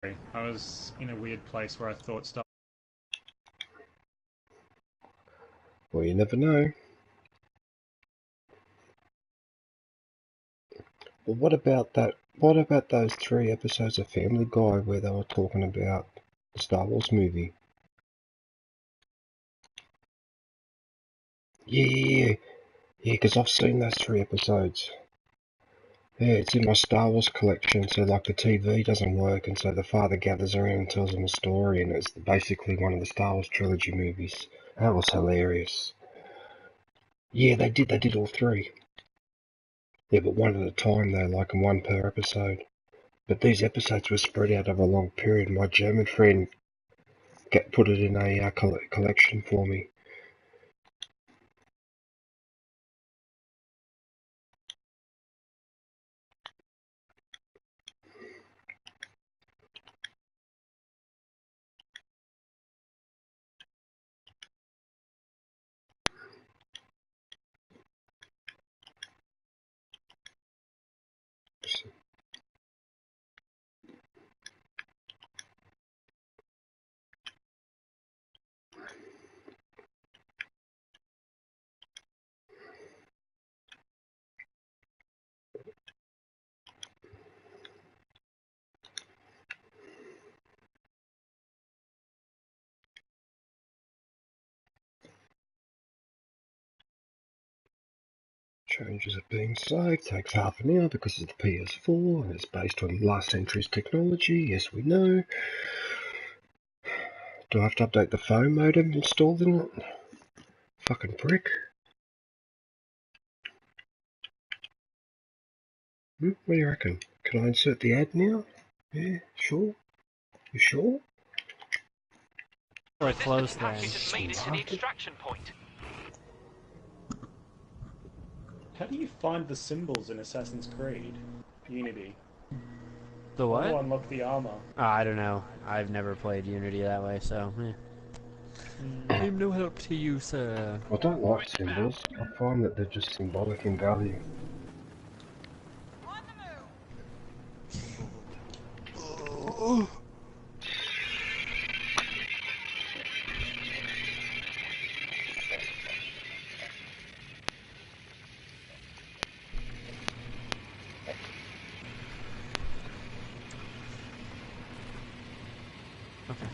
I was in a weird place where I thought stuff. Well, you never know. But what about that? What about those 3 episodes of Family Guy where they were talking about the Star Wars movie? Yeah, because I've seen those 3 episodes. Yeah, it's in my Star Wars collection, so like the TV doesn't work, and so the father gathers around and tells them a story, and it's basically one of the Star Wars trilogy movies. That was hilarious. Yeah, they did all 3. Yeah, but one at a time though, like one per episode. But these episodes were spread out over a long period. My German friend put it in a collection for me. Changes are being saved, takes half an hour because it's the PS4 and it's based on last century's technology, yes we know. Do I have to update the phone modem installed in it? Fucking prick. What do you reckon? Can I insert the ad now? Yeah, sure. You sure? We're close then. Made it to the extraction point. How do you find the symbols in Assassin's Creed Unity? The what? How do I unlock the armor? I don't know. I've never played Unity that way, so I'm no help to you, sir. I don't like symbols. I find that they're just symbolic in value. Okay.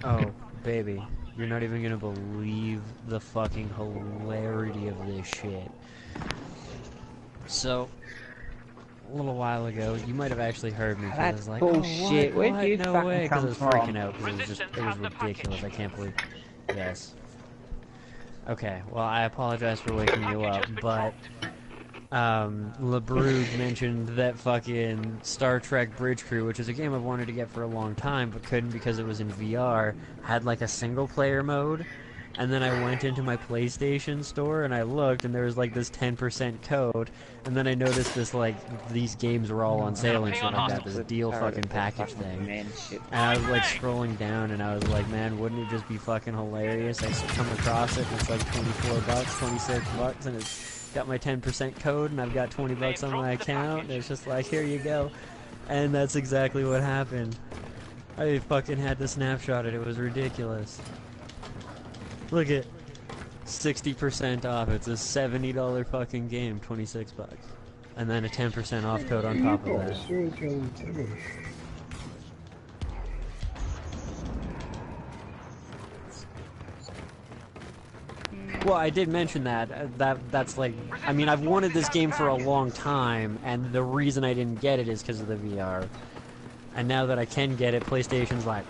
Oh, baby. You're not even gonna believe the fucking hilarity of this shit. So, a little while ago, you might have actually heard me, because I was like, bullshit. oh, Where what? do you No fucking way, because I come was from? freaking out, because it was ridiculous. I can't believe. Yes. Okay, well, I apologize for waking you up, but LeBrug mentioned that fucking Star Trek Bridge Crew, which is a game I've wanted to get for a long time, but couldn't because it was in VR, had like a single-player mode. And then I went into my PlayStation store and I looked, and there was like this 10% code. And then I noticed this, like, these games were all on sale and shit like that, this deal fucking package thing. And I was like scrolling down and I was like, man, wouldn't it just be fucking hilarious? I come across it and it's like 24 bucks, 26 bucks, and it's got my 10% code and I've got 20 bucks on my account. And it's just like, here you go. And that's exactly what happened. I fucking had to snapshot it. It was ridiculous. Look at 60% off. It's a $70 fucking game, 26 bucks. And then a 10% off code on top of that. Well, I did mention that. That's like, I mean, I've wanted this game for a long time, and the reason I didn't get it is because of the VR. And now that I can get it, PlayStation's like...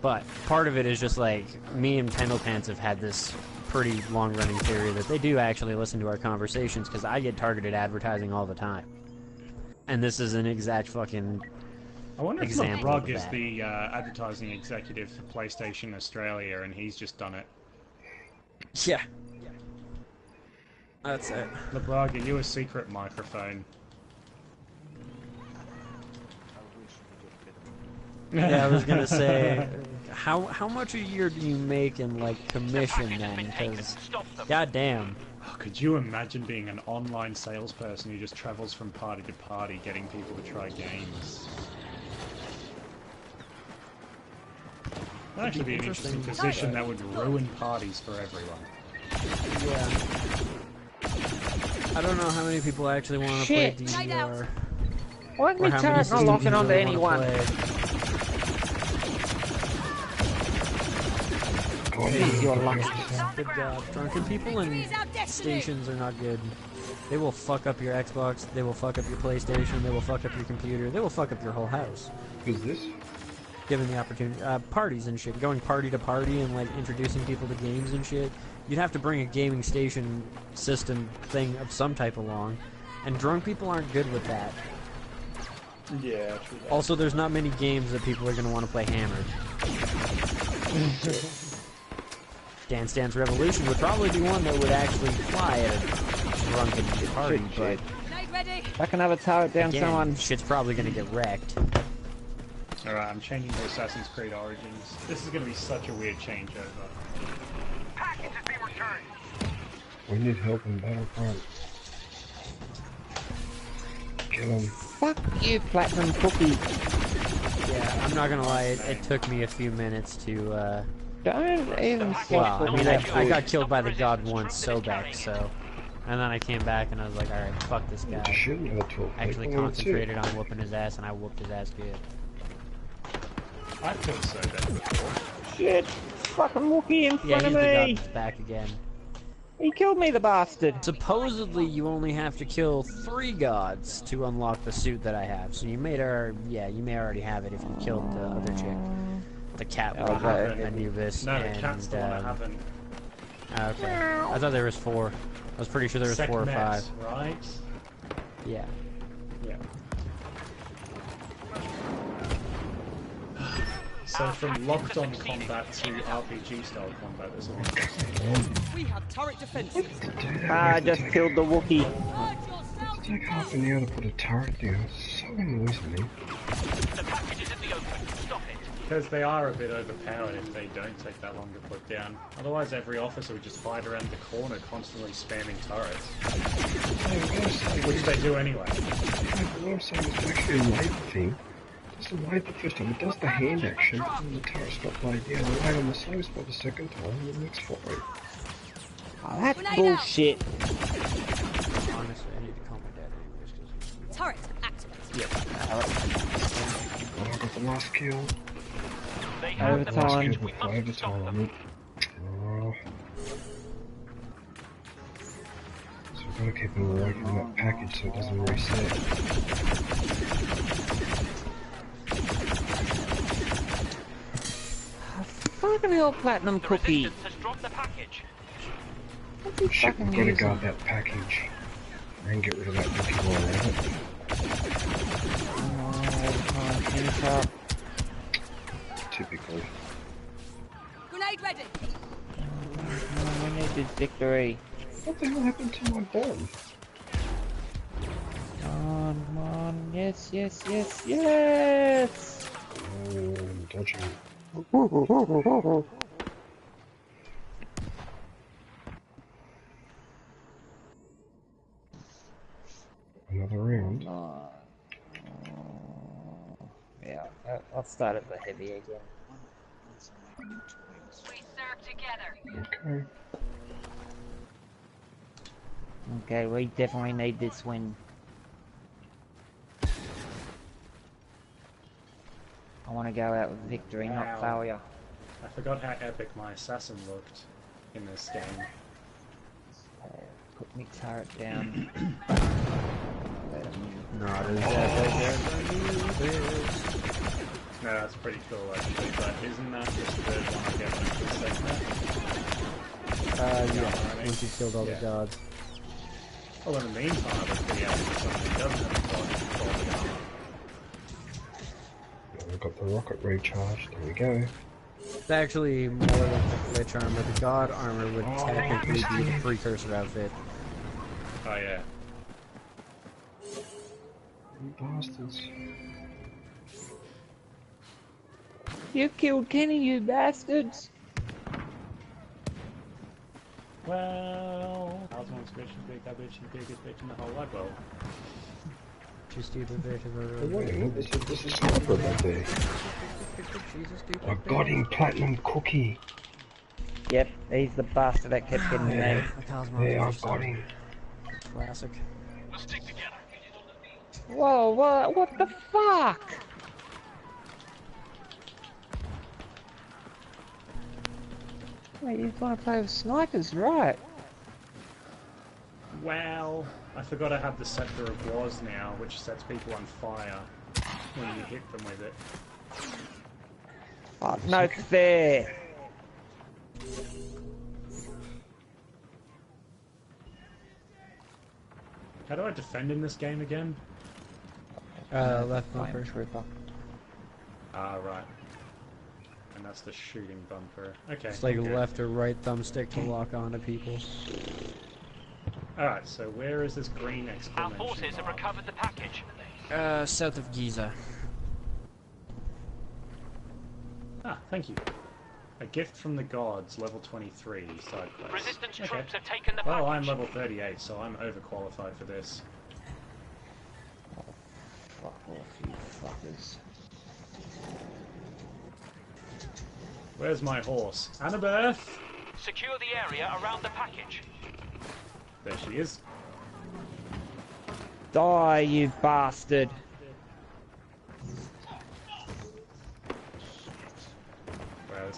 But part of it is just like, me and Pendlepants have had this pretty long-running theory that they do actually listen to our conversations, because I get targeted advertising all the time. And this is an exact fucking I wonder if example LeBrug of is that. the advertising executive for PlayStation Australia, and he's just done it. Yeah. That's it. LeBrug, are you a secret microphone? Yeah, I was gonna say, how much a year do you make in, like, commission then? Because, goddamn. Oh, could you imagine being an online salesperson who just travels from party to party getting people to try games? That'd actually be an interesting position that would ruin parties for everyone. Yeah. I don't know how many people actually want to play Shit. DDR. Why is my turret not locking onto anyone? Please, you're lucky. Good job. Drunken people and stations are not good. They will fuck up your Xbox, they will fuck up your PlayStation, they will fuck up your computer, they will fuck up your whole house. Who's this? Given the opportunity. Parties and shit. Going party to party and, like, introducing people to games and shit. You'd have to bring a gaming station system thing of some type along. And drunk people aren't good with that. Yeah, true that. Also, there's not many games that people are going to want to play hammered. Dance Dance Revolution would probably be one that would actually fly at a drunken party, but... If I can have a turret down again, someone. shit's probably going to get wrecked. Alright, I'm changing to Assassin's Creed Origins. This is going to be such a weird changeover. Package has been returned. We need help in Battlefront. Kill him. Fuck you, Platinum Cookie. Yeah, I'm not gonna lie, it took me a few minutes to, Don't even well, I mean, I got killed by the god once, so back, so... And then I came back and I was like, alright, fuck this guy. Actually concentrated on whooping his ass, and I whooped his ass good. I've killed Sobek before. Shit! Fucking Wookiee in Yeah, front he's of the god me! that's back again. He killed me, the bastard! Supposedly, you only have to kill 3 gods to unlock the suit that I have. So you may already have it if you killed the other chick. The cat one, Anubis, No, the and, cat's the one I haven't. okay. I thought there was 4. I was pretty sure there was 4 or 5. Right? Yeah. Yeah. So from locked-on combat to RPG-style combat, this will be interesting. We have turret defenses. I just killed the Wookiee. It's like half an hour to put a turret down. It so annoys me. The package is in the open. Stop it. Because they are a bit overpowered if they don't take that long to put down. Otherwise every officer would just fight around the corner constantly spamming turrets. Which they do anyway. What I'm saying is actually a light thing. It doesn't light the first time, it does the hand action, but then the turret's not laid down. They lay on the same spot the second time, and it works fine. Oh, that's bullshit. Honestly, I need to call my dad anyways, 'cause... Turret activated. Yeah. Oh, I got the last kill. They have the Overtime. package. We must stop them. Oh. So we've got to keep them away from that package so it doesn't reset. Fucking hell, Platinum The Cookie. resistance has dropped the package. Shit, we've got to guard that package. And get rid of that Wookiee while we're at it. Typical. Grenade ready. We need this victory. What the hell happened to my bomb? Come on, yes, yes, yes, yes! Oh, I'm dodging it. Another round. Yeah, I'll start at the heavy again. We serve together. Okay. Okay, we definitely need this win. I want to go out with victory, Wow. not failure. I forgot how epic my assassin looked in this game. Put me turret down. Not as No, that's pretty cool actually, but isn't that just the one I get when I just segment? yeah, once you've killed all Yeah. the gods. Well, in the meantime, I was pretty happy with something that doesn't have the armor. We've got the rocket recharged. There we go. It's actually more like the glitch armor. The god armor would technically be the precursor outfit. Oh yeah. You bastards. You killed Kenny, you bastards! Well, Osmond's bitch is big, that bitch is the biggest bitch in the whole wide world. Just stupid bitch. Wait a minute, there's a sniper right there. I got him, Platinum Cookie. Yep, he's the bastard that kept getting me. Yeah, I got him. Classic. Whoa, what the fuck? Wait, you want to play with snipers, right? Well, I forgot I have the Scepter of Wars now, which sets people on fire when you hit them with it. Fuck, no fair. How do I defend in this game again? Left bumper. Trooper. Ah, right. And that's the shooting bumper. Okay. It's like I'm good. left or right thumbstick to lock onto people. Alright, so where is this green Our exclamation forces have mark? recovered the package. South of Giza. Ah, thank you. A gift from the gods, level 23, side quest. Resistance Okay. troops have taken the Well, I'm package. level 38, so I'm overqualified for this. Fuck off, you fuckers. Where's my horse? Annabeth! Secure the area around the package. There she is. Die, you bastard. Wow,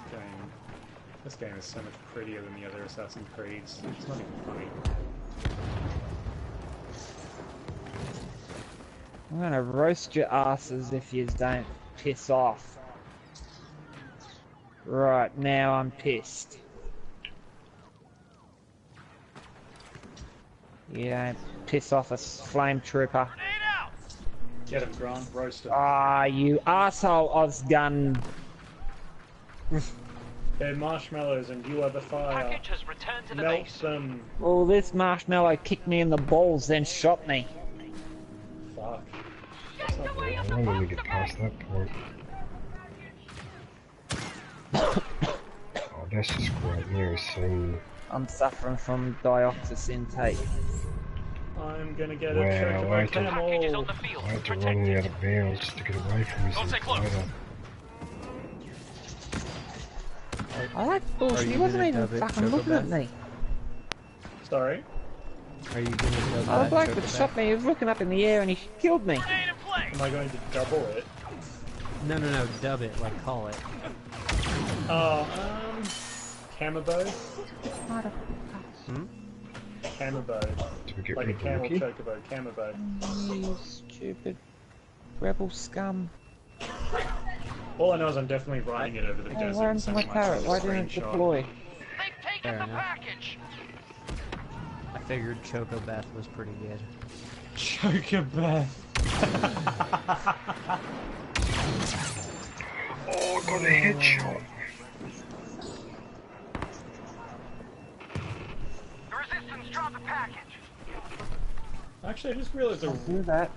this game is so much prettier than the other Assassin's Creeds. It's not even funny. I'm gonna roast your asses if you don't piss off. Right, now I'm pissed. You don't piss off a flame trooper. Get him, Grant. Roast him. Ah, you asshole Osgun. They're marshmallows and you are the fire. Package has returned to the Melt base. them. Well, this marshmallow kicked me in the balls, then shot me. Fuck. That's not good. I don't want to get past that point. Oh, that's just great. Near scene. I'm suffering from dioxis intake. I'm gonna get a Wow, chocobo I had to- Package is on camel. the field. I had to Protect run it. out of bounds just to get away from his Don't say close. spider. I like bullshit. you He wasn't gonna even dub it fucking looking at Chocobeth? me. Sorry? Are you gonna go Oh, the back, bloke choke that it shot back? me, he was looking up in the air and he killed me. Grenade in play. Am I going to double it? No, dub it, like call it. Oh, Camabo? Hmm? Camabo. Do we get Like a rid of the camel Wookiee? chocobo. Camabo. You stupid rebel scum. All I know is I'm definitely riding it over the Hey, desert. where and is my sending turret? son Why a didn't it screenshot. deploy? They've taken Fair the enough. package. I figured Chocobeth was pretty good. Chocobeth. Oh, I got a headshot. The resistance dropped the package. Actually, I just realized Do that.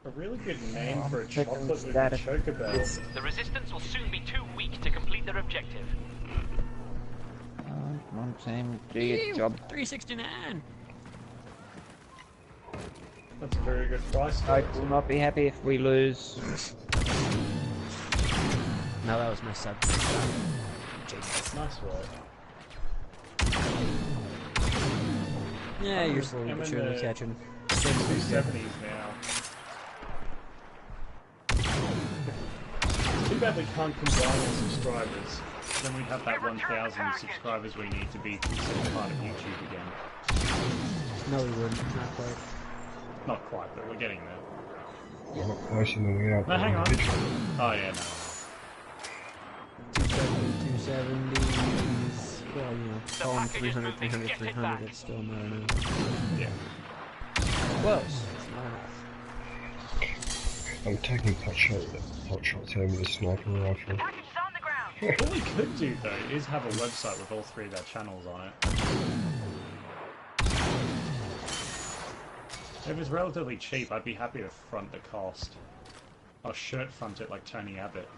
a really good name Oh, for a chicken chocolate would be status. Chocobell. The resistance will soon be too weak to complete their objective. Come on, team, do your job. 369. That's a very good price. for I it. will not be happy if we lose. No, that was my sub. Nice work. Yeah, you're slowly I'm but in surely the- catching. 270s now. Too bad we can't combine the subscribers. Then we'd have that 1,000 subscribers we need to be considered part of YouTube again. No, we wouldn't. Not quite. Not quite, but we're getting there. A lot closer than we are. No, hang on. individually. Oh yeah, no. 270s. Well, you know, call them package is 300, moving. 300, Get it 300. back. It's still not enough. Yeah. Close. It's not enough. I'm taking pot shots over the sniper rifle. Package is on the ground. What we could do though is have a website with all three of our channels on it. If it's relatively cheap, I'd be happy to front the cost. Or shirt front it like Tony Abbott.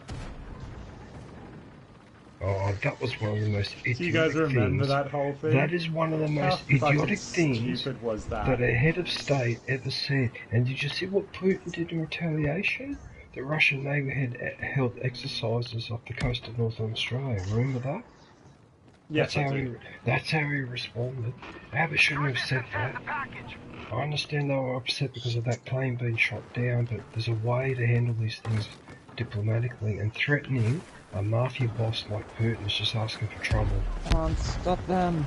Oh, that was one of the most idiotic Do you guys remember things. that whole thing? That is one of the How most fucking idiotic things stupid was that that? a head of state ever said. And did you see what Putin did in retaliation? The Russian Navy had held exercises off the coast of Northern Australia. Remember that? Yes, I do. That's how he responded. Abbott shouldn't have said that. I understand they were upset because of that plane being shot down, but there's a way to handle these things diplomatically, and threatening a mafia boss like Putin is just asking for trouble. Come on, stop them.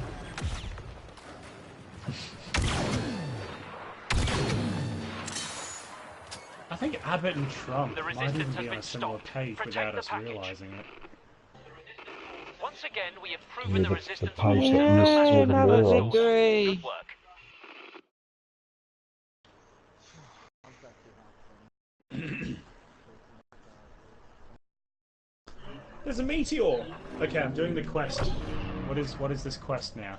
I think Abbott and Trump The might resistance even has be on been a similar stopped. page Protect without the us package. realizing it. Once again, we have Yeah, proven the the resistance page will that lists all Yay, the another morons. victory! Good work. There's a meteor! Okay, I'm doing the quest. What is this quest now?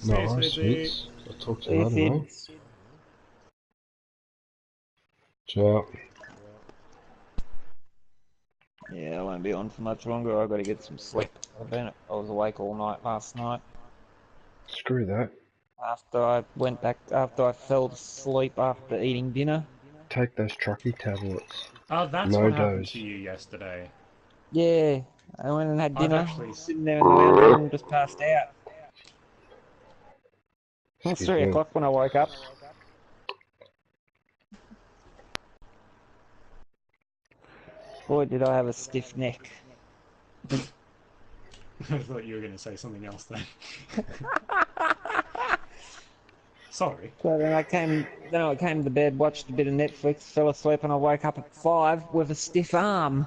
Nice, Fitz. I'll talk to you later, mate. Ciao. Yeah, I won't be on for much longer. I've got to get some sleep. I was awake all night last night. Screw that. After I fell asleep after eating dinner. Take those trucky tablets. Oh, that's No what happened dose. to you yesterday. Yeah, I went and had I've dinner. actually... Sitting there in the lounge room and just passed out. It was Excuse 3 me. o'clock when I woke up. Boy, did I have a stiff neck. I thought you were going to say something else then. Sorry. So then I came to bed, watched a bit of Netflix, fell asleep, and I woke up at 5 with a stiff arm.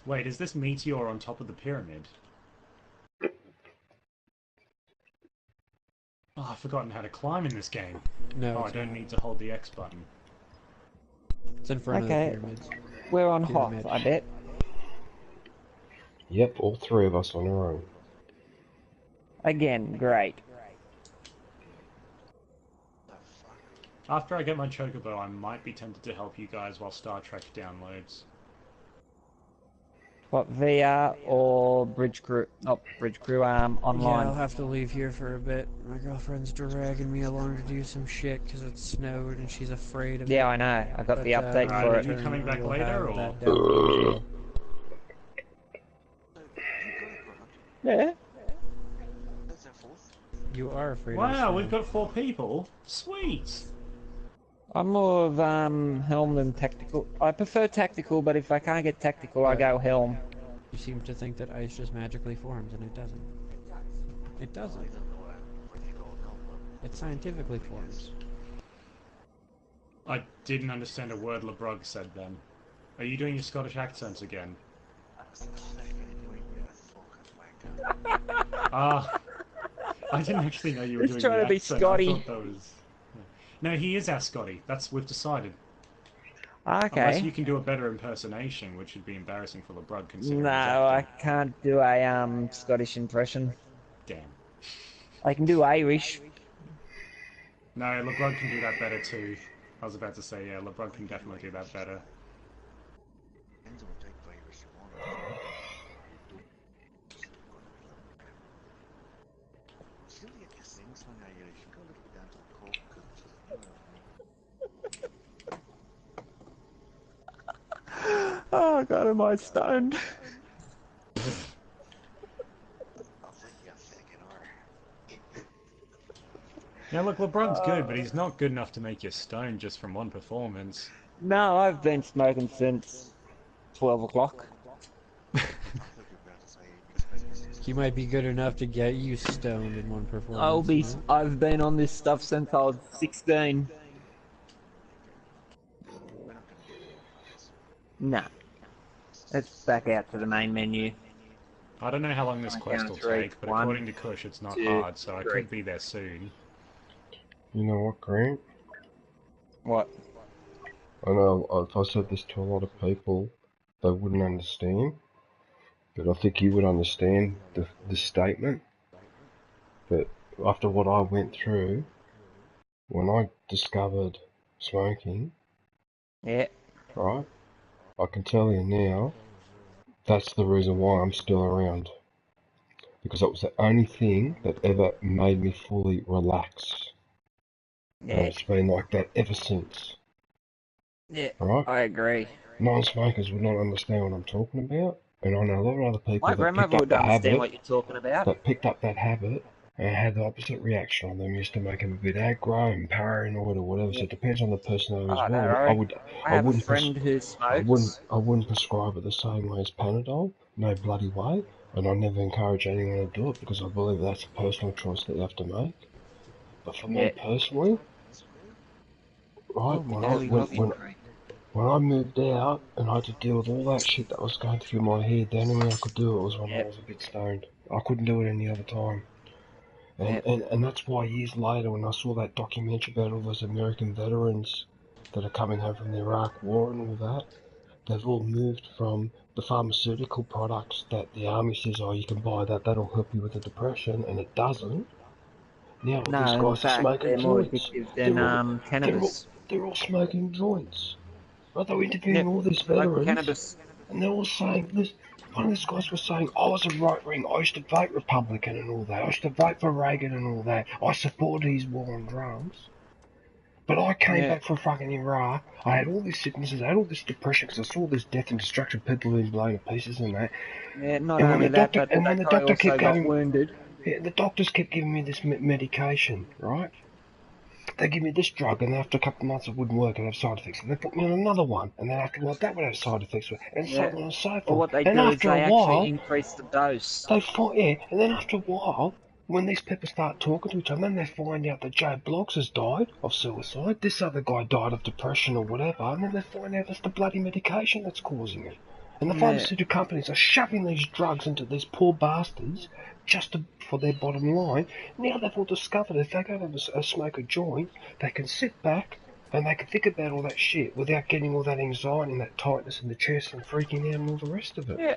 Wait, is this meteor on top of the pyramid? Oh, I've forgotten how to climb in this game. No, Oh, I it's don't not. need to hold the X button. It's in front Okay. of the pyramids. We're on Pyramid. Hoth, I bet. Yep, all three of us on our own. Again, great. After I get my chocobo, I might be tempted to help you guys while Star Trek downloads. What, VR or Bridge Crew? Not Bridge Crew, Yeah, online. I'll have to leave here for a bit. My girlfriend's dragging me along to do some shit because it snowed and she's afraid of it. Yeah, I know. I got the update Alright, for are it. you coming back You'll later, have or...? that download as well. Yeah. You are afraid of Wow, the we've snow. got 4 people! Sweet! I'm more of helm than tactical. I prefer tactical, but if I can't get tactical, I go helm. You seem to think that ice just magically forms, and it doesn't. It doesn't. It scientifically forms. I didn't understand a word LeBrug said then. Are you doing your Scottish accents again? Ah, I didn't actually know you were He's doing trying the to be accent. Scotty. I thought that was... No, he is our Scotty. That's we've decided. Okay. Unless you can do a better impersonation, which would be embarrassing for LeBrug considering No, his I acting. can't do a Scottish impression. Damn. I can do Irish. No, LeBrug can do that better too. I was about to say, yeah, LeBrug can definitely do that better. Oh god, am I stoned? Yeah, look, LeBrug's good, but he's not good enough to make you stoned just from one performance. No, I've been smoking since 12 o'clock. He might be good enough to get you stoned in one performance. You know? I've been on this stuff since I was 16. Nah. Let's back out to the main menu. I don't know how long this Count quest will three. take, but 1, according to Kush, it's not 2, hard, so I 3. could be there soon. You know what, Grant? What? I know if I said this to a lot of people, they wouldn't understand. But I think you would understand the statement. But after what I went through, when I discovered smoking, Yeah. right? I can tell you now, that's the reason why I'm still around. Because that was the only thing that ever made me fully relax. And Yeah, it's been like that ever since. yeah, Alright? I agree. Non-smokers would not understand what I'm talking about. And I know a lot of other people My that picked grandmother up would the understand habit, what you're talking about. and had the opposite reaction on them. Used to make them a bit aggro and paranoid or whatever. So Yeah. it depends on the personality as Oh, no, well. But I I have a wouldn't, friend who smokes. I wouldn't prescribe it the same way as Panadol. No bloody way. And I never encourage anyone to do it because I believe that's a personal choice that you have to make. But for me Yeah. personally, right, Oh, my daily login screen. when I moved out and I had to deal with all that shit that was going through my head, the only way I could do it was when I Yep, was a bit stoned. I couldn't do it any other time. yep. And that's why years later when I saw that documentary about all those American veterans that are coming home from the Iraq War and all that, they've all moved from the pharmaceutical products that the army says, oh, you can buy that, that'll help you with the depression, and it doesn't. Now these No, in guys are fact, smoking they're more joints. addictive They're all, than cannabis. they're all smoking joints. Right, they were interviewing Yep, all these like veterans, cannabis. and they're all saying this. One of these guys was saying, I was a right wing, I used to vote Republican and all that, I used to vote for Reagan and all that, I supported his war on drugs. But I came Yeah, back from fucking Iraq, I had all these sicknesses, I had all this depression because I saw this death and destruction, people being blown to pieces and that. yeah. Not only that, but And when that the guy doctor also kept got going, wounded. yeah, the doctors kept giving me this medication, right? They give me this drug, and after a couple of months it wouldn't work and have side effects. And they put me on another one, and then after a while that would have side effects, and so Yeah. on and so Well, forth. what they And do is after a they actually while, increase the dose. they find, yeah, and then after a while, when these people start talking to each other, then they find out that Joe Bloggs has died of suicide, this other guy died of depression or whatever, and then they find out it's the bloody medication that's causing it. And the Yeah, pharmaceutical companies are shoving these drugs into these poor bastards just for their bottom line. Now they've all discovered if they go to smoke a joint, they can sit back and they can think about all that shit without getting all that anxiety and that tightness in the chest and freaking out and all the rest of it. yeah.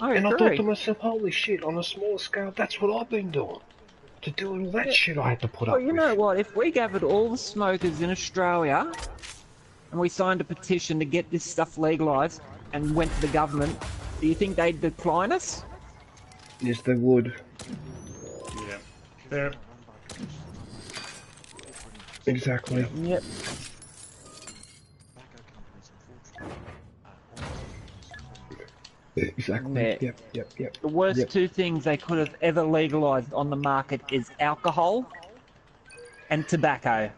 I And I thought to agree. myself, holy shit, on a smaller scale, that's what I've been doing. To do all that Yeah. shit I had to put Well, up you with. know what? If we gathered all the smokers in Australia and we signed a petition to get this stuff legalised and went to the government, do you think they'd decline us? Yes, they would. Yeah. They're, Exactly. Yep. Exactly. Yeah. Yep. The worst Yep. two things they could have ever legalised on the market is alcohol and tobacco.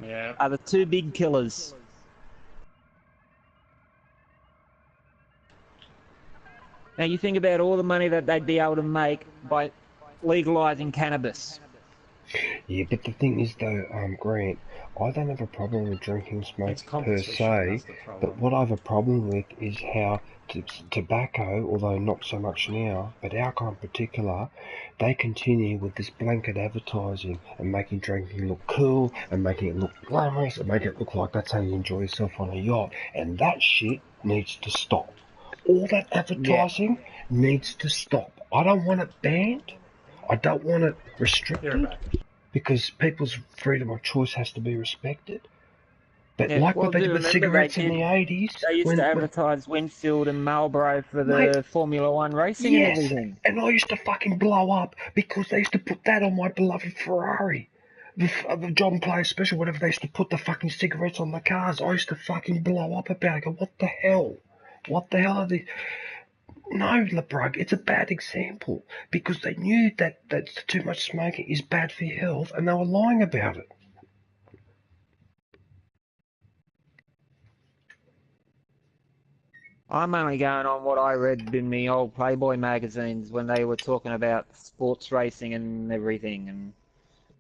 yeah. Are the two big killers. Now you think about all the money that they'd be able to make by legalising cannabis. Yeah, but the thing is though, Grant, I don't have a problem with drinking smoke It's per competition, se, that's the but problem. what I have a problem with is how tobacco, although not so much now, but alcohol in particular, they continue with this blanket advertising and making drinking look cool and making it look glamorous and making it look like that's how you enjoy yourself on a yacht, and that shit needs to stop. All that Yeah. advertising needs to stop. I don't want it banned. I don't want it You're restricted back. because people's freedom of choice has to be respected. But Yeah. like what Well, they do did you with remember cigarettes in the 80s, they used to when advertise Winfield and Marlboro for mate, the Formula One racing and yes, everything. and I used to fucking blow up because they used to put that on my beloved Ferrari. The John Player Special, whatever, they used to put the fucking cigarettes on the cars. I used to fucking blow up about it. I go, what the hell? What the hell are these? No, LeBrug, it's a bad example because they knew that too much smoking is bad for your health and they were lying about it. I'm only going on what I read in the old Playboy magazines when they were talking about sports racing and everything, and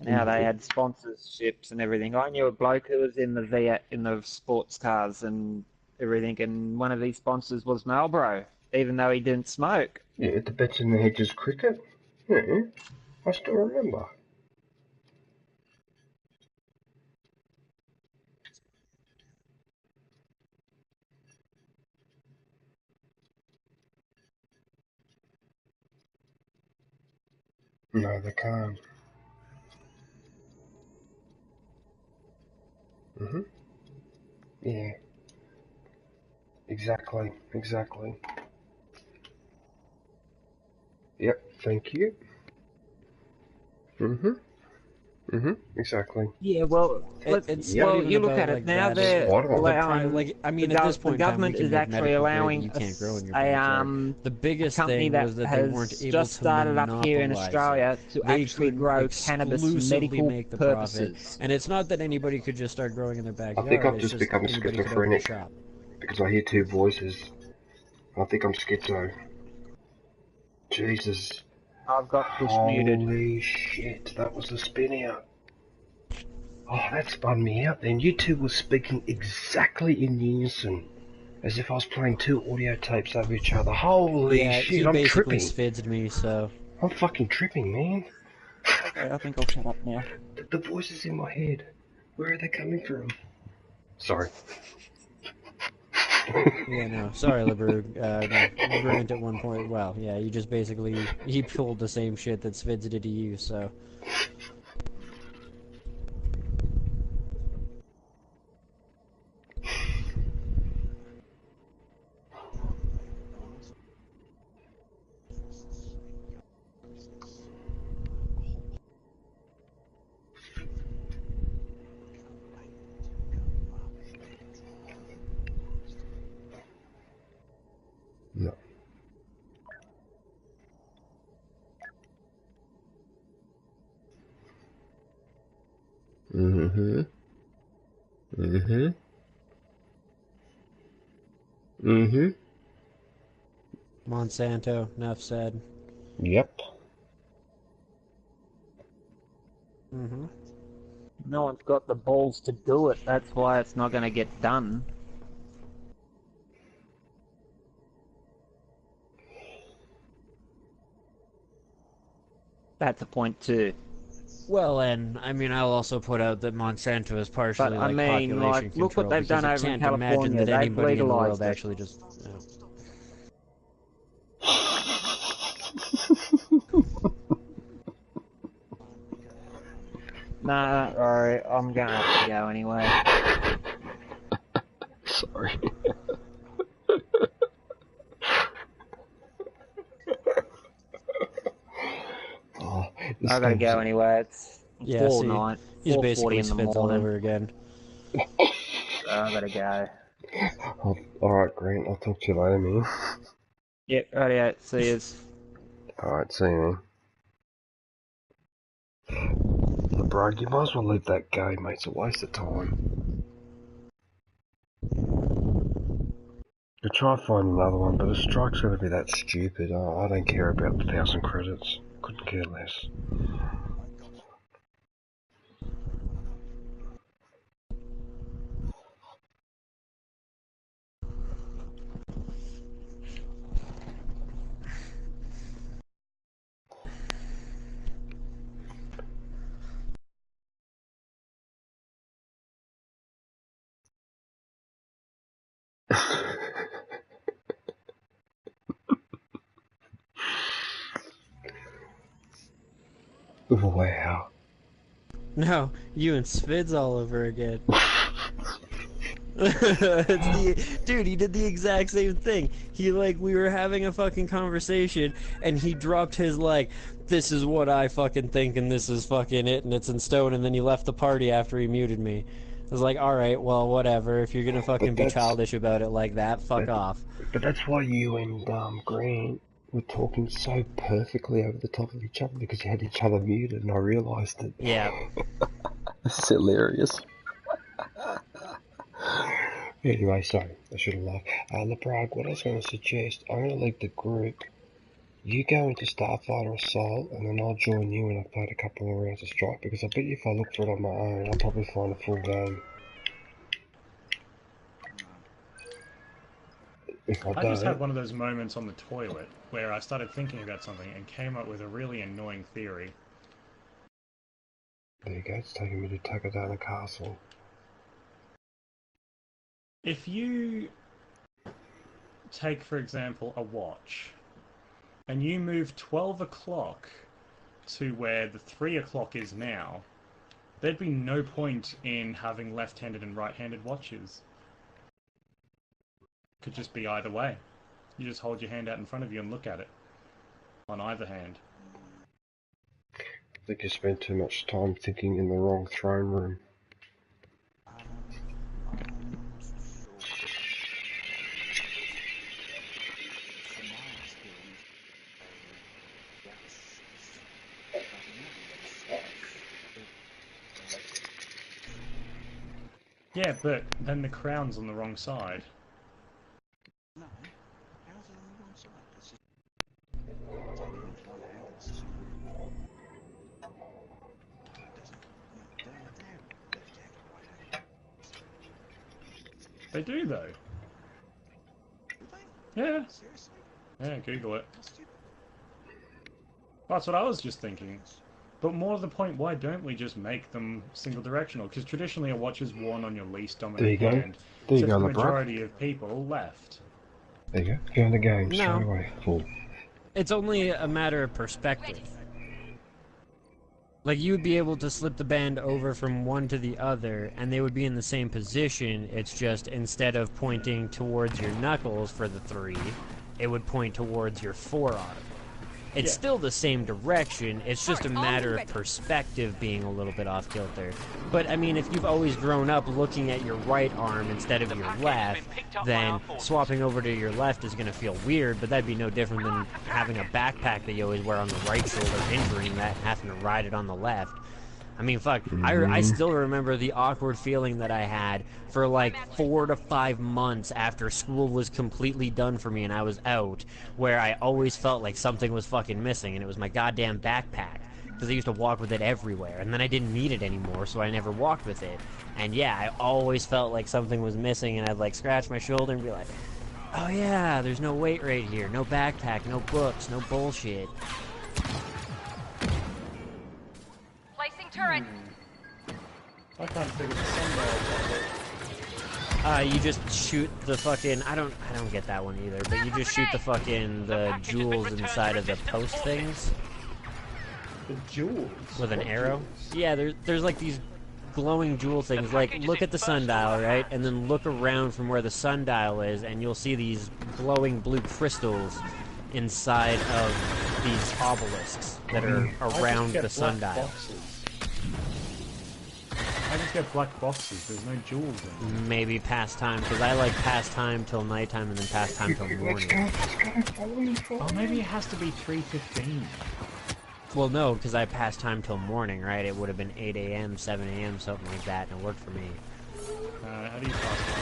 how they had sponsorships and everything. I knew a bloke who was in the sports cars and everything, and one of these sponsors was Marlboro, even though he didn't smoke. Yeah, the Bets in the Hedges cricket. Yeah, I still remember. No, they can't. Yeah, Exactly. Exactly. Yep. Thank you. Exactly. Yeah, well, It's Yep. not well, even you look about at it like now. that. It's They're Spot on. the prime. allowing Like I mean, at this the point in time, we government can is make actually medical grade that allowing you can't grow in your a backyard. The a biggest company thing that was that they weren't has able just to started up here in monopolize it. Australia to They actually could grow cannabis exclusively medical make the profit, purposes. and it's not that anybody could just start growing in their I think backyard. I've It's just just become anybody could open a schizophrenic shop. because I hear two voices. I think I'm schizo. Jesus. I've got push muted. Holy shit, that was a spin out. Oh, that spun me out then. You two were speaking exactly in unison. As if I was playing two audio tapes over each other. Holy Yeah, shit, he I'm basically tripping. sfidzed me, so... I'm fucking tripping, man. Okay, I think I'll shut up now. The voices in my head. Where are they coming from? Sorry. Yeah, no. Sorry, LeBrug. Grant at one point... Well, yeah, you just basically... He pulled the same shit that Svids did to you, so... No. Mm-hmm. Mm-hmm. Mm-hmm. Monsanto, enough said. Yep. Mm-hmm. No one's got the balls to do it. That's why it's not going to get done. That's a point too. Well, and, I mean, I'll also put out that Monsanto is partially, But I like, mean, population like, look what control, they've because done I over in can't imagine California. that They've anybody in the world legalized it. actually just... You know, Nah, alright, I'm gonna have to go anyway. Sorry. Oh, this I gotta game's... go anyway. It's yeah, see, 4:40 he's basically in the Svids all morning. over again. So I gotta go. Oh, alright, Grant, I'll talk to you later, man. Yep, radio. See yous. Alright, see you, man. Bro, you might as well leave that go, mate. It's a waste of time. You try to find another one, but a strike's gonna be that stupid. I don't care about the 1,000 credits. Couldn't care less. Wow. No, you and Svids all over again. Dude, he did the exact same thing. He, like, we were having a fucking conversation, and he dropped his, like, this is what I fucking think, and this is fucking it, and it's in stone, and then he left the party after he muted me. I was like, alright, well, whatever. If you're gonna fucking be childish about it like that, fuck off. But that's why you and Grant were talking so perfectly over the top of each other, because you had each other muted, and I realised it. Yeah. It's hilarious. Anyway, sorry, I should have laughed. LeBrag, what I was going to suggest, I'm going to leave the group. You go into Starfighter Assault, and then I'll join you when I've played a couple more rounds of Strike, because I bet you if I look for it on my own, I'll probably find a full game. If I I don't... just had one of those moments on the toilet where I started thinking about something and came up with a really annoying theory. There you go, it's taking me to Takadana Castle. If you take, for example, a watch, and you move 12 o'clock to where the 3 o'clock is now, there'd be no point in having left-handed and right-handed watches. Could just be either way. You just hold your hand out in front of you and look at it. On either hand. I think you spend too much time thinking in the wrong throne room. Yeah, but then the crown's on the wrong side. No, how's it on the wrong side? It's just taking off one hand. It's just doesn't. They're left-handed, right-handed. They do, though. Do they? Yeah. Seriously? Yeah, Google it. How stupid. That's what I was just thinking. But more to the point, why don't we just make them single directional? Because traditionally a watch is worn on your least There you dominant go. hand. There you So go, the LeBron. majority of people left. There you go. Go in the game No. straight away. Cool. It's only a matter of perspective. Like, you would be able to slip the band over from one to the other, and they would be in the same position. It's just, instead of pointing towards your knuckles for the 3, it would point towards your forearm. It's Yeah. still the same direction, it's just a matter of perspective being a little bit off kilter. But, I mean, if you've always grown up looking at your right arm instead of your left, then swapping over to your left is going to feel weird, but that'd be no different than having a backpack that you always wear on the right shoulder, injuring that, and having to ride it on the left. I mean, fuck, I still remember the awkward feeling that I had for like 4 to 5 months after school was completely done for me and I was out, where I always felt like something was fucking missing, and it was my goddamn backpack, because I used to walk with it everywhere, and then I didn't need it anymore, so I never walked with it. And yeah, I always felt like something was missing, and I'd like scratch my shoulder and be like, oh yeah, there's no weight right here, no backpack, no books, no bullshit. Placing turret. I can't figure the sundial. You just shoot the fucking, I don't get that one either, but you just shoot the fucking, the jewels inside of the post things The jewels? with an What arrow. jewels? Yeah, there's like these glowing jewel things, like look at the sundial, right, and then look around from where the sundial is, and you'll see these glowing blue crystals inside of these obelisks that are around the sundial. I just get black boxes, there's no jewels in them. Maybe past time, because I like past time till nighttime and then past time till Let's morning. go. Let's go. Follow me. Follow Oh, me. maybe it has to be 3:15. Well, no, because I passed time till morning, right? It would have been 8 a.m., 7 a.m., something like that, and it worked for me. How do you pass time?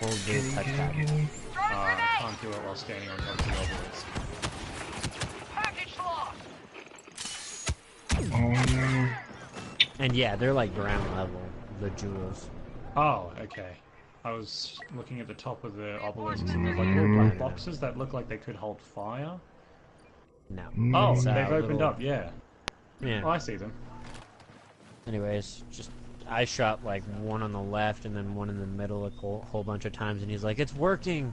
We'll do touch tap. I can't do it while standing on top of the obelisk. Package lost! Oh no. And yeah, they're like ground level, the jewels. Oh, okay. I was looking at the top of the obelisks and there's like little black boxes that look like they could hold fire. No. Oh, It's, they've opened little- up, yeah. Yeah. Oh, I see them. Anyways, just I shot like one on the left and then one in the middle a whole bunch of times, and he's like, "It's working."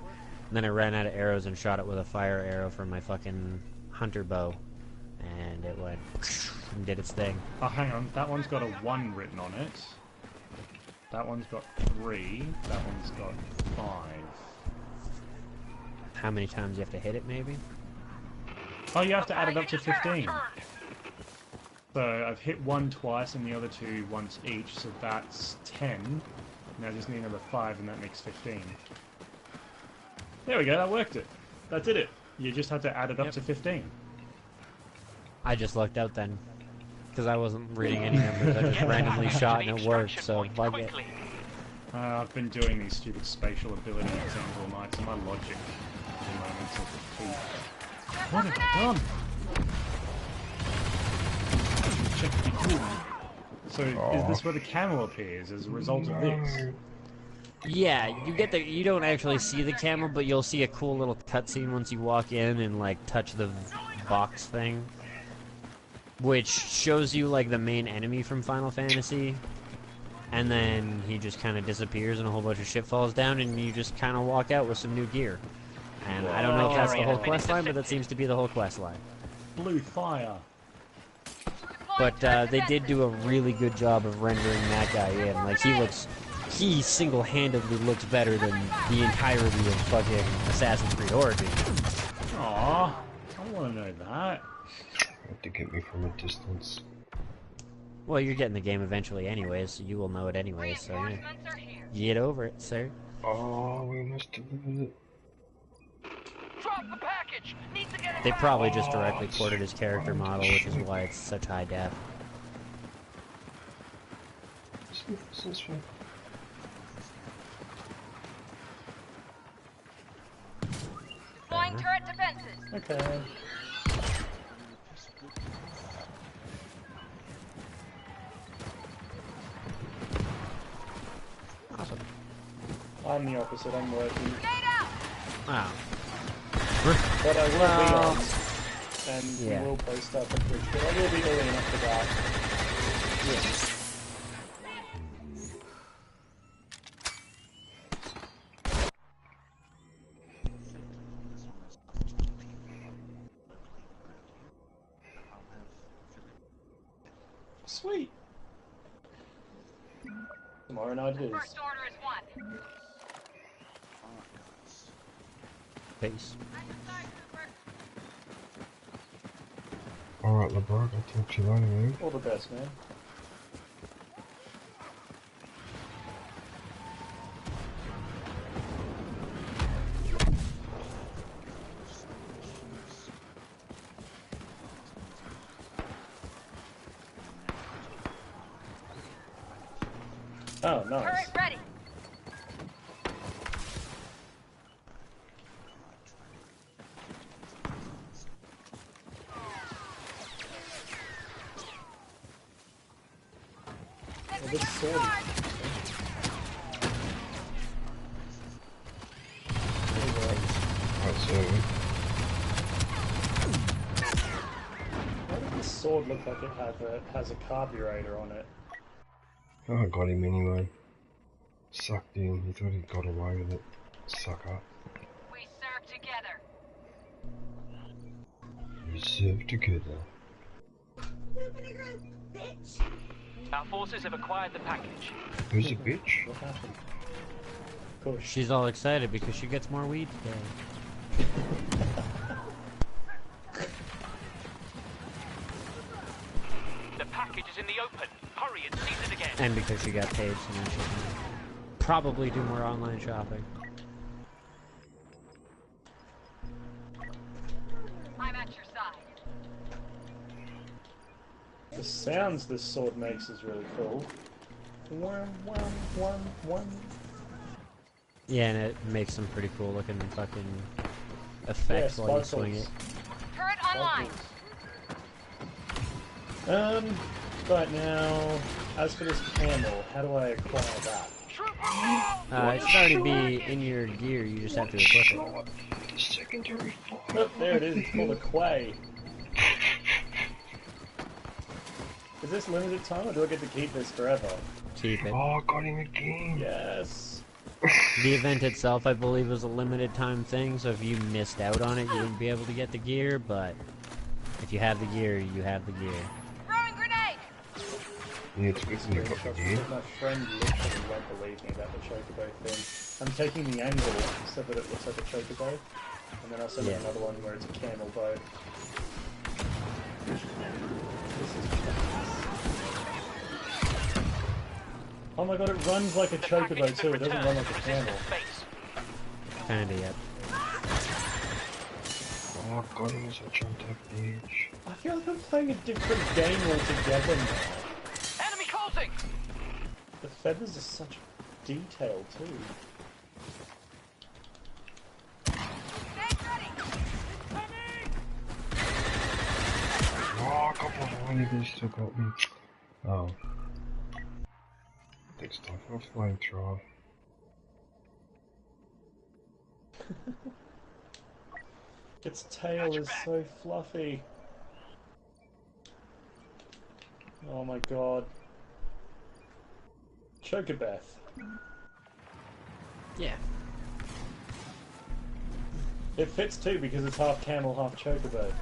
And then I ran out of arrows and shot it with a fire arrow from my fucking hunter bow, and it went and did its thing. Oh, hang on. That one's got a 1 written on it. That one's got 3. That one's got 5. How many times you have to hit it, maybe? Oh, you have to add it up to 15. So I've hit 1 twice and the other 2 once each, so that's 10. Now I just need another 5 and that makes 15. There we go, that worked it. That did it. You just had to add it up to 15. I just lucked out then, because I wasn't reading any numbers. I just randomly shot and it worked, so fuck it. I've been doing these stupid spatial ability things all night, so my logic at the moment is complete. What have I done? Check the room. So is this where the camel appears as a result of this? Yeah, you don't actually see the camel, but you'll see a cool little cutscene once you walk in and like touch the box thing, which shows you like the main enemy from Final Fantasy, and then he just kind of disappears and a whole bunch of shit falls down, and you just kind of walk out with some new gear. And I don't know if that's the whole quest line, but that seems to be the whole quest line. Blue fire. But they did do a really good job of rendering that guy in. Like, he looks he single-handedly looks better than the entirety of fucking Assassin's Creed Origins. Aww, I want to know that. Had to get me from a distance. Well, you're getting the game eventually anyways, so you will know it anyways, so yeah. Reinforcements are here. Get over it, sir. Oh, we must deliver it. Drop the package. Need to get it They back. probably just directly ported his character model, which is why it's such high def. Deploying turret defenses. Okay. Awesome. I'm the opposite, I'm working. Grenade out. Wow. But I will be on, and Yeah. we will play stuff at Twitch, but I will be early enough for that. Sweet. Tomorrow night it is. First order is one. Peace. Alright, LeBron, I'll talk to you later, man. All the best, man. Oh, nice. Turret ready. Well, this sword is Right, so, Why did this sword look like it has a carburetor on it? I got him anyway. Sucked in, he thought he got away with it. Sucker. We serve together. We serve together. Our forces have acquired the package. Who's a bitch? What happened? Push. She's all excited because she gets more weed today. The package is in the open. Hurry and seize it again. And because she got paid, so now she can probably do more online shopping. I'm at your side. The sounds this sword makes is really cool. Wham, wham, wham, wham. Yeah, and it makes some pretty cool looking fucking effects Yeah, while you swing it. Turret online. Right now, as for this camel, how do I acquire that? It should already be in your gear, you just have to equip it. The secondary fire. Oh, there it is, it's called a quay. Is this limited time, or do I get to keep this forever? Keep it. Oh, got him again. Yes. The event itself, I believe, was a limited time thing, so if you missed out on it, you wouldn't be able to get the gear, but if you have the gear, you have the gear. Throwing grenade. Yeah, it's good when you got the gear. My friend literally won't believe me about the chocobo thing. I'm taking the angle so that it looks like a chocobo, and then I'll send him another one where it's a camel boat. This is oh my god, it runs like a chocobo too, it doesn't run like a camel. Kinda, yep. Oh, got him as a jumped up bitch. I feel like I'm playing a different game altogether now. Enemy closing. The feathers are such detail too. Tank ready. Oh, I got behind you, they still got me. Oh. Next time, I'll flamethrower. Its tail is so fluffy. Oh my god. Chocobeth. Yeah. It fits too because it's half camel, half chocobo.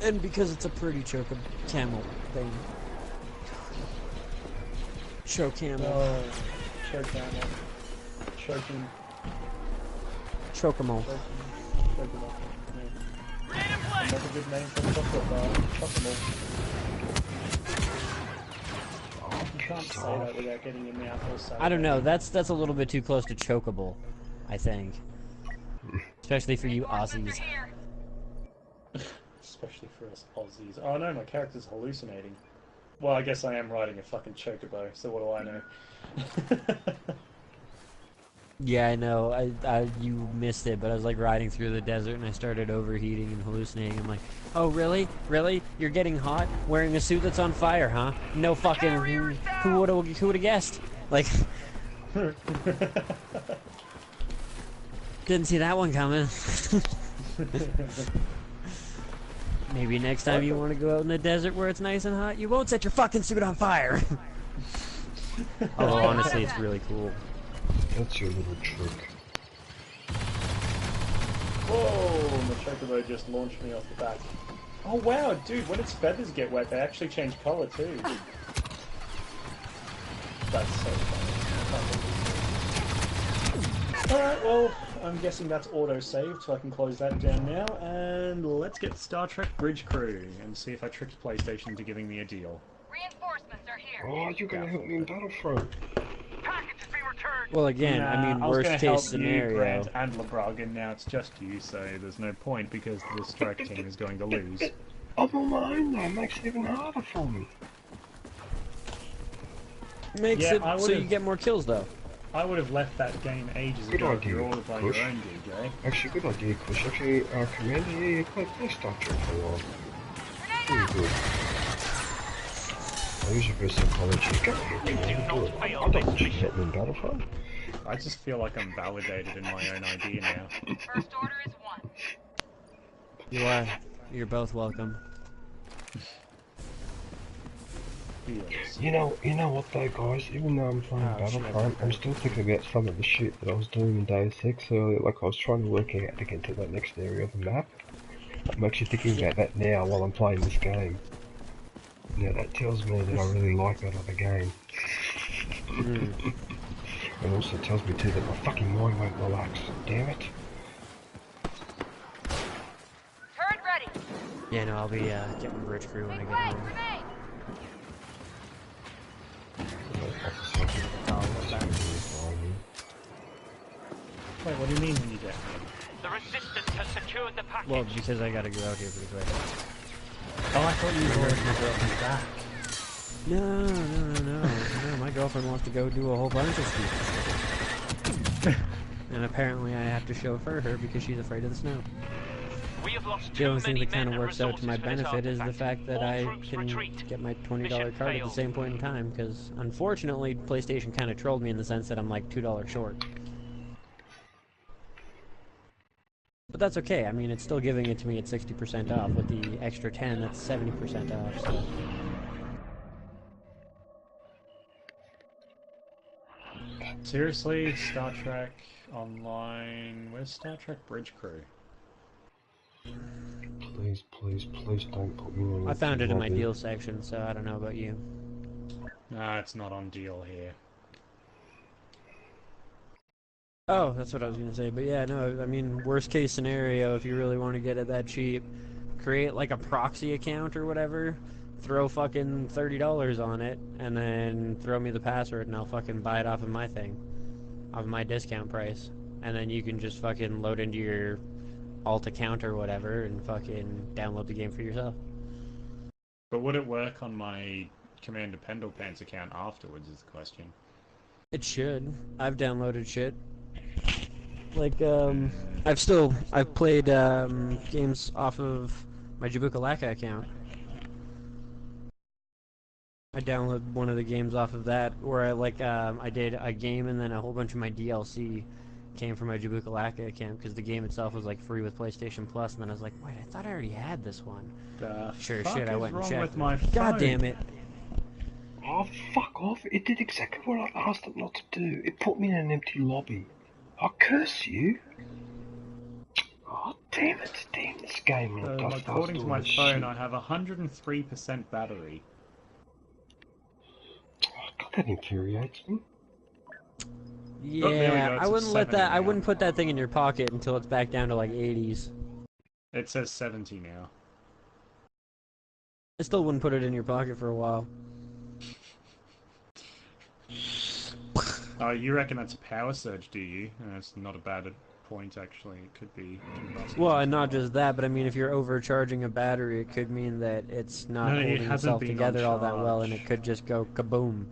And because it's a pretty camel thing. Choke camel. Oh, choke camel. Choking. Choke-a-mole. Choke-a-mole. Yeah. Another good name for a chocolate bar. Chocolate. You can't say that without getting your mouth all sad. I don't know. That's a little bit too close to chokeable, I think. Especially for you Aussies. Especially for us Aussies. Oh no, my character's hallucinating. Well, I guess I am riding a fucking chocobo, so what do I know? Yeah, I know. You missed it, but I was like riding through the desert and I started overheating and hallucinating. I'm like, oh really? Really? You're getting hot? Wearing a suit that's on fire, huh? No fucking. Who would've guessed? Like, didn't see that one coming. Maybe next time you want to go out in the desert where it's nice and hot, you won't set your fucking suit on fire. Although honestly, it's really cool. That's your little trick. Whoa, my chocobo just launched me off the back. Oh wow, dude, when its feathers get wet, they actually change colour too. That's so funny. Alright, well, I'm guessing that's auto-saved, so I can close that down now, and let's get Star Trek Bridge Crew, and see if I tricked PlayStation into giving me a deal. Reinforcements are here. Oh, you're gonna help me in Battlefront. Package is being returned. Well, again, I mean, worst I was case gonna help scenario. you, Grant, and LeBrog, and now it's just you, so there's no point because the strike team is going to lose. I'm on my own though, it makes it even harder for me. Makes Yeah, it I so would've- you get more kills, though. I would have left that game ages Good ago if idea, you're all by your Kush. own, DJ. Actually, good idea, Kush. Actually, Commander, yeah, you play Star Trek for a while. Really good. I use your best psychology. Go ahead, Commander, do it. I don't want you to help me in Battlefront. I just feel like I'm validated in my own idea now. First order is 1. You are. You're both welcome. Feels. You know what though, guys? Even though I'm playing Battlefront, I'm still thinking about some of the shit that I was doing in Deus Ex earlier. Like I was trying to work out how to get to that next area of the map. I'm actually thinking about that now while I'm playing this game. Now that tells me that I really like that other game. And also tells me too that my fucking mind won't relax. Damn it. Turret ready. Yeah, no, I'll be getting Bridge Crew when I Big get flank home. grenade. Wait, what do you mean when you get home? The resistance has secured the package. Well, because I gotta go out here pretty quick. Oh, I thought you were already going back. No, my girlfriend wants to go do a whole bunch of stuff. And apparently I have to chauffeur her because she's afraid of the snow. We have lost The too only thing many that kind men of and works out to my resources for this benefit is the artifact. fact that All I troops can retreat. get my $20 Mission card at the failed. same point in time, because unfortunately PlayStation kind of trolled me in the sense that I'm like $2 short. But that's okay, I mean it's still giving it to me at 60% off. With the extra 10, that's 70% off, so... Seriously, Star Trek Online. Where's Star Trek Bridge Crew? Please, please, please don't put me in. I found it in my deal section, so I don't know about you. Nah, it's not on deal here. Oh, that's what I was gonna say, but yeah, no, I mean, worst case scenario, if you really want to get it that cheap, create like a proxy account or whatever, throw fucking $30 on it, and then throw me the password and I'll fucking buy it off of my thing. Off of my discount price. And then you can just fucking load into your alt account or whatever and fucking download the game for yourself. But would it work on my Commander Pendlepants account afterwards is the question. It should. I've downloaded shit. Like, I've played, games off of my Jabuka Laka account. I downloaded one of the games off of that, where I did a game and then a whole bunch of my DLC came from my Jabuka Laka account, because the game itself was like free with PlayStation Plus, and then I was like, wait, I thought I already had this one. Sure as shit, I went and checked. With my God phone? damn it. Oh, fuck off. It did exactly what I asked it not to do. It put me in an empty lobby. I'll curse you. Oh, God damn it, damn this game. According to my phone, I have 103% battery. Oh, God, that infuriates me. Yeah, Oh, there we go, I it's wouldn't at let 70 that. I now. wouldn't put that thing in your pocket until it's back down to like 80s. It says 70 now. I still wouldn't put it in your pocket for a while. Oh, you reckon that's a power surge, do you? That's not a bad point, actually. It could be combusted. Well, and not just that, but I mean, if you're overcharging a battery, it could mean that it's not No, it holding hasn't itself been together on all that well, and charge. it could just go kaboom.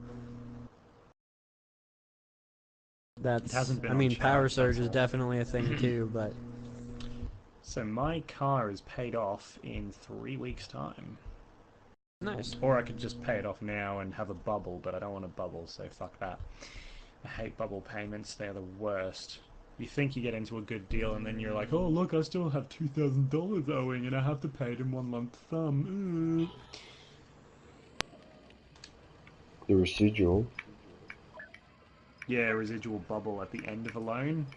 It hasn't been I on mean, power charge, surge that's is all. definitely a thing too, but So my car is paid off in 3 weeks' time. nice. Or I could just pay it off now and have a bubble, but I don't want a bubble, so fuck that. I hate bubble payments, they're the worst. You think you get into a good deal and then you're like, oh look, I still have $2,000 owing and I have to pay it in one lump sum. The residual. Yeah, residual bubble at the end of a loan.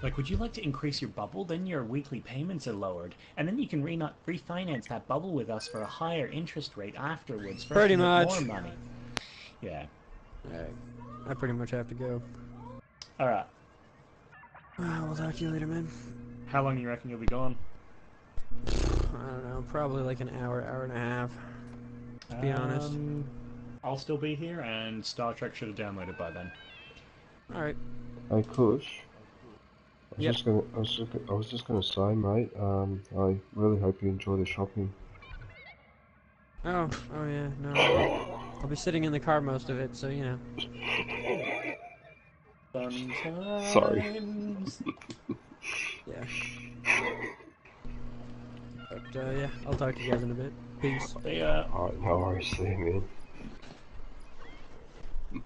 Like, would you like to increase your bubble? Then your weekly payments are lowered, and then you can refinance that bubble with us for a higher interest rate afterwards. For Pretty us to make much. more money. Yeah. Alright, I pretty much have to go. Alright. We'll talk to you later, man. How long do you reckon you'll be gone? I don't know, probably like an hour, hour and a half, to be honest. I'll still be here, and Star Trek should have downloaded by then. Alright. Hey, Kush. Yep. I was just gonna say, mate. I really hope you enjoy the shopping. Oh yeah, no. I'll be sitting in the car most of it, so you know. Fun times. Sorry. Yeah. But yeah, I'll talk to you guys in a bit. Peace. Alright, no worries, see you, man.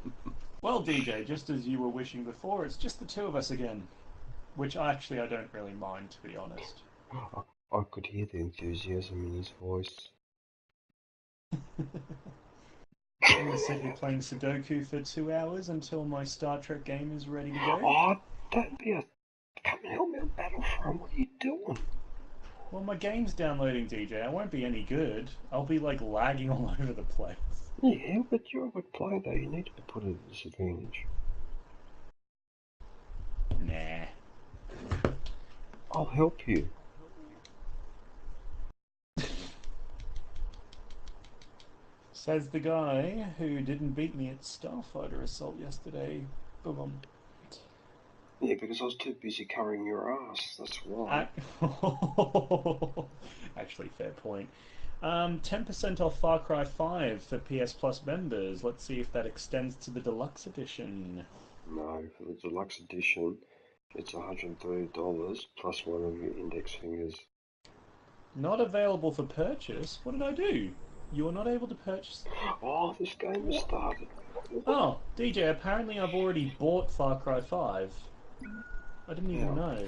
Well, DJ, just as you were wishing before, it's just the two of us again. Which I don't really mind, to be honest. I could hear the enthusiasm in his voice. You said you're playing Sudoku for 2 hours until my Star Trek game is ready to go? Oh, don't be a... Come and help me on Battlefront, what are you doing? Well, my game's downloading, DJ. I won't be any good. I'll be, like, lagging all over the place. Yeah, but you're a good player though, you need to be put at a disadvantage. Nah. I'll help you. Says the guy who didn't beat me at Starfighter Assault yesterday. Boom. Yeah, because I was too busy covering your ass, that's why. Actually, fair point. 10% off Far Cry 5 for PS Plus members. Let's see if that extends to the deluxe edition. No, for the deluxe edition, it's $130 plus one of your index fingers. Not available for purchase? What did I do? You are not able to purchase... Oh, this game has started. Oh, DJ, apparently I've already bought Far Cry 5. I didn't even know.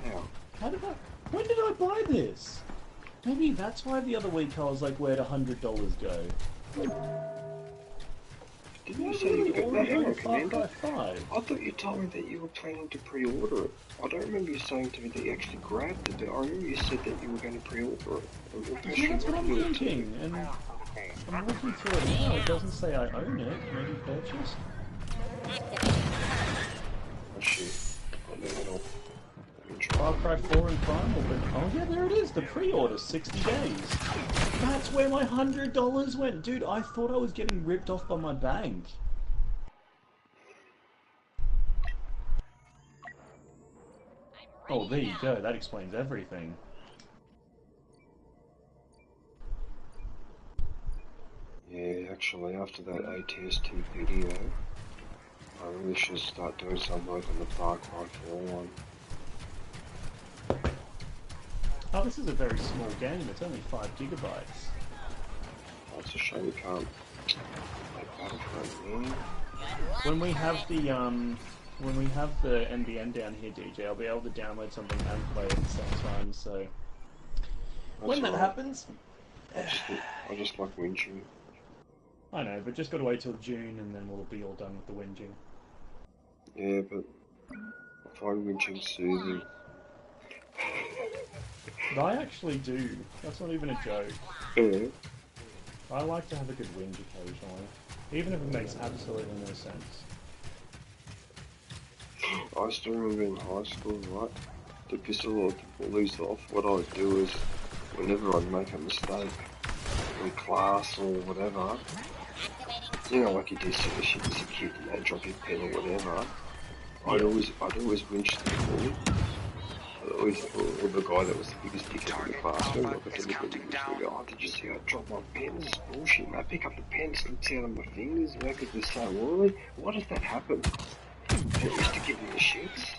How? How did I... When did I buy this? Maybe that's why the other week I was like, where'd $100 go? Didn't you say you got that? Hang on, Far Commander. Cry 5. I thought you told me that you were planning to pre-order it. I don't remember you saying to me that you actually grabbed it, but I remember you said that you were going to pre-order it. Yeah, that's what I'm thinking, and I'm looking through it now. It doesn't say I own it. Maybe purchased? Oh shit. I know it all. Far Cry 4 and Primal, but oh yeah, there it is. The pre-order, 60 days. That's where my $100 went, dude. I thought I was getting ripped off by my bank. Oh, there you go. That explains everything. Yeah, actually, after that ATST video, I really should start doing some work on the Far Cry 4 one. Oh, this is a very small game. It's only 5 gigabytes. Oh, it's a shame you can't make Battlefront, man. When we have the NBN down here, DJ, I'll be able to download something and play it at the same time. So when that happens, I just like whinging. I know, but just got to wait till June, and then we'll be all done with the whinging. Yeah, but I find whinging soothing. But I actually do. That's not even a joke. Yeah. I like to have a good whinge occasionally, even if it makes absolutely no sense. I still remember in high school, right? To piss a lot of the bullies off, what I would do is, whenever I'd make a mistake in class or whatever, you know, like you do silly shit as a kid, you know, drop your pen or whatever, I'd always winch the bully. Or the guy that was the biggest dickhead in the classroom, like I look at him and go, oh, did you see I dropped my pen? This is bullshit, mate. Pick up the pen, slips out of my fingers, you know, because they're so oily. Why does that happen? And it used to give me the shits.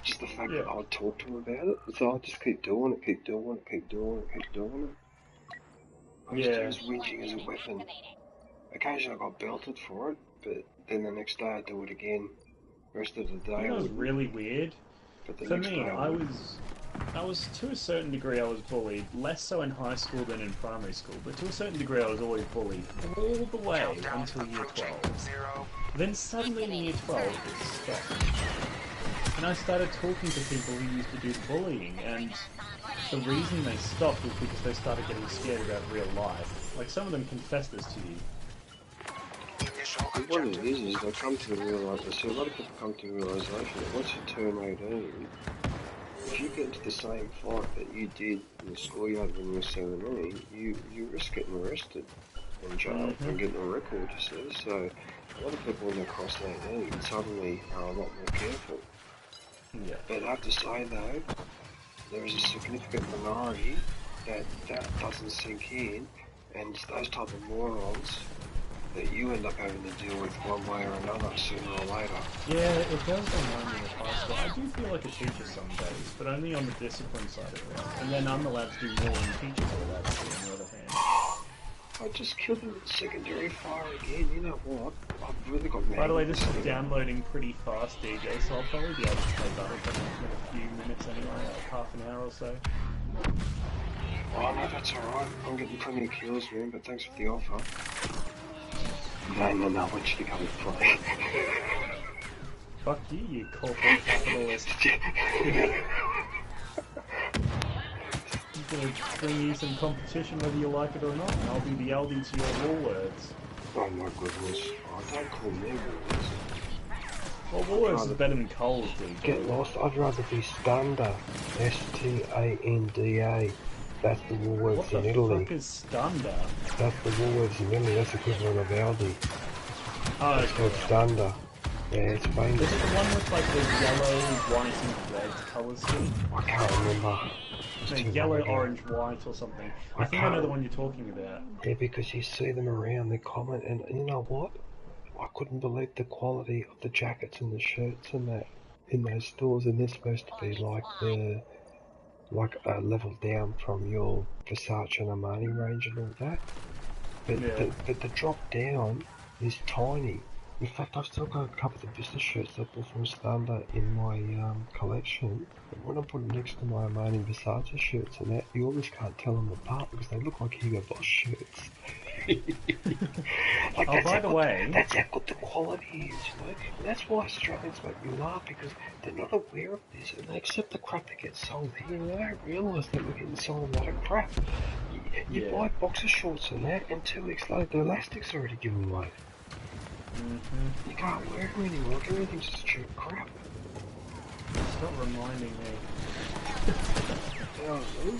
Just the fact that I would talk to him about it. So I'd just keep doing it, keep doing it, keep doing it, keep doing it. I used to use whinging as a weapon. Occasionally I got belted for it, but then the next day I'd do it again. The rest of the day You know, I it was wouldn't. really weird. But the For next me, day I was to a certain degree I was bullied, less so in high school than in primary school, but to a certain degree I was always bullied all the way until year 12. Then suddenly in year 12 it stopped. And I started talking to people who used to do the bullying, and the reason they stopped was because they started getting scared about real life. Like, some of them confessed this to you. And what it is they come to the realisation, see, a lot of people come to the realisation that once you turn 18, if you get into the same fight that you did in the schoolyard when you were 17, you risk getting arrested and jailed and getting a record, you see. So a lot of people when they cross 18 suddenly are a lot more careful. Yeah. But I have to say though, there is a significant minority that doesn't sink in, and it's those type of morons that you end up having to deal with one way or another sooner or later. Yeah, it does remind me of high school. I do feel like a teacher some days, but only on the discipline side of things. And then I'm allowed to do more than teachers are allowed to do on the other hand. I just killed him with secondary fire again, you know what? I've really got mad. By the way, this is downloading pretty fast, DJ, so I'll probably be able to play Battlefront in a few minutes anyway, like half an hour or so. Oh no, that's alright. I'm getting plenty of kills, man, but thanks for the offer. No, I want you to come and play. Fuck you, you corporate capitalist. I'm gonna bring you some competition whether you like it or not, and I'll be the Aldi to your Woolworths. Oh my goodness. Oh, don't call me Woolworths. Well, Woolworths is better than Coles, dude. Get lost. I'd rather be Standa. Standa. That's the Woolworths in Italy. What the fuck is Standa? That's the Woolworths in Italy. That's the equivalent of Aldi. Oh, it's called Standa. Yeah, it's famous. Is it the one with like the yellow, white, and red colour scheme? I can't remember. No, yellow, orange, white, or something. I think I know the one you're talking about. Yeah, because you see them around, they comment, and you know what? I couldn't believe the quality of the jackets and the shirts and that in those stores, and they're supposed to be like a level down from your Versace and Armani range and all that. But the drop down is tiny. In fact, I've still got a couple of the business shirts I bought from Standa in my collection. And when I put them next to my Armani and Versace shirts and that, you almost can't tell them apart because they look like Hugo Boss shirts. Like, oh, by the way, that's how good the quality is, you know. And that's why Australians make me laugh, because they're not aware of this and they accept the crap that gets sold here. And they don't realise that we're getting sold a lot of crap. You buy boxer shorts and that, and 2 weeks later the elastic's already given away. You can't wear them anymore. Everything's just cheap crap. Stop reminding me. You know what I mean?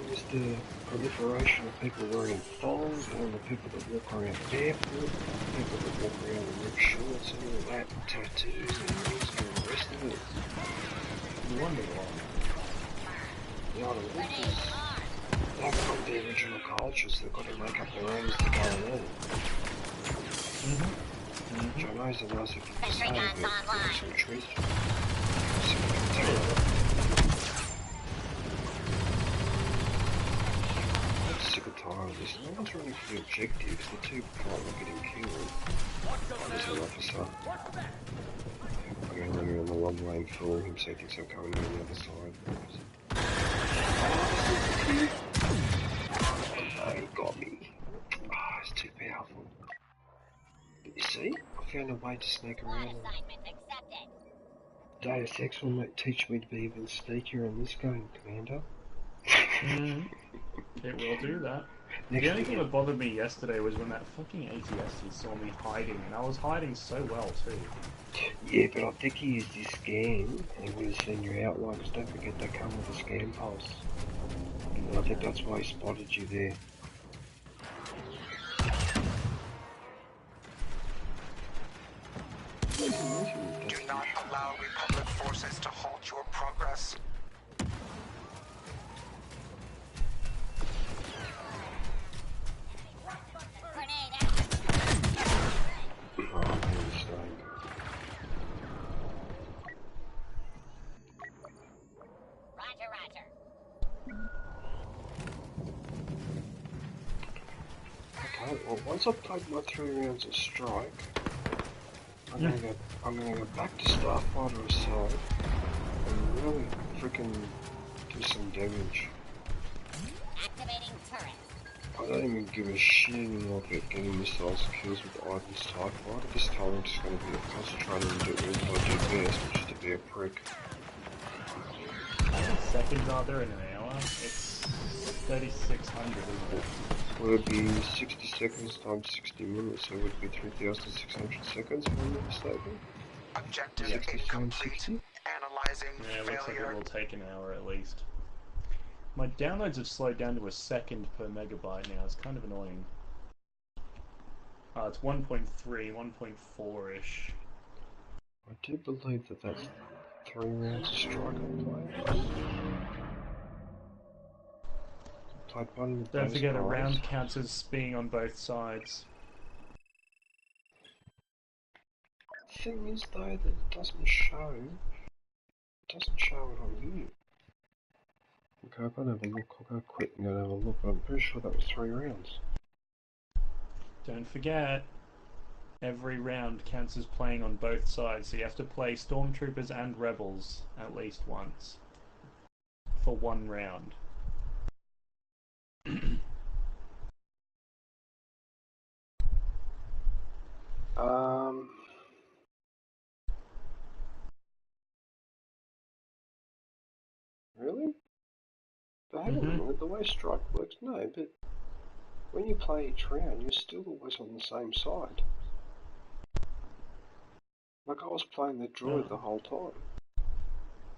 There's the proliferation of people wearing thongs, and the people that walk around barefoot, people that walk around in ripped shorts and all that, tattoos and rings and all the rest of it. You wonder why. You know what I mean? They've got the original cultures, they've got to make up their own as they go along. Which I know is a nice thing to say, but there's some truth to it. I'm sick and tired of this. No one's running for the objectives, the two people are getting killed. There's an officer. I'm going to let me on the long lane for him, so he thinks I'm coming in on the other side. Oh, he got me. Ah, it's too powerful. But you see, I found a way to sneak around. Deus Ex will teach me to be even sneakier in this game, Commander. It will do that. Next The only thing thing that bothered me yesterday was when that fucking ATST saw me hiding, and I was hiding so well too. Yeah, but I think he used his scan and he would have seen your outline, because don't forget they come with a scan pulse. And I think that's why he spotted you there. Do not allow Republic forces to halt your progress. Okay, well once I've played my 3 rounds of Strike, I'm gonna go back to Starfighter Assault and really freaking do some damage. Activating turret. I don't even give a shit anymore about getting missiles kills with Ivan's TIE Fighter. This time I'm just gonna be concentrating on doing what I do best, which is to be a prick. How many seconds are there in an hour? It's 3,600, isn't it? Would it be 60 seconds times 60 minutes, so it would be 3,600 seconds, if I'm not mistaken? Objective 60 times incomplete. 60? Analyzing Yeah, it looks like it failure. will take an hour at least. My downloads have slowed down to a second per megabyte now. It's kind of annoying. It's 1.3, 1.4-ish. I do believe that that's 3 rounds of Strike I played. Played one with Don't those forget a guys. round counts as being on both sides. Thing is though that it doesn't show it on here. Okay, I'll go and have a look. I'll go quit and go and have a look, but I'm pretty sure that was 3 rounds. Don't forget, every round counts as playing on both sides, so you have to play Stormtroopers and Rebels at least once for one round. Really? But hang on a minute, the way Strike works, no, but when you play each round, you're still always on the same side. Like I was playing the droid the whole time.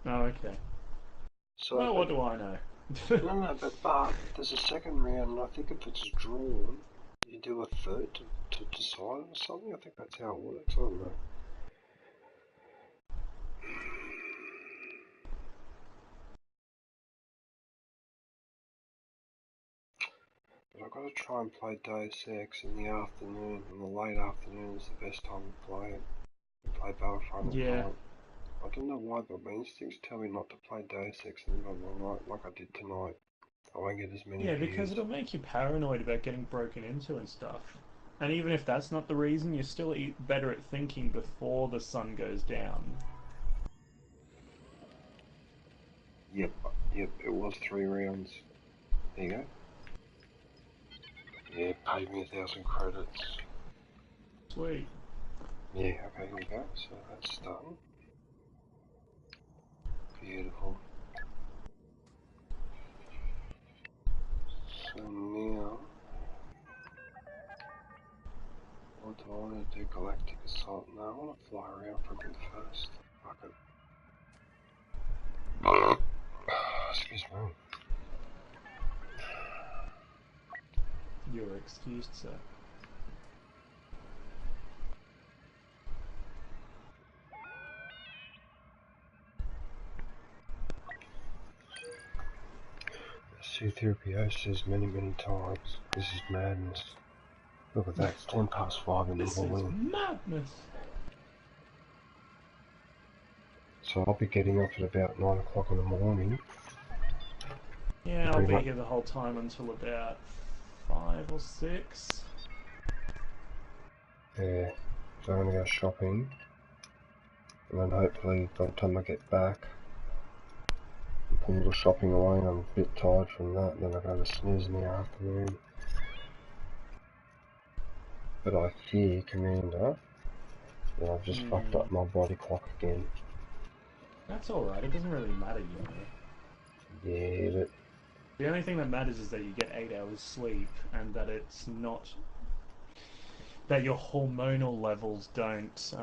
Oh, okay. So Well, what do I know? no, but there's a second round, and I think if it's drawn, you do a third to decide or something. I think that's how it works. I don't know. But I've got to try and play Deus Ex in the afternoon, and the late afternoon is the best time to play it. We play Battlefront at night. I don't know why, but my instincts tell me not to play Deus Ex in the middle of the night like I did tonight. I won't get as many Yeah, views. because it'll make you paranoid about getting broken into and stuff. And even if that's not the reason, you're still better at thinking before the sun goes down. Yep, it was 3 rounds. There you go. Yeah, paid me 1,000 credits. Sweet. Yeah, okay, here we go. So that's done. Beautiful. So now, what do I want to do? Galactic Assault? No, I want to fly around for a bit first. Fuck it. Excuse me. You're excused, sir. C-3PO says many times, this is madness. Look at that, it's 10 past 5 in the This is morning. madness. So I'll be getting up at about 9 o'clock in the morning. Yeah, I'll be here the whole time until about 5 or 6. Yeah, so I'm going to go shopping. And then hopefully by the time I get back, and put all the shopping away and I'm a bit tired from that, and then I go to snooze in the afternoon. But I fear, Commander, that I've just fucked up my body clock again. That's alright, it doesn't really matter, you know. Yeah, but The only thing that matters is that you get 8 hours sleep and that it's not... that your hormonal levels don't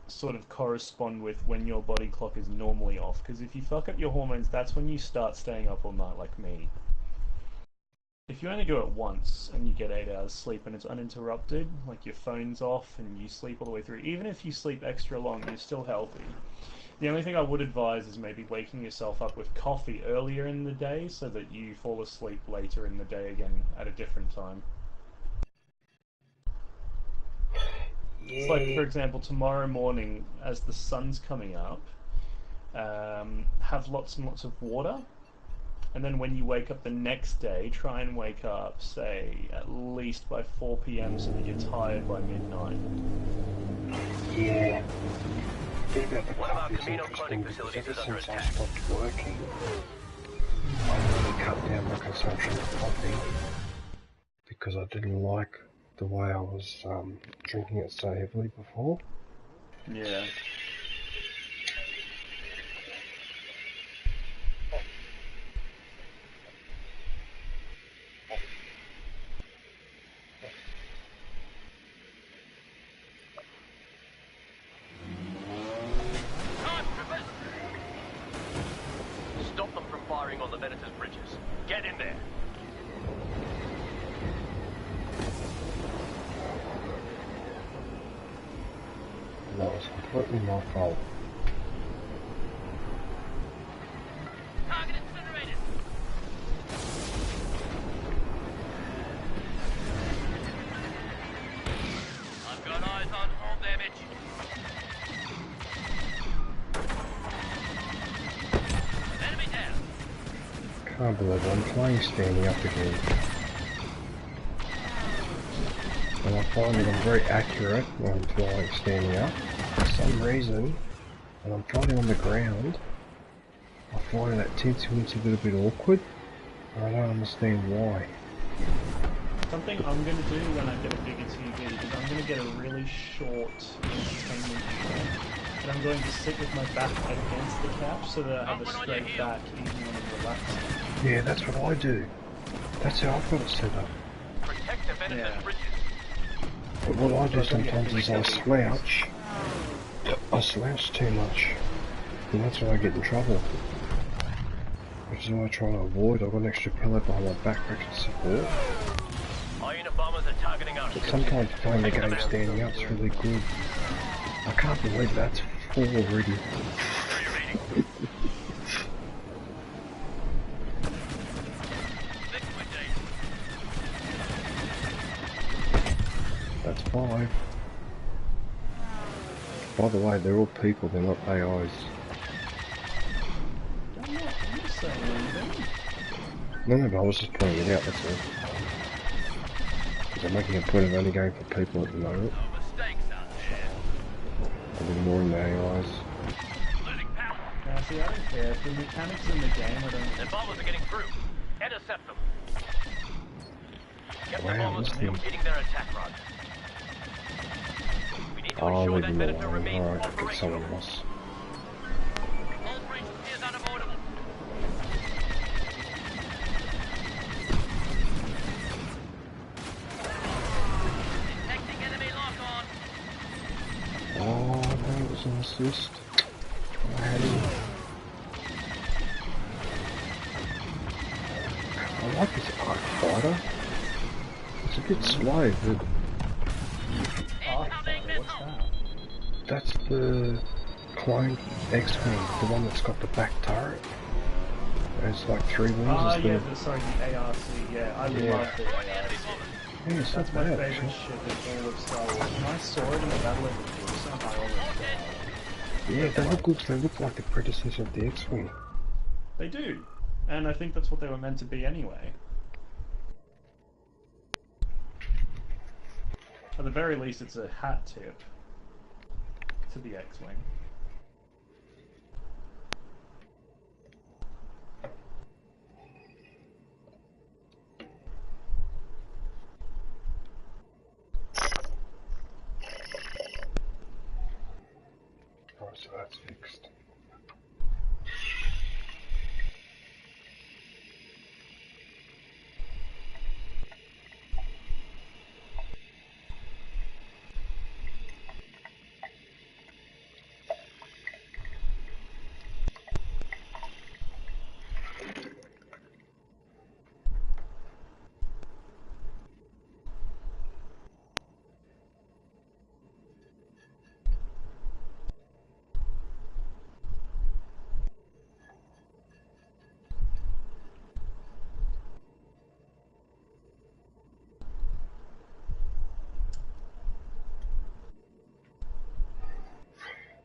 sort of correspond with when your body clock is normally off. Because if you fuck up your hormones, that's when you start staying up all night like me. If you only do it once and you get 8 hours sleep and it's uninterrupted, like your phone's off and you sleep all the way through, even if you sleep extra long, you're still healthy. The only thing I would advise is maybe waking yourself up with coffee earlier in the day so that you fall asleep later in the day again at a different time. It's like, for example, tomorrow morning, as the sun's coming up, have lots and lots of water. And then when you wake up the next day, try and wake up, say, at least by 4 PM so that you're tired by midnight. yeah. One of our Camino cloning facilities is under Since I attack. stopped working, I really cut down my consumption of coffee because I didn't like the way I was drinking it so heavily before. Yeah. Time, troopers! Stop them from firing on the Venator's bridges. Get in there. That was completely my fault. Target incinerated. I've got eyes on hull damage. Enemy down. Can't believe I'm playing standing up again. And I find that I'm very accurate when I'm flying standing up. For some reason, when I'm flying on the ground, I find that tends to be a little bit awkward. And I don't understand why. Something I'm going to do when I get a bigger TV is I'm going to get a really short entertainment unit. And I'm going to sit with my back against the couch so that I have a straight back even when I'm relaxing. Yeah, that's what I do. That's how I've got it set up. Protect the Venator's Yeah. bridges. But what I do sometimes is I slouch. I slouch too much. And that's when I get in trouble. Which is what I try to avoid. I've got an extra pillow behind my back for extra support. Our bombers are targeting our But ships. sometimes playing the game standing up's really good. I can't believe that's 4 already. That's 5. By the way, they're all people, they're not AIs. I'm not saying anything. No, but I was just pointing it out, that's all. Because I'm making a point of only going for people at the moment. No mistakes out there. I've been more in the AIs. Losing power. Now, see, I don't care. The mechanics in the game, I don't... The bombers are getting through. Intercept them. Get the Wow, bombers this thing. completing their attack run. We need to I'll ensure leave that them Venator alone. remains Alright, get operational. someone else. All breach is unavoidable. Detecting enemy lock on. Oh, no, it was an assist. I had him. I like this Arc Fighter. It's a bit slow, but Incoming What's missile. that? that's the clone X-Wing, the one that's got the back turret. It's like 3 wings Ah, instead yeah, of... sorry, the ARC, yeah, I Yeah. love the ARC. Yeah, it's That's not my bad, favorite actually. ship in all of Star Wars. When I saw it in the Battle of the Jerusalem, I always died. Yeah, they look good. They look like the predecessor of the X-Wing. They do, and I think that's what they were meant to be anyway. At the very least, it's a hat tip to the X-Wing. Alright, so that's fixed.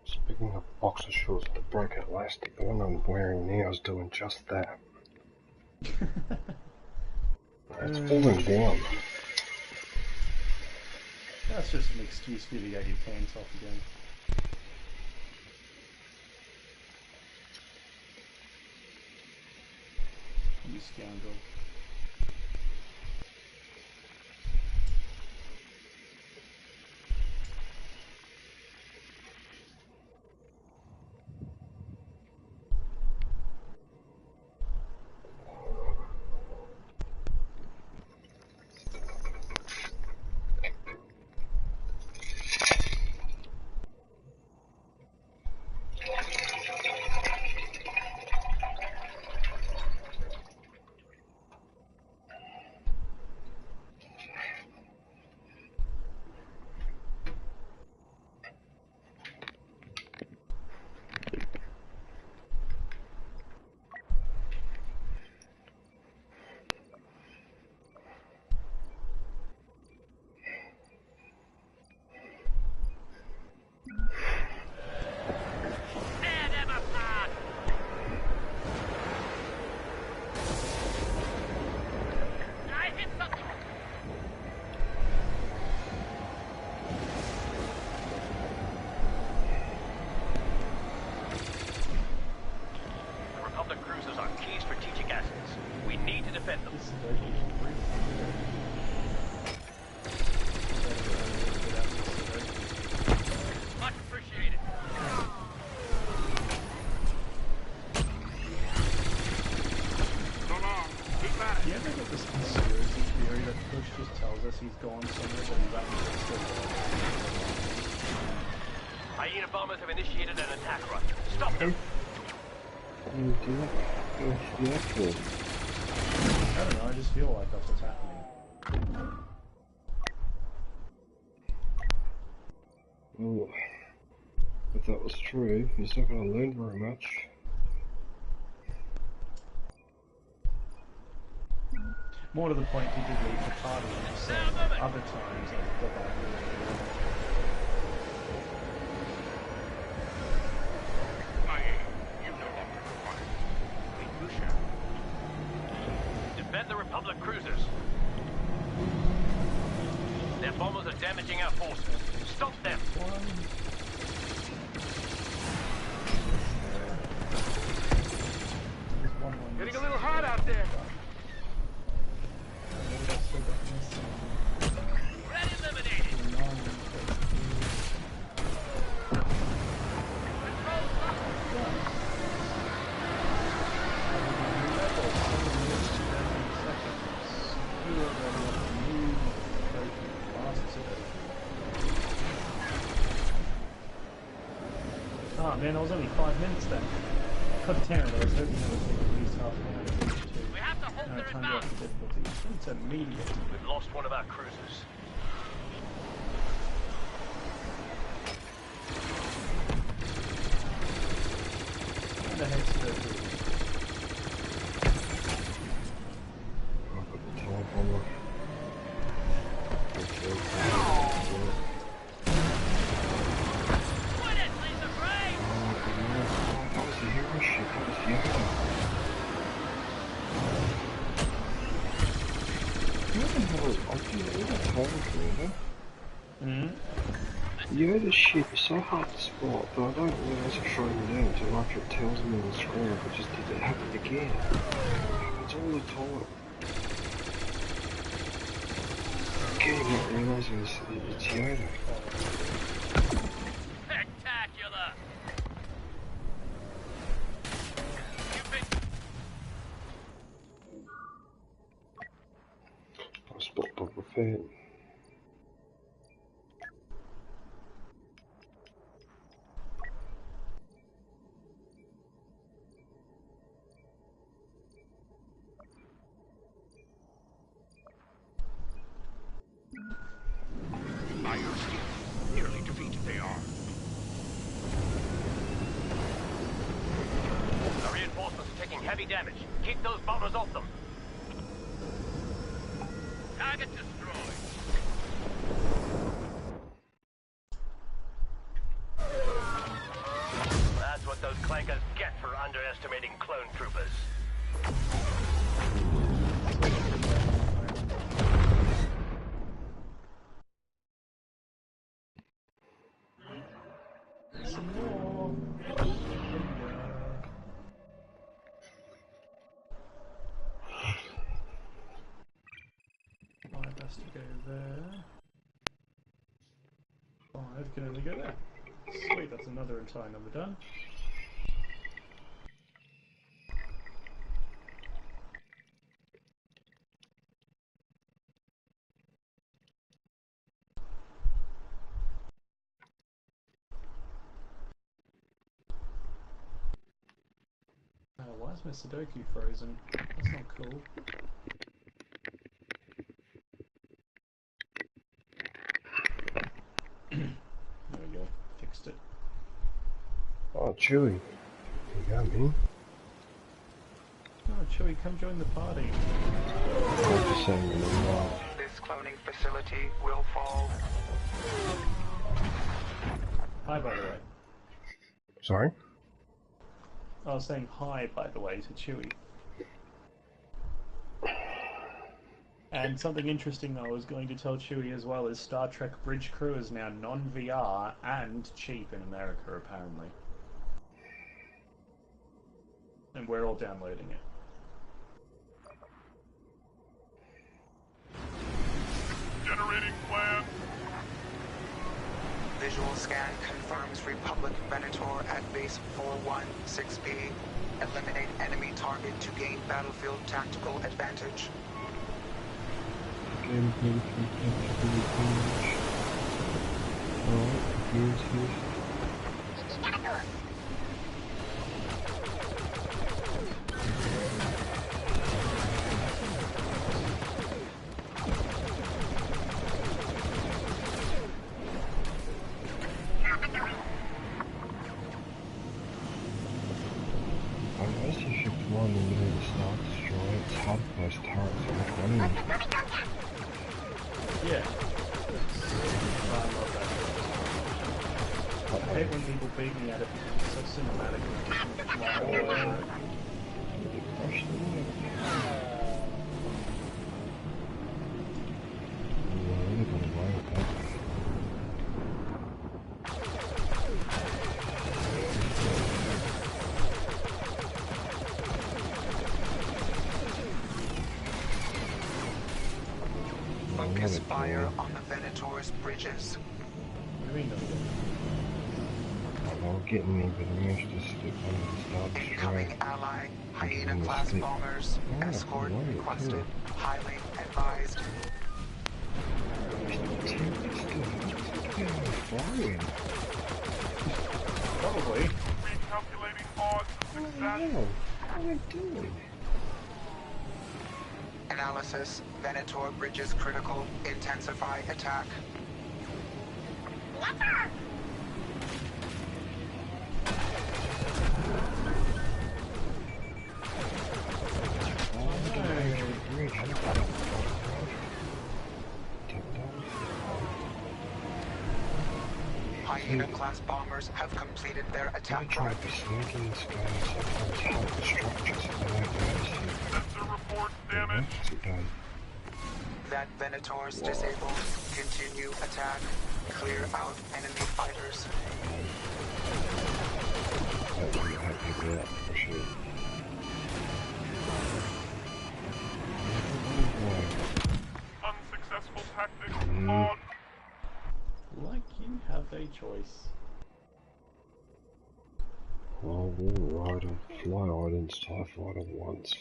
Speaking of boxer shorts that broke elastic, the one I'm wearing now is doing just that. It's falling down. That's just an excuse for you to get your pants off again. You scoundrel. He's gone somewhere, but he's actually Hyena bombers have initiated an attack run. Stop them! What do you that for? I don't know, I just feel like that's what's happening. Well, if that was true, he's not going to learn very much. More to the point, he did leave the party, so other times I've got that really. Defend the Republic cruisers. Their bombers are damaging our forces. Stop them! Getting a little hot out there. Red eliminated. Oh man, it was only 5 minutes then. God damn it, I was hoping it would take at least half an hour to finish too. We have to hold their Time to up the difficulty. It's immediate. We've lost one of our cruisers. What the heck's the I've got the time bomber. That was the hero ship, that was Yoda. Yoda's ship is so hard to spot, but I don't realise it's thrown it out until after it tells me on the screen if it just did it happen again. It happens all the time. I keep not realising it's Yoda. Spectacular! it. By your skill, nearly defeated they are. The reinforcements are taking heavy damage. Keep those bombers off them. Target destroyed. That's what those clankers get for underestimating clone troopers. Some more. Five has to go there. Five can only go there. Sweet, that's another entire number done. Oh, why is my Sudoku frozen? That's not cool. There we go. Fixed it. Oh, Chewie. You got me. Oh, Chewie, come join the party. I'm just saying in the wild. This cloning facility will fall. Hi, by the way. Sorry? I was saying hi, by the way, to Chewie. And something interesting I was going to tell Chewie as well is Star Trek Bridge Crew is now non-VR and cheap in America, apparently. And we're all downloading it. Generating plan. Visual scan confirms Republic Venator at base 416B. Eliminate enemy target to gain battlefield tactical advantage. Unless you shift one in the middle of the Star Destroyer, it's hard to place turrets on the enemy. Yeah. I love that. I hate when people beat me at it because it's so cinematic and I just fly all over it. Crush the wall. Yeah, I'm really gonna worry with that. Focus fire on the Venator's bridges. What do you mean, I'll get me, but I managed to stick under the Star Incoming Destroyer. ally, Hyena-class bombers. Escort requested. Highly advised. Flying. Probably. Recalculating odds of success. What am I doing? Analysis. Venator bridges critical. Intensify attack. Hyena-class bombers have completed their I attack tried drive. to sneak in this guy sometimes help the structures and I won't notice it. Sensor reports The damage. rest it does. That Venator's disabled. Continue attack. Clear out enemy fighters. That would help people out for sure. Unsuccessful tactics. Mm. On. Like you have a choice. Well, alright, I'll fly Iden's TIE Fighter once.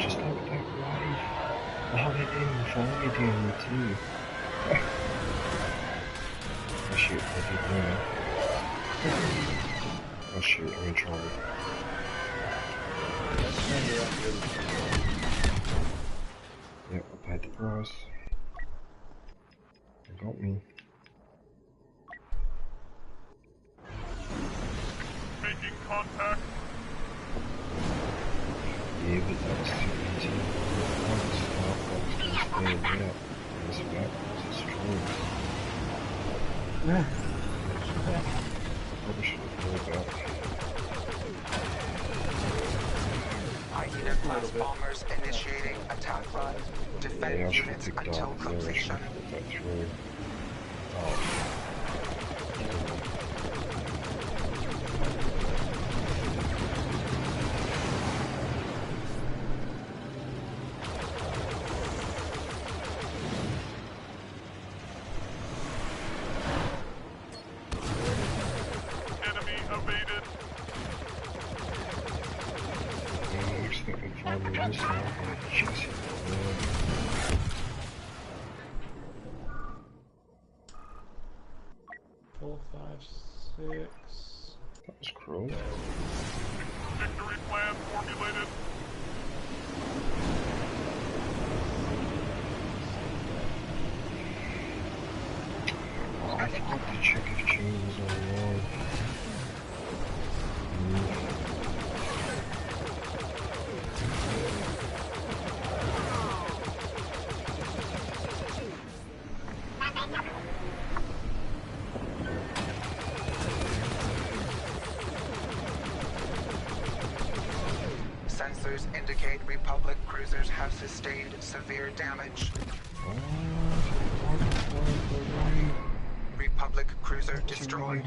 just over that wave. Oh, they're in fire down there too. Oh shoot, I did win. Oh shoot, I'm in trouble. Yep, I paid the price. They got me. Making contact. Yeah, but that was too easy. I was just stand out. It's backwards, it's true. Probably should have pulled out. Hyena-class bombers initiating attack run. Defend Yeah, I should have units picked until up there, I should completion. have put that through. Oh. Enemy evaded. I'm expecting 5 minutes now, but just hit the wall. 4, 5, 6. That was cruel. Victory plan formulated. Oh, I forgot to check if June was online. Sensors indicate Republic cruisers have sustained severe damage. Republic cruiser destroyed.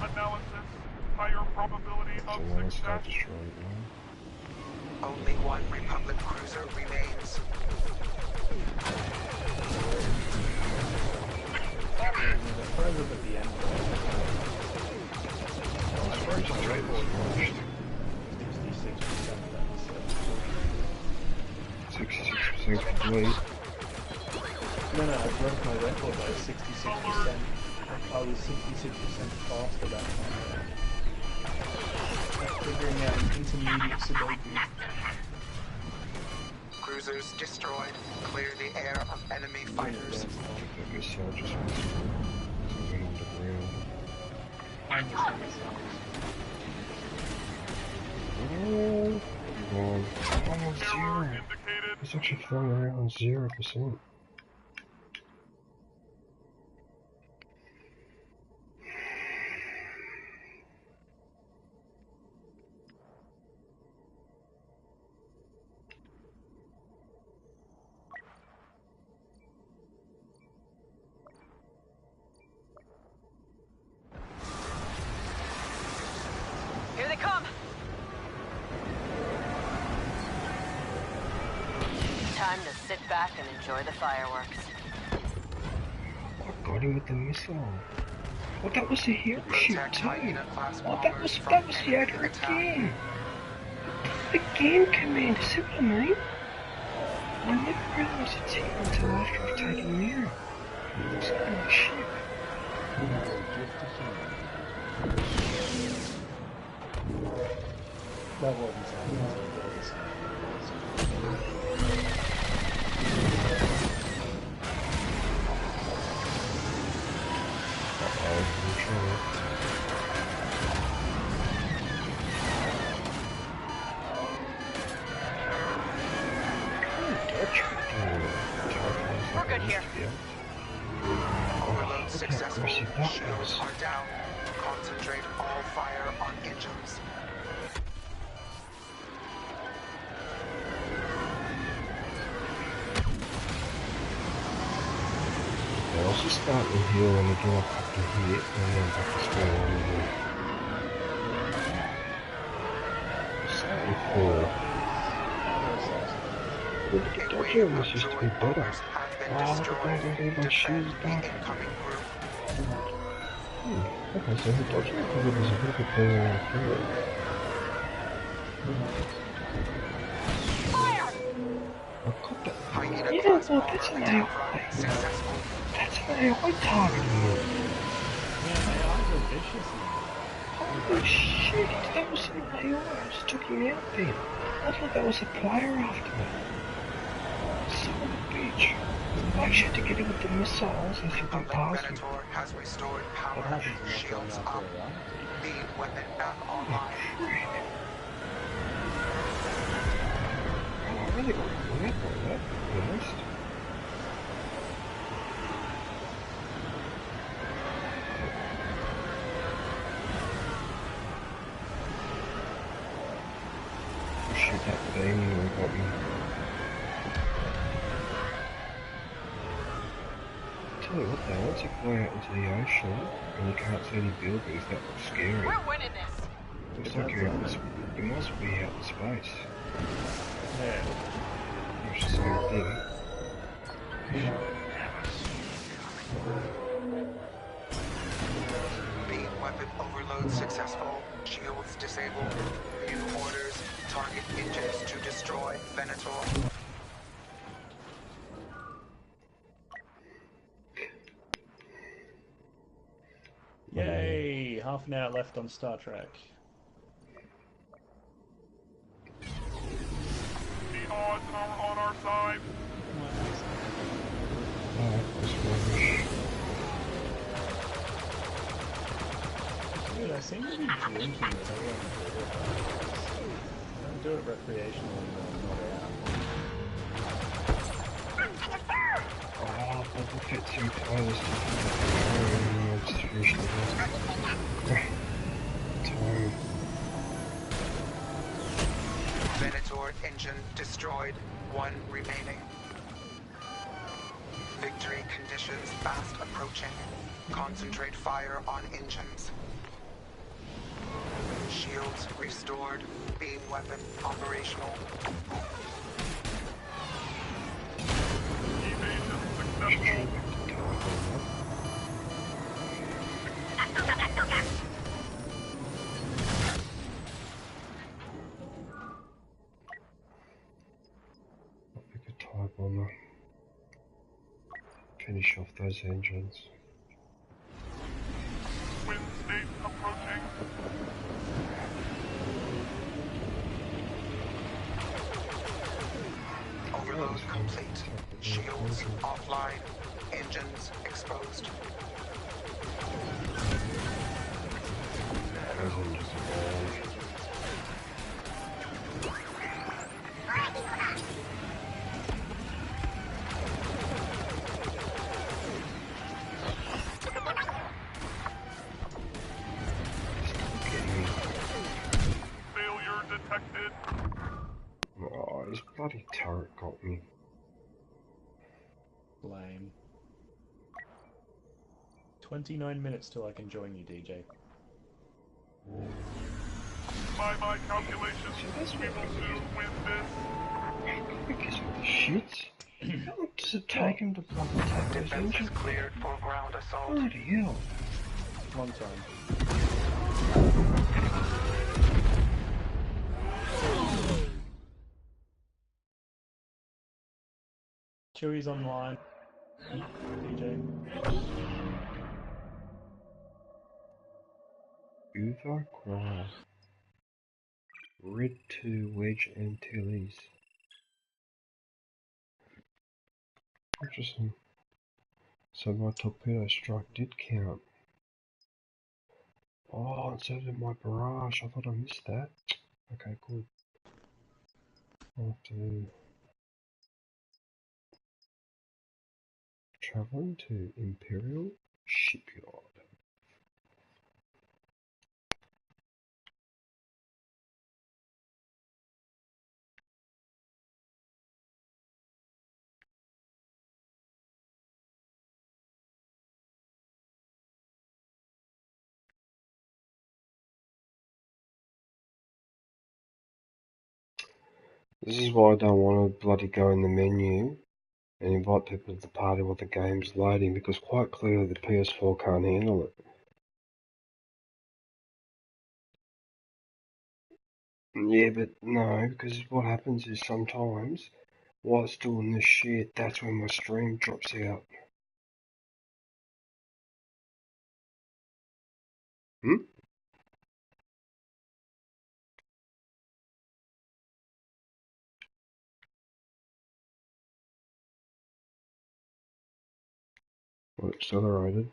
Analysis. Higher probability of success. Only one Republic cruiser remains. Further at the end. 66% 66% complete. No, I broke my record by 66%. I was 66% faster that time. Figuring out an intermediate Sudoku. Cruisers destroyed. Clear the air of enemy fighters. I guess I'll just want something on the ground. I'm just in this house. Oh, come on. Almost zero. It's actually flying around 0%. Here they come! Time to sit back and enjoy the fireworks. I got him with the missile. Oh, that was a hero shoot too. Oh, that was the other again. Again, Commander, see what I mean? I never realised it's here until after I've taken him out. It's like a ship. That wasn't something. We're good here. Overload successful. Shields are down. Concentrate all fire on engines. I was just starting here and again I have to hit and then back to square one again. Starting 4. But the dodger was used to be better. Oh, the guy got all my shoes back. Okay, so the dodging probably was a little bit better than I thought. I got that. Hyena Yeah, class well, bomber that's an attack AI. run successful. That's an AI targeting me. Yeah, AIs are vicious now. Holy shit, that was an AI. I just took him out then. I thought that was a player after me. Son of a bitch. I actually had to get him with the missiles and he went Republic past me. Venator has restored What power. happens in not going Shields after up. AI? Beam weapon back Holy online. crap. Oh, I really got caught out by that, to be honest. Oh shit, that beam really got me. Tell you what though, once you fly out into the ocean and you can't see any buildings, that looks scary. We're winning this. Looks like you're out in space. You must be out in space. Yeah. It's the same thing. Beam weapon overload successful. Shields disabled. New orders. Target engines to destroy Venator. Yay! Half an hour left on Star Trek. The odds are on our side. Oh, that's rubbish. Dude, I seem to be drinking it. I don't do it recreationally when Oh, Boba Fett's in close. Just finished the last time. Venator engine destroyed. One remaining. Victory conditions fast approaching. Concentrate fire on engines. Shields restored. Beam weapon operational. Evasion successful. I'll pick a tie bomber. Finish off those engines. Wind state approaching. Overload complete. Shields offline. Engines exposed. Those engines are gone. Failure detected. Oh, this bloody turret got me. Lame. 29 minutes till I can join you, DJ. By my calculations, we will soon win this. Because of the shits. How long does it take him to bloody take those Defenses engines? cleared for ground assault. Bloody hell. Long time. Chewie's online. DJ. Uva Cry. Red 2 Wedge Antilles. Interesting. So my torpedo strike did count. Oh, and so did my barrage. I thought I missed that. Okay, good. I'll have to traveling to Imperial Shipyard. This is why I don't want to bloody go in the menu and invite people to the party while the game's loading, because quite clearly the PS4 can't handle it. Yeah, but no, because what happens is sometimes, while it's doing this shit, that's when my stream drops out. Hmm? Well, accelerated.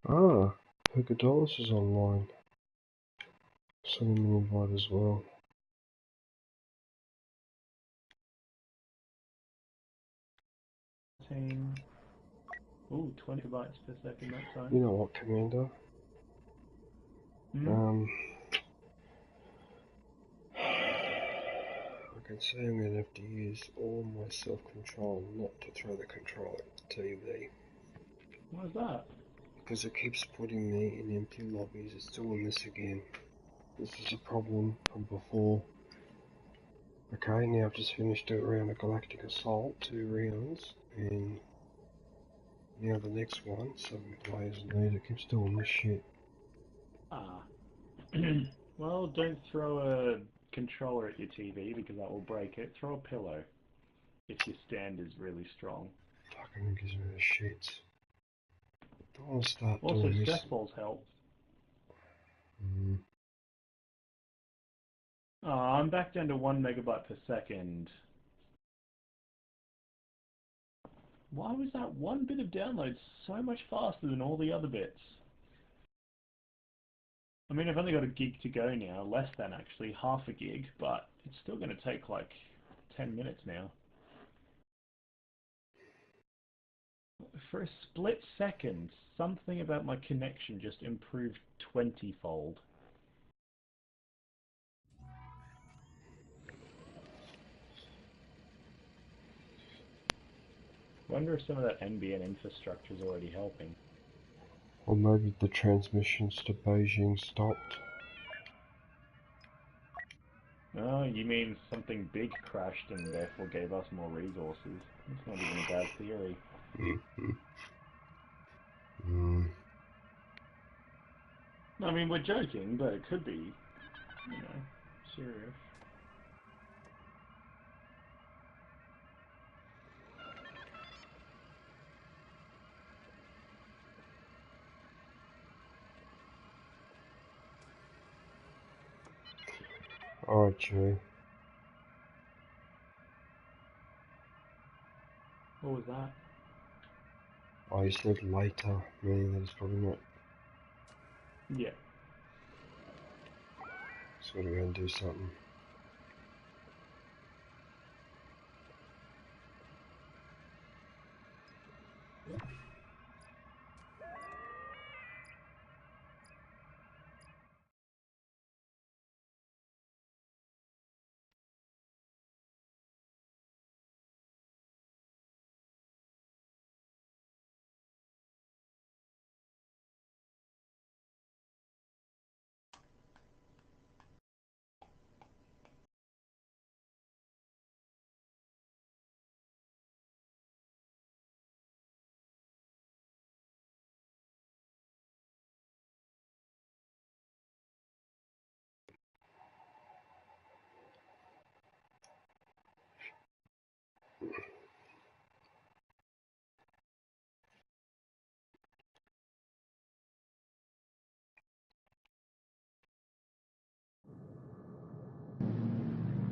Ah, Picadolus is online. Send him an invite as well. Ooh, 20 bytes per second, that's fine. You know what, Commander? I can say I'm going to have to use all my self-control not to throw the controller at the TV. Why is that? Because it keeps putting me in empty lobbies. It's doing this again. This is a problem from before. Okay, now I've just finished a round of Galactic Assault, 2 rounds, and now the next one, 7 players need. It keeps doing this shit. Ah. Well, don't throw a controller at your TV because that will break it. Throw a pillow if your stand is really strong. Fucking gives me the shits. Don't want to start Also, doing stress this. balls help. Mm. Oh, I'm back down to 1 megabyte per second. Why was that one bit of download so much faster than all the other bits? I mean, I've only got a gig to go now, less than actually, half a gig, but it's still going to take like 10 minutes now. For a split second, something about my connection just improved 20-fold. Wonder if some of that NBN infrastructure is already helping. Or maybe the transmissions to Beijing stopped. Oh, you mean something big crashed and therefore gave us more resources? That's not even a bad theory. I mean, we're joking, but it could be, serious. Alright, Joe. What was that? Oh, you said later, meaning that it's probably not. Yeah. Just gotta go and do something.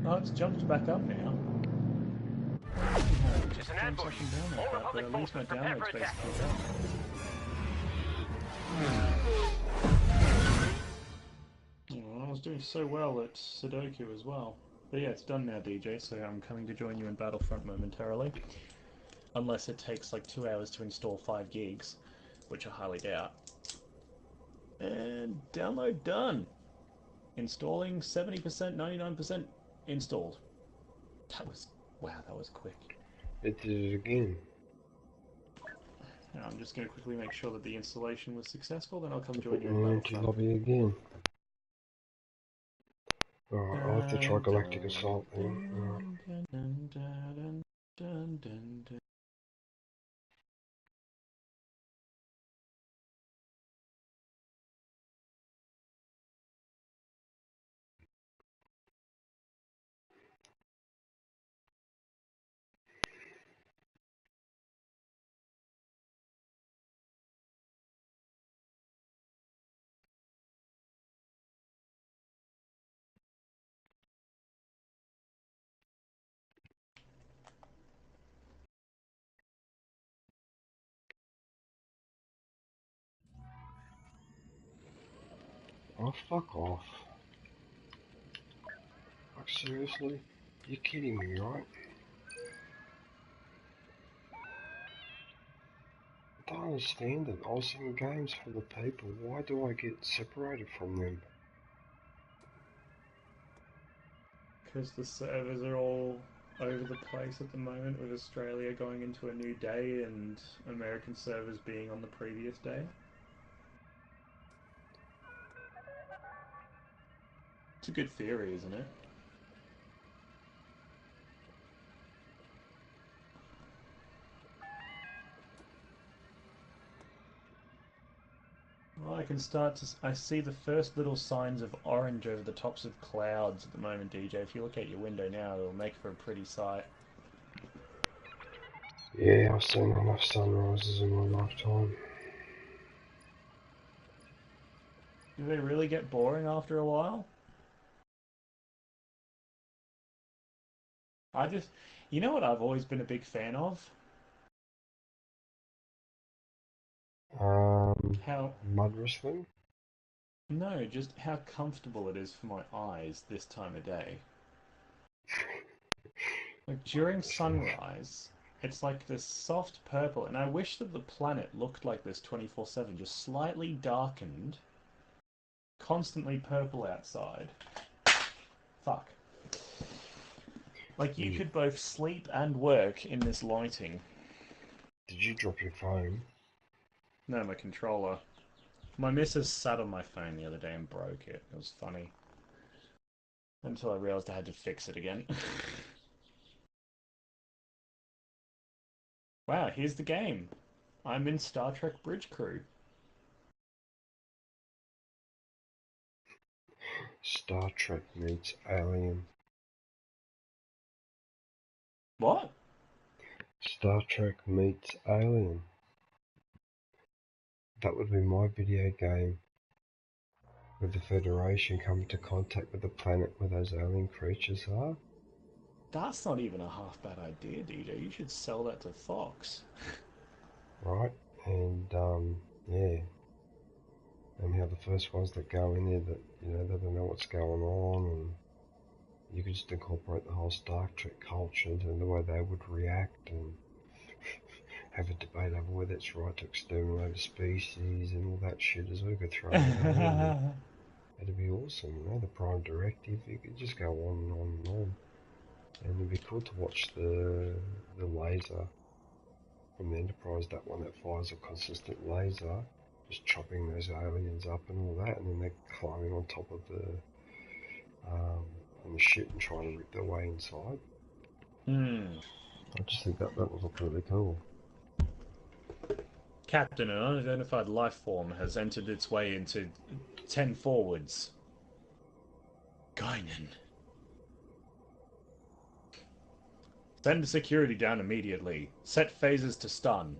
Oh, it's jumped back up now. It's an ambush. All But Republic at least my forces prepare download's for attack. basically done. Oh, I was doing so well at Sudoku as well. But yeah, it's done now, DJ, so I'm coming to join you in Battlefront momentarily. Unless it takes like 2 hours to install 5 gigs, which I highly doubt. And download done. Installing 70%, 99% installed. Wow, that was quick. It did it again. Now, I'm just going to quickly make sure that the installation was successful, then I'll come I join put you in my empty Battlefront. lobby again. Alright, I'll have to try Galactic Assault then. Alright. Oh, fuck off. Like, seriously? You're kidding me, right? I don't understand it. I was in games for the people. Why do I get separated from them? Because the servers are all over the place at the moment, with Australia going into a new day and American servers being on the previous day. It's a good theory, isn't it? Well, I can start to... I see the first little signs of orange over the tops of clouds at the moment, DJ. If you look out your window now, it'll make for a pretty sight. Yeah, I've seen enough sunrises in my lifetime. Do they really get boring after a while? I just... You know what I've always been a big fan of? How... Mud wrestling? No, just how comfortable it is for my eyes this time of day. Like during sunrise, it's like this soft purple, and I wish that the planet looked like this 24/7, just slightly darkened, constantly purple outside. Fuck. Like you could both sleep and work in this lighting. Did you drop your phone? No, my controller. My missus sat on my phone the other day and broke it. It was funny. Until I realised I had to fix it again. Wow, here's the game. I'm in Star Trek Bridge Crew. Star Trek meets Alien. What? Star Trek meets Alien. That would be my video game. With the Federation coming into contact with the planet where those alien creatures are. That's not even a half bad idea, DJ. You should sell that to Fox. Right? And, yeah. And how the first ones that go in there that, you know, they don't know what's going on, and you could just incorporate the whole Star Trek culture and the way they would react, and have a debate over whether it's right to exterminate a species and all that shit as well. You could throw that in. It'd be awesome, you know, the Prime Directive. You could just go on and on and on. And it'd be cool to watch the laser from the Enterprise, that one that fires a consistent laser, just chopping those aliens up and all that, and then they're climbing on top of the ship and trying to rip their way inside. I just think that would look really cool. Captain, an unidentified life form has entered its way into 10 forwards. Guinan. Send security down immediately. Set phasers to stun.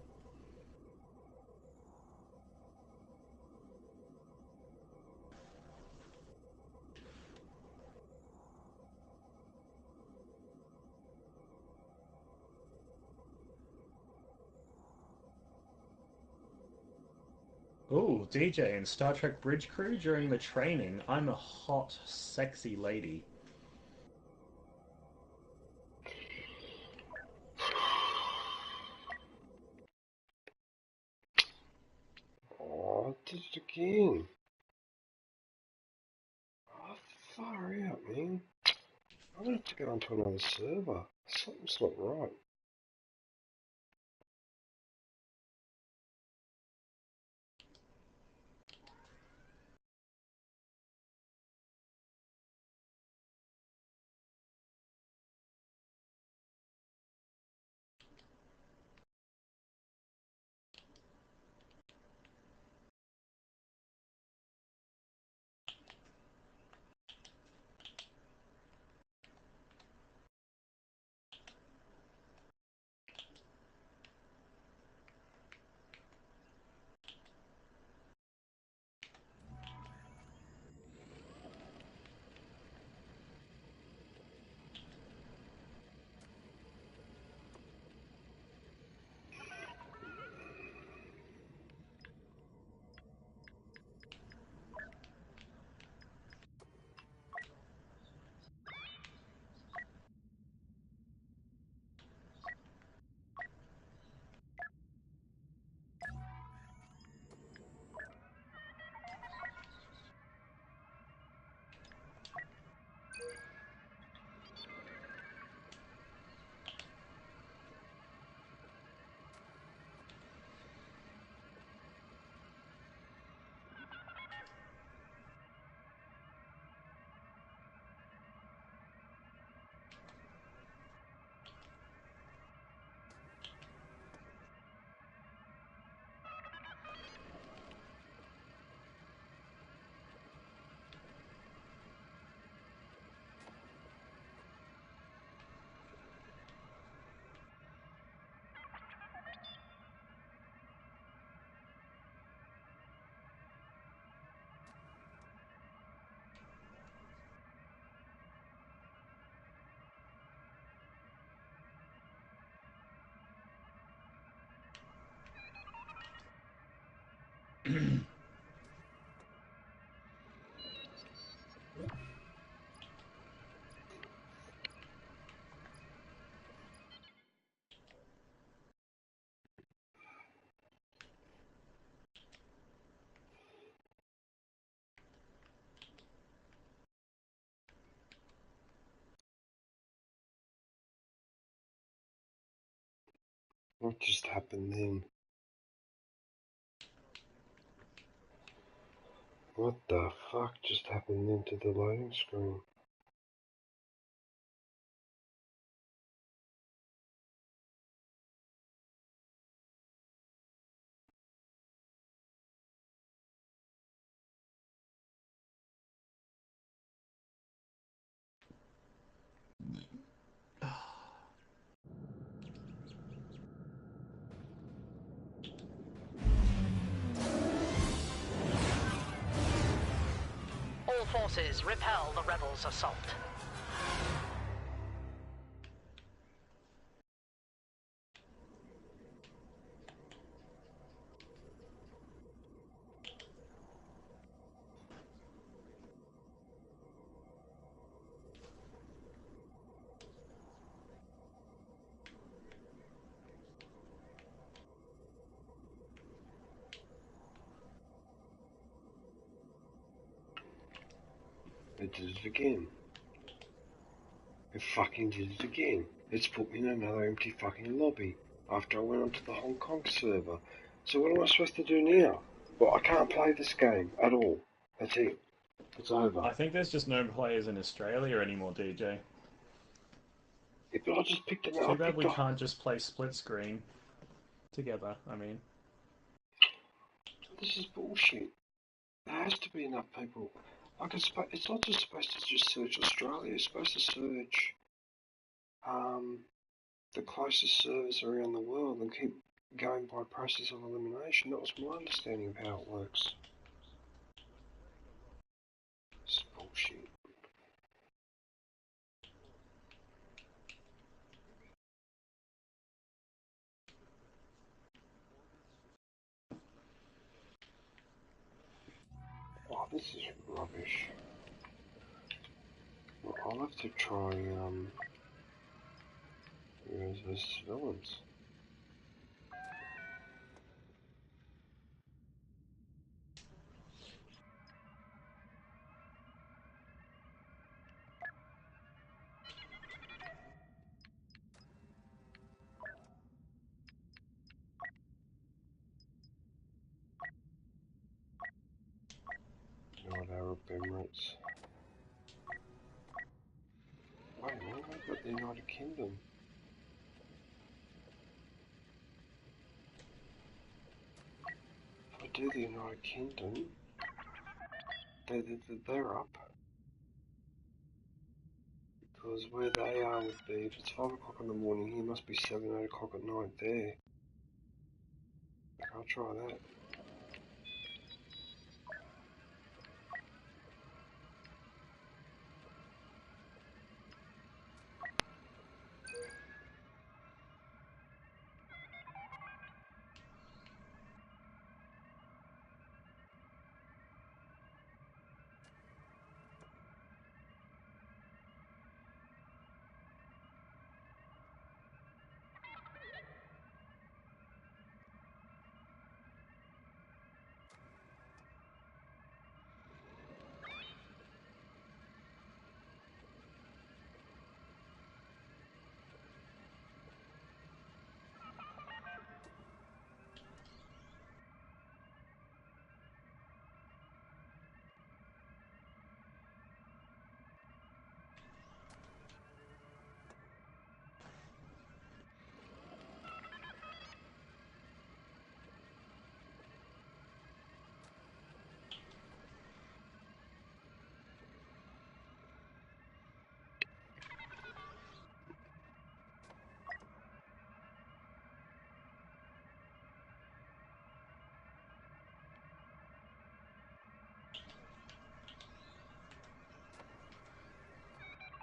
Ooh, DJ in Star Trek Bridge Crew during the training. I'm a hot, sexy lady. Oh, I did it again. Oh, far out, man. I'm gonna have to get onto another server. Something's not right. What just happened then? What the fuck just happened then to the loading screen? All forces repel the rebels' assault. It did it again. It fucking did it again. It's put me in another empty fucking lobby after I went onto the Hong Kong server. So what am I supposed to do now? Well, I can't play this game at all. That's it. It's over. I think there's just no players in Australia anymore, DJ. Yeah, but I just picked it It's up. too bad we can't just play split screen together, I mean. This is bullshit. There has to be enough people. Like it's not just supposed to just search Australia. It's supposed to search the closest servers around the world and keep going by process of elimination. That was my understanding of how it works. It's bullshit. Oh, this is rubbish. Well, I'll have to try, heroes versus villains. United Arab Emirates. Wait, what about the United Kingdom? If I do the United Kingdom, they're up. Because where they are would be, if it's 5 o'clock in the morning here, must be 7, 8 o'clock at night there. I'll try that.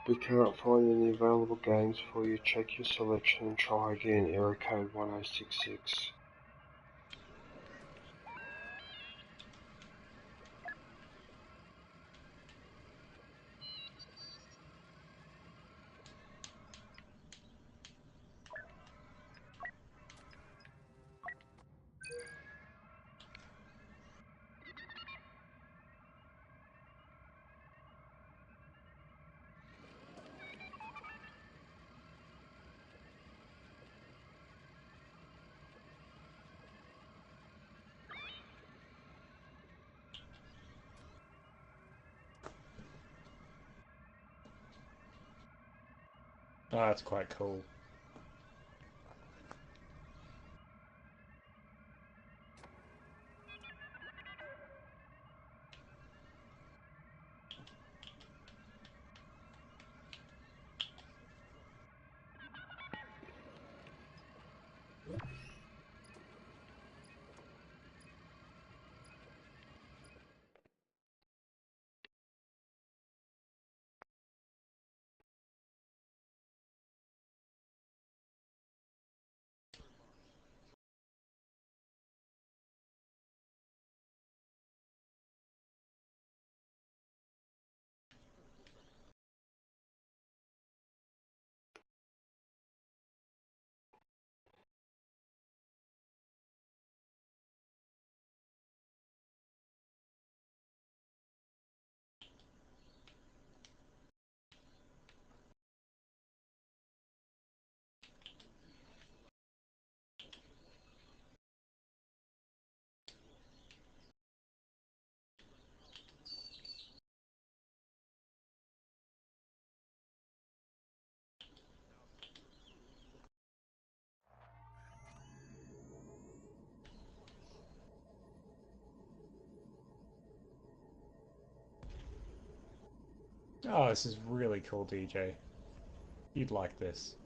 We cannot find any available games for you. Check your selection and try again. Error code 1066. Oh, that's quite cool. Oh, this is really cool, DJ. You'd like this.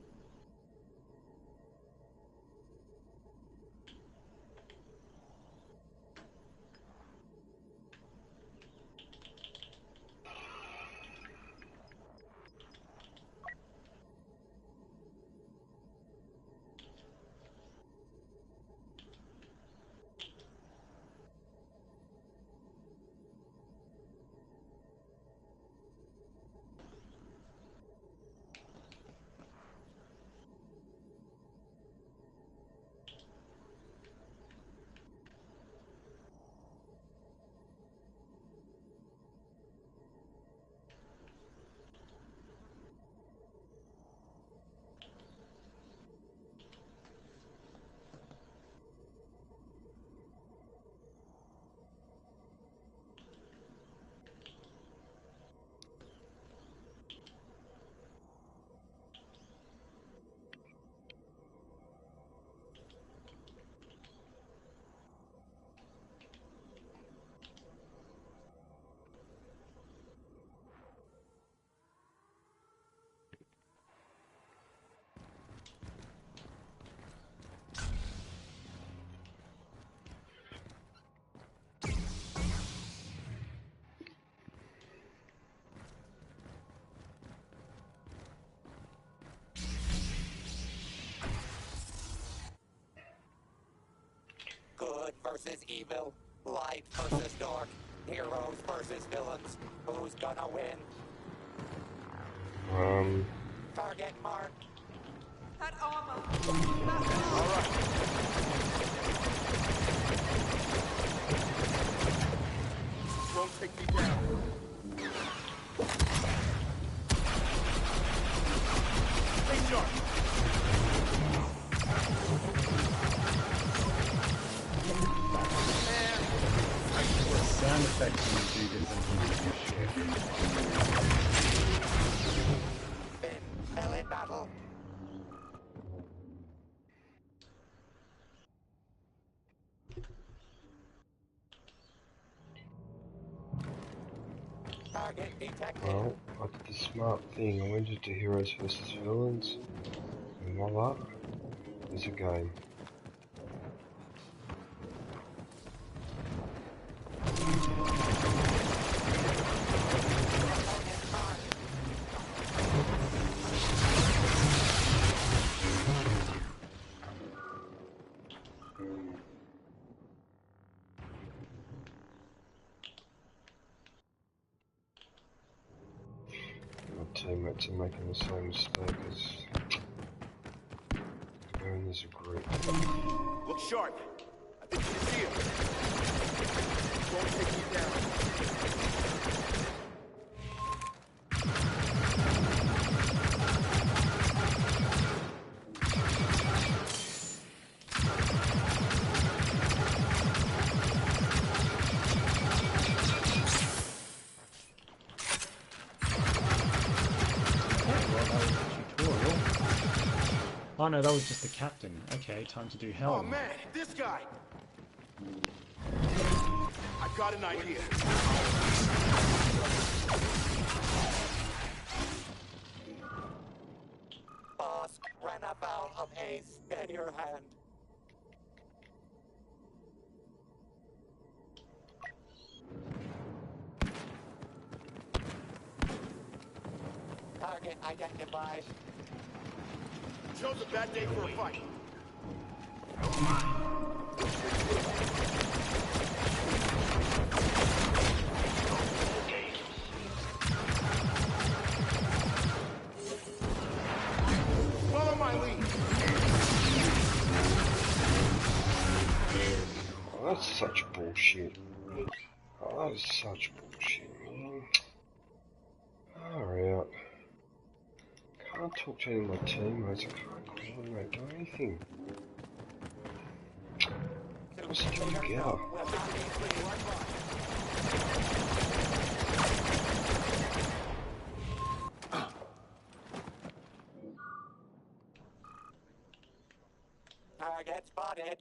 Good versus evil, light versus dark, heroes versus villains. Who's gonna win? Target marked. That armor. All right. Won't take me down. Stay sharp. Sound effects in two different shit. Fell in battle. Target detected. Well, I did the smart thing. I went into heroes versus villains. And voila, there's a game. My teammates are making the same mistake as going as a group. Look sharp. I think you can see him. Won't take me down. Oh no, that was just the captain. Okay, time to do Oh Helm. man, this guy! I've got an idea. Boss, ran afoul of a steadier hand. Target identified. Chose a bad day for a fight. Follow my lead. Oh, that's such bullshit. Oh, that is such bullshit, man. Far out. Can't talk to any of my teammates, I can't coordinate, do anything. Gotta stick together. Target spotted.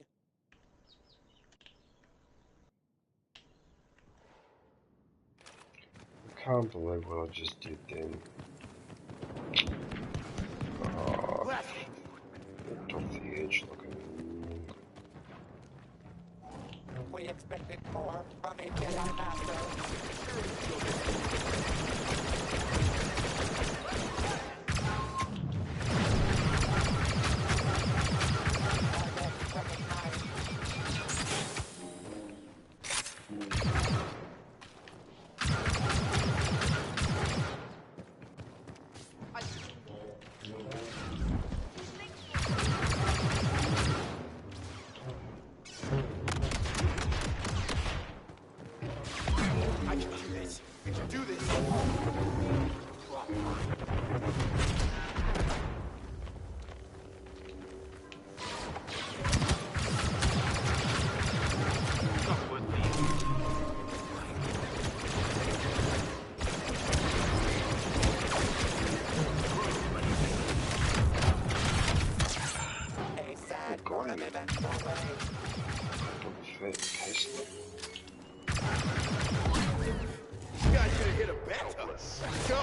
I can't believe what I just did then. Oh, walked off the edge looking. We expected more from a Jedi Master. I can do this. We can do this. A sad turn of events away. You guys gonna hit a bet? Let's go.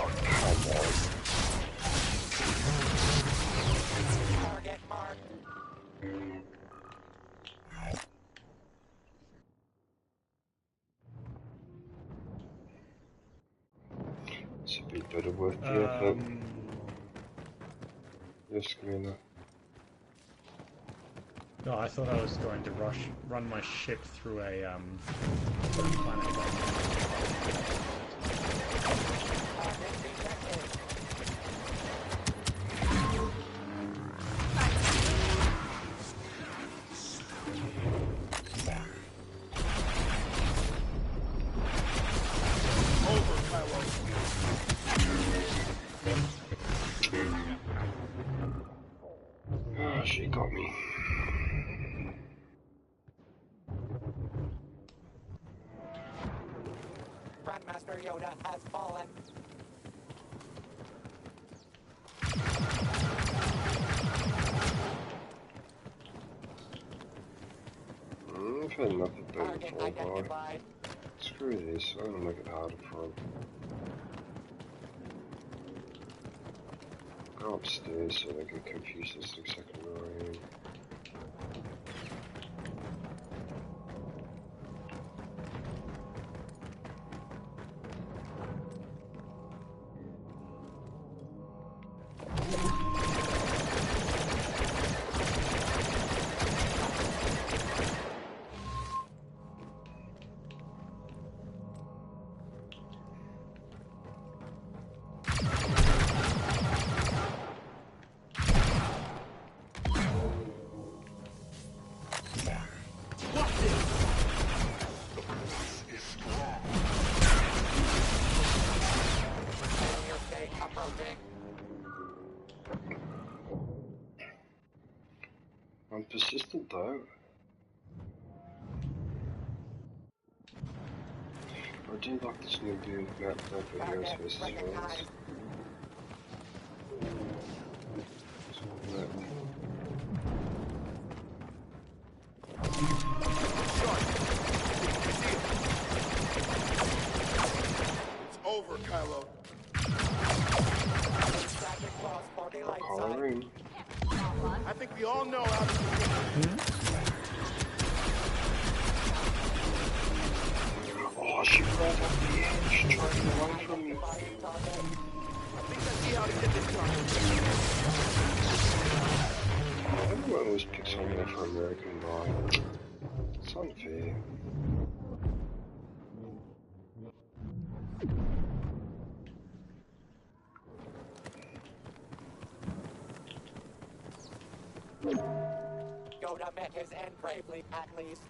Target marked. It's a bit better worth the effort. Yes, Commander. No, I thought I was going to run my ship through a planet. Oh, she got me. Grandmaster Yoda has fallen. I've had enough of Target Battlefront. identified. Screw this, I'm gonna make it harder for him. Go upstairs so they get confused as to exactly where I am. I'm persistent though. I do like this new build map though for heroes versus villains. over, Kylo. Coloring. I think we all know how to do Oh, she rolled off the edge, trying to run from me. I think I see how to get this target. Everyone always picks on me for American guy. It's unfair. Yoda met his end bravely, at least.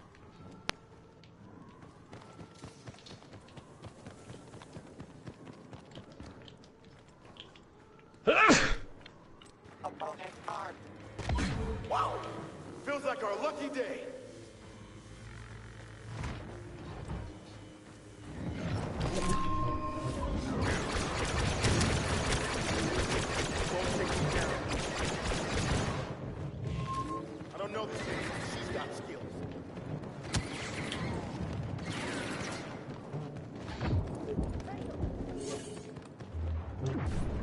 Opponent armed. Wow! Feels like our lucky day. I don't know this lady, but she's got skills.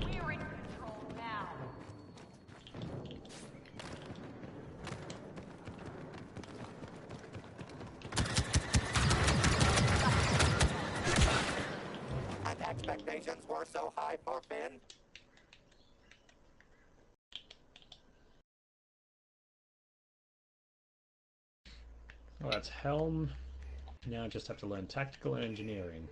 We're in control now. And expectations were so high for Finn. Well, that's Helm. Now I just have to learn tactical and engineering.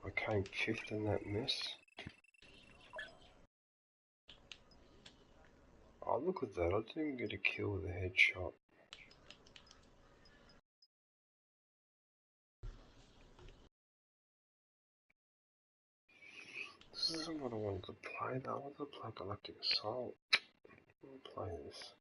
I came fifth in that mess. Oh, look at that. I didn't even get a kill with a headshot. This isn't what I wanted to play though. I wanted to play Galactic Assault. I'll play this.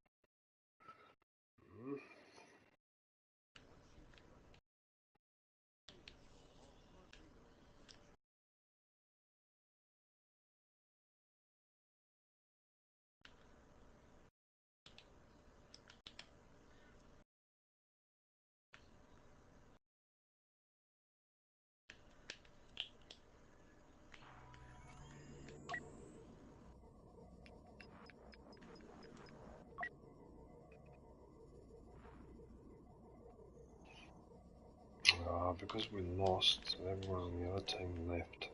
Because we lost, everyone on the other team left.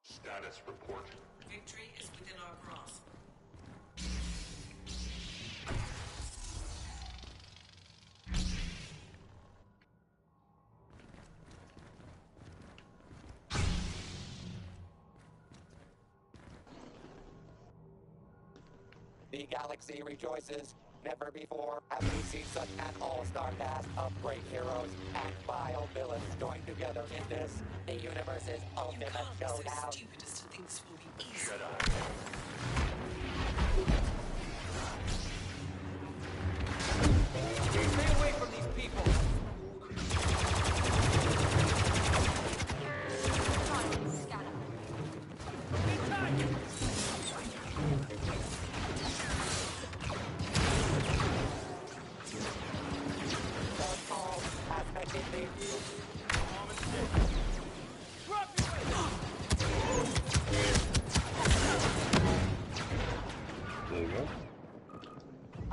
Status report. Victory is within our grasp. The galaxy rejoices. Never before have we seen such an all-star cast of great heroes and vile villains joined together in this, the universe's ultimate showdown. Stupidest things will be easy. Jedi.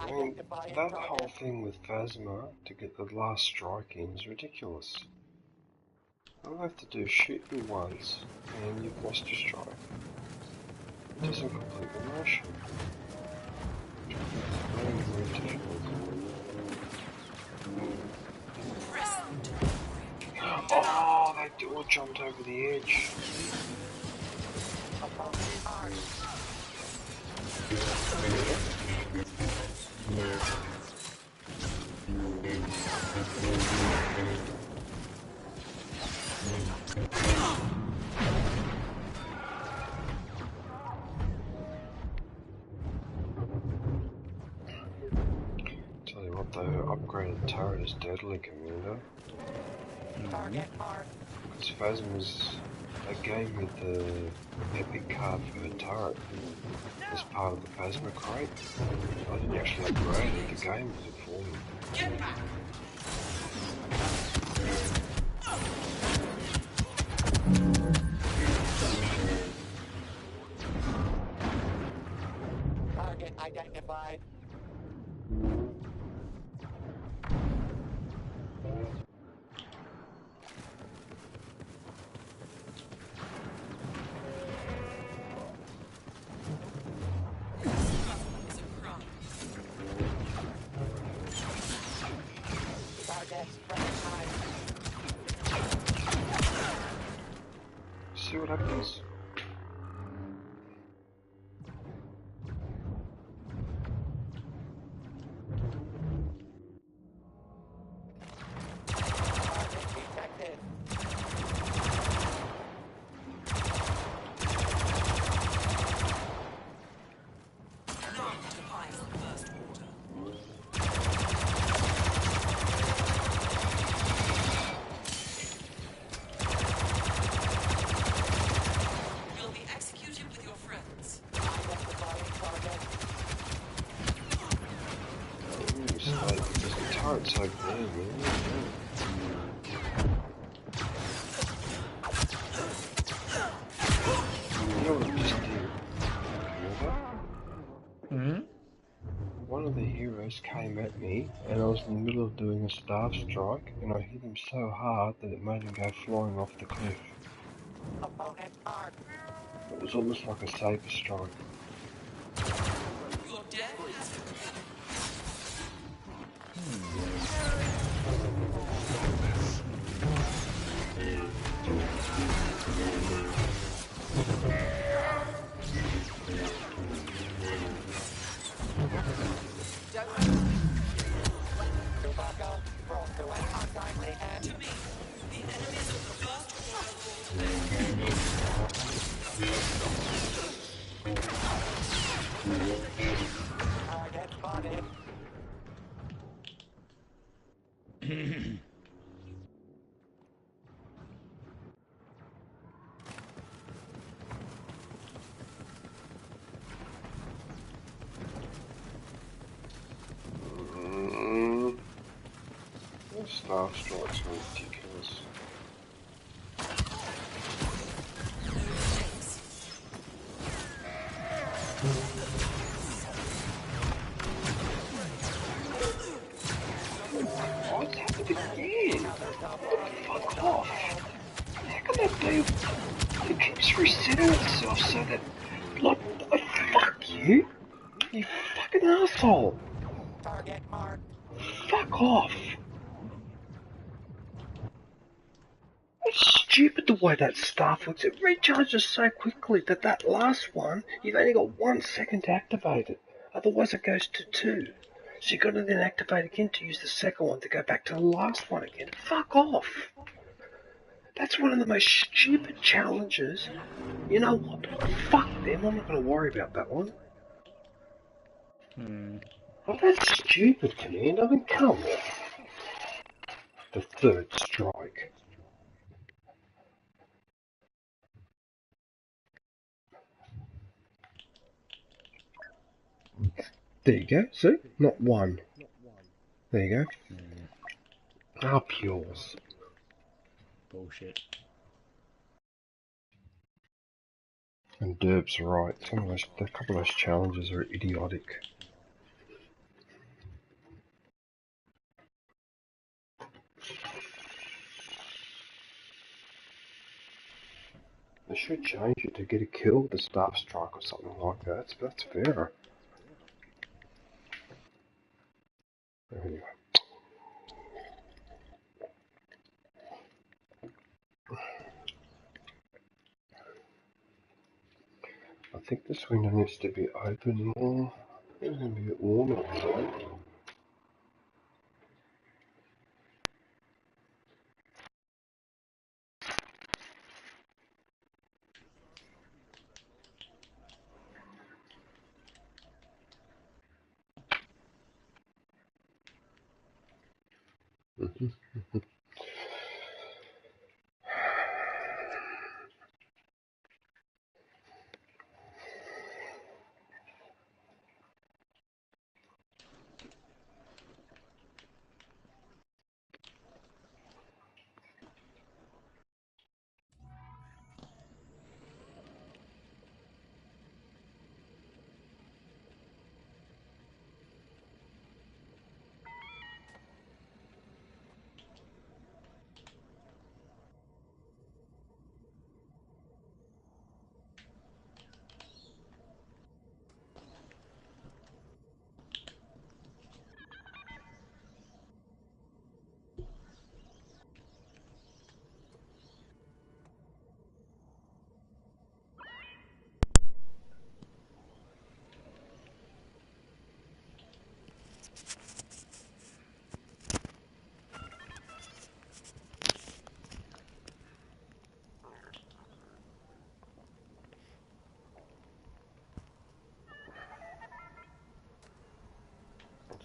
I mean, that whole thing with Phasma to get the last strike in is ridiculous. All I have to do is shoot you once, and you've lost your strike. It doesn't complete the motion. It's very, very difficult. Oh, they all jumped over the edge. Tell you what though, upgraded turret is deadly, Commander. Because Phasma's a game with the epic card for her turret as part of the Phasma crate. I didn't actually upgrade it, the game did it for me. Get back! Target identified. See what happens? Turret's so blue, man. You know what I just did? Hmm? One of the heroes came at me, and I was in the middle of doing a staff strike, and I hit him so hard that it made him go flying off the cliff. It was almost like a saber strike. Your death has to me, the enemies of the first Target spotted. Those staff strikes are ridiculous. Oh, it's happened again! Fuck off! How can that be? It keeps resetting itself so that... Like, fuck you! You fucking asshole! Target marked. Fuck off! It's stupid the way that staff looks. It recharges so quickly that that last one, you've only got 1 second to activate it. Otherwise it goes to 2. So you've got to then activate again to use the second one to go back to the last one again. Fuck off! That's one of the most stupid challenges. You know what? Fuck them, I'm not going to worry about that one. Oh, that's stupid, Commander. I mean, come on. The third strike. There you go, see? Not one. There you go. Up yours. Bullshit. And Derb's right. A couple of those challenges are idiotic. They should change it to get a kill with a Star Strike or something like that. But that's fair. Anyway. I think this window needs to be open more. It's going to be a bit warm outside.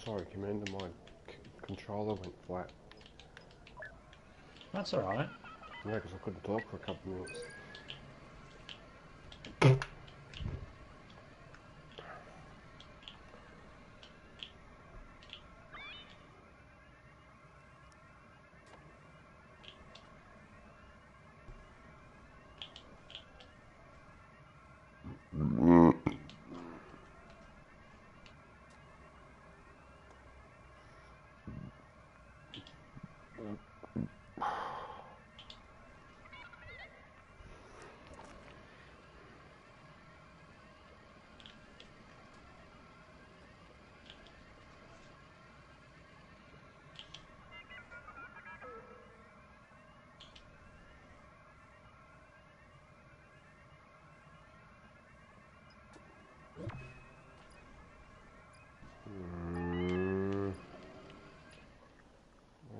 Sorry, Commander, my controller went flat. That's alright. Yeah, because I couldn't talk for a couple of minutes.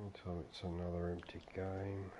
Until it's another empty game.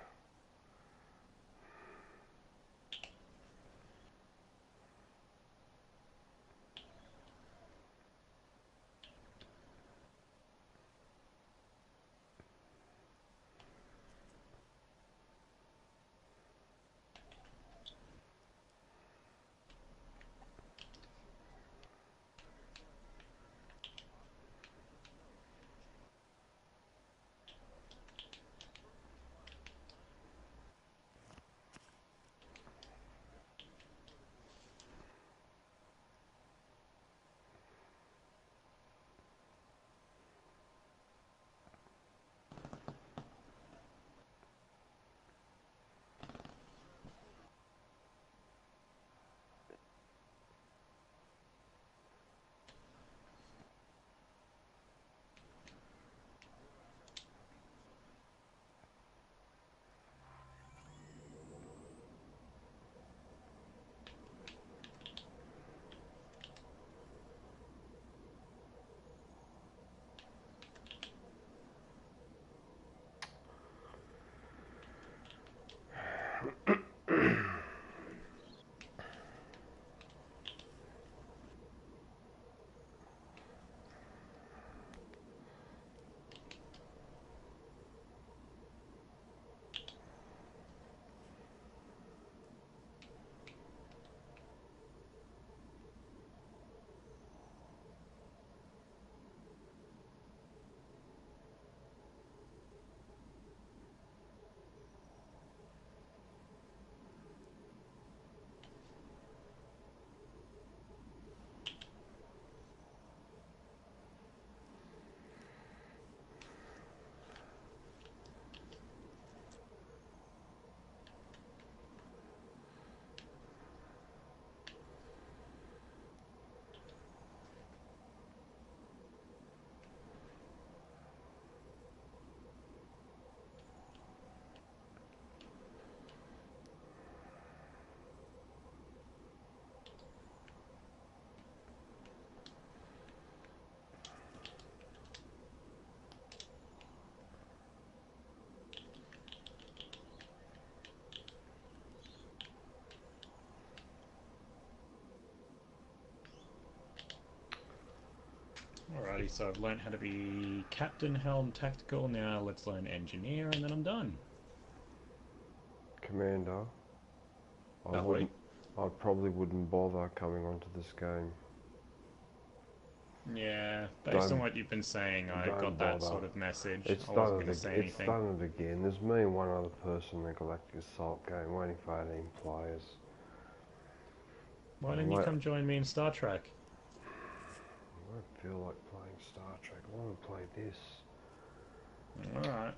Alrighty, so I've learned how to be Captain, Helm, Tactical. Now let's learn Engineer, and then I'm done. Commander, Wait. I probably wouldn't bother coming onto this game. Yeah, based on what you've been saying, I got that sort of message. I wasn't going to say anything. It's done it again. There's me and one other person in the Galactic Assault game waiting for 18 players. Why don't you come join me in Star Trek? I don't feel like playing Star Trek. I want to play this. Alright.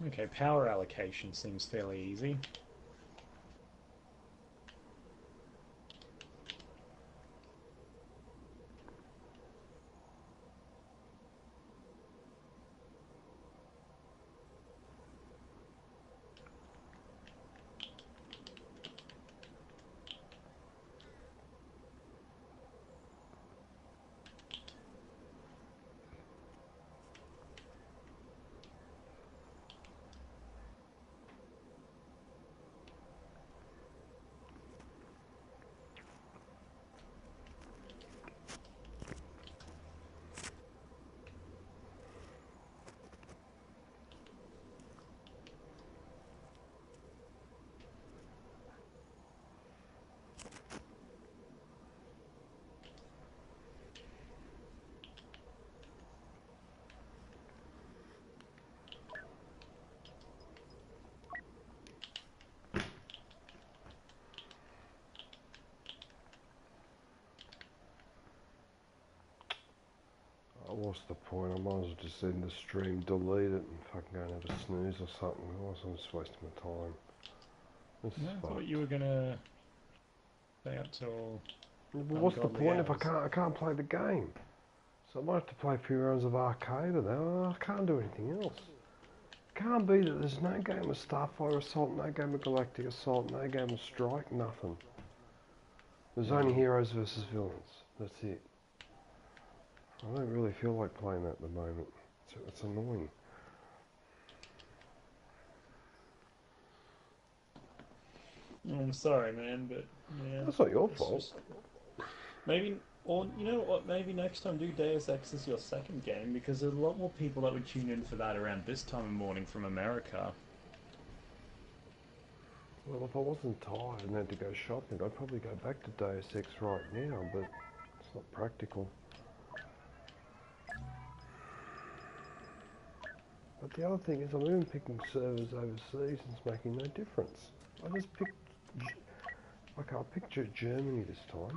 Okay, power allocation seems fairly easy. What's the point? I might as well just end the stream, delete it, and fucking go and have a snooze or something. Otherwise I'm just wasting my time. I thought you were gonna stay up till... Well, what's the point if I can't play the game? So I might have to play a few rounds of arcade and I can't do anything else. It can't be that there's no game of Starfire Assault, no game of Galactic Assault, no game of Strike, nothing. There's only heroes versus villains. That's it. I don't really feel like playing that at the moment. It's annoying. I'm sorry, man, but yeah. That's not your fault. Maybe, or you know what? Maybe next time do Deus Ex as your second game, because there's a lot more people that would tune in for that around this time of morning from America. Well, if I wasn't tired and had to go shopping, I'd probably go back to Deus Ex right now, but it's not practical. But the other thing is, I'm even picking servers overseas and it's making no difference. I just picked... Okay, I'll pick Germany this time.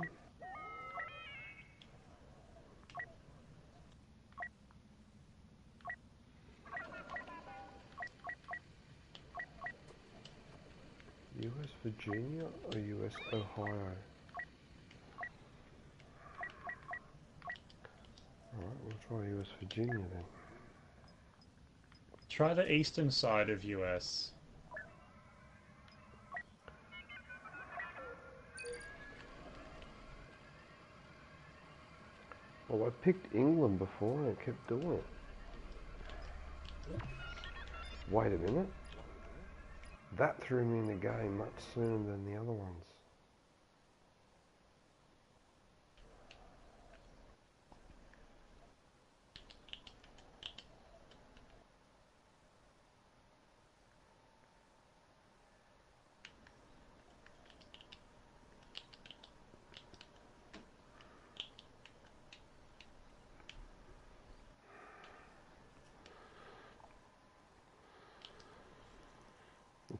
US Virginia or US Ohio? Alright, we'll try US Virginia then. Try the eastern side of US. Well, I picked England before and it kept doing it. Wait a minute. That threw me in the game much sooner than the other ones.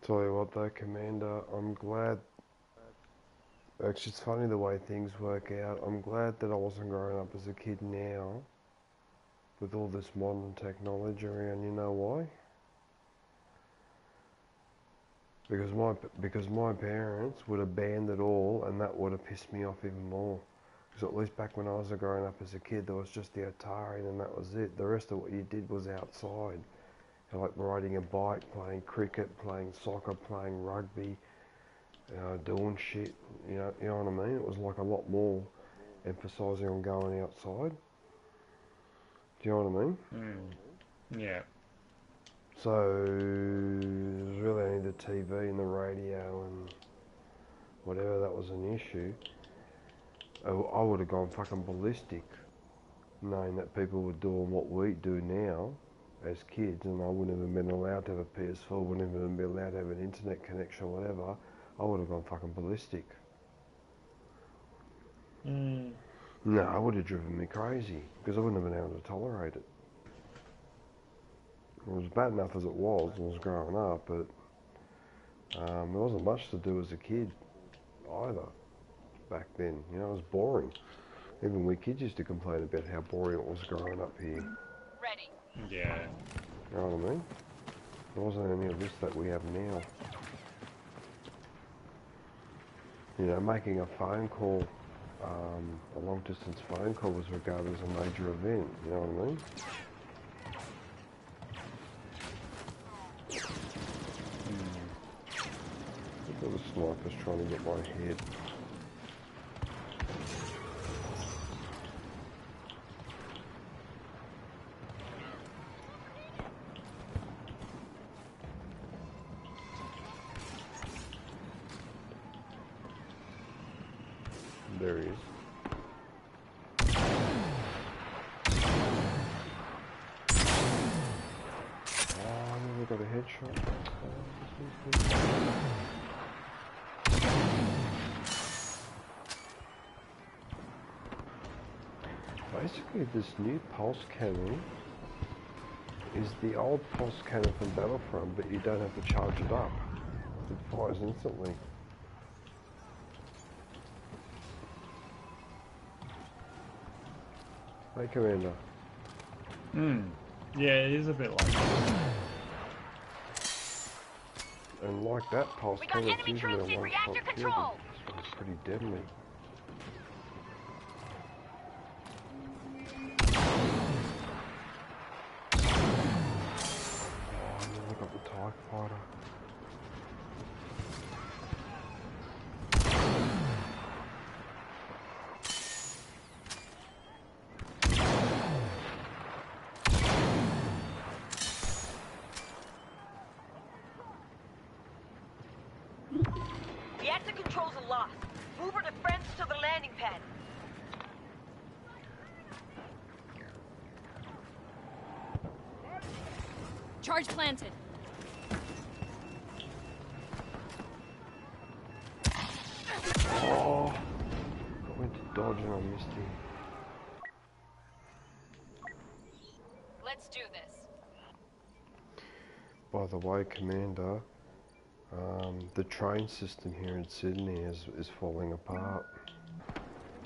Tell you what though, Commander, I'm glad. Actually, it's funny the way things work out. I'm glad that I wasn't growing up as a kid now, with all this modern technology around. You know why? Because my parents would have banned it all, and that would have pissed me off even more. Because at least back when I was growing up as a kid, there was just the Atari, and that was it. The rest of what you did was outside, like riding a bike, playing cricket, playing soccer, playing rugby, doing shit. You know what I mean? It was like a lot more emphasising on going outside. Do you know what I mean? Yeah. So it was really only the TV and the radio and whatever that was an issue. I would have gone fucking ballistic, knowing that people were doing what we do now as kids, and I wouldn't have been allowed to have a PS4, wouldn't have been allowed to have an internet connection, whatever. I would have gone fucking ballistic. No, it would have driven me crazy, because I wouldn't have been able to tolerate it. It was bad enough as it was when I was growing up, but there wasn't much to do as a kid either back then. You know, it was boring. Even we kids used to complain about how boring it was growing up here. Ready. Yeah. You know what I mean? There wasn't any of this that we have now. You know, making a phone call, a long distance phone call was regarded as a major event. You know what I mean? Look at the snipers trying to get my head. There he is. Oh, I nearly got a headshot. Basically, this new pulse cannon is the old pulse cannon from Battlefront, but you don't have to charge it up. It fires instantly. Hey, Commander. Yeah, it is a bit like that. And like that pulse cannon, it's usually a one-shot kill. It's pretty deadly. Oh, I nearly got the TIE fighter. The active controls are lost. Move her defense to the landing pad. Charge planted. Oh, I went to dodge and I missed him. Let's do this. By the way, Commander, the train system here in Sydney is falling apart.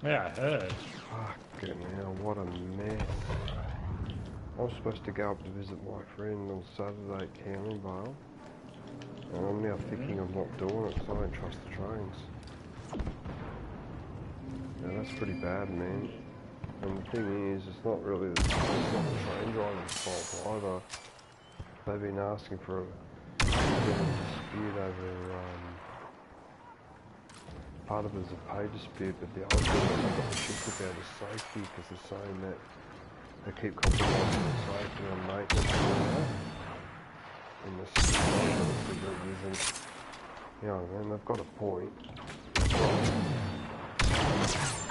Yeah, I heard. Fucking hell, what a mess. I was supposed to go up to visit my friend on Saturday at Canning Vale, and I'm now thinking of not doing it because I don't trust the trains. Now that's pretty bad, man. And the thing is, it's not really it's not the train driver's fault either. They've been asking for a dispute over, part of it is a pay dispute, but the other thing that they got the shit about is safety, because they're saying that they keep compromising the safety and maintenance and all that. In the system that they're using. You know, and they've got a point.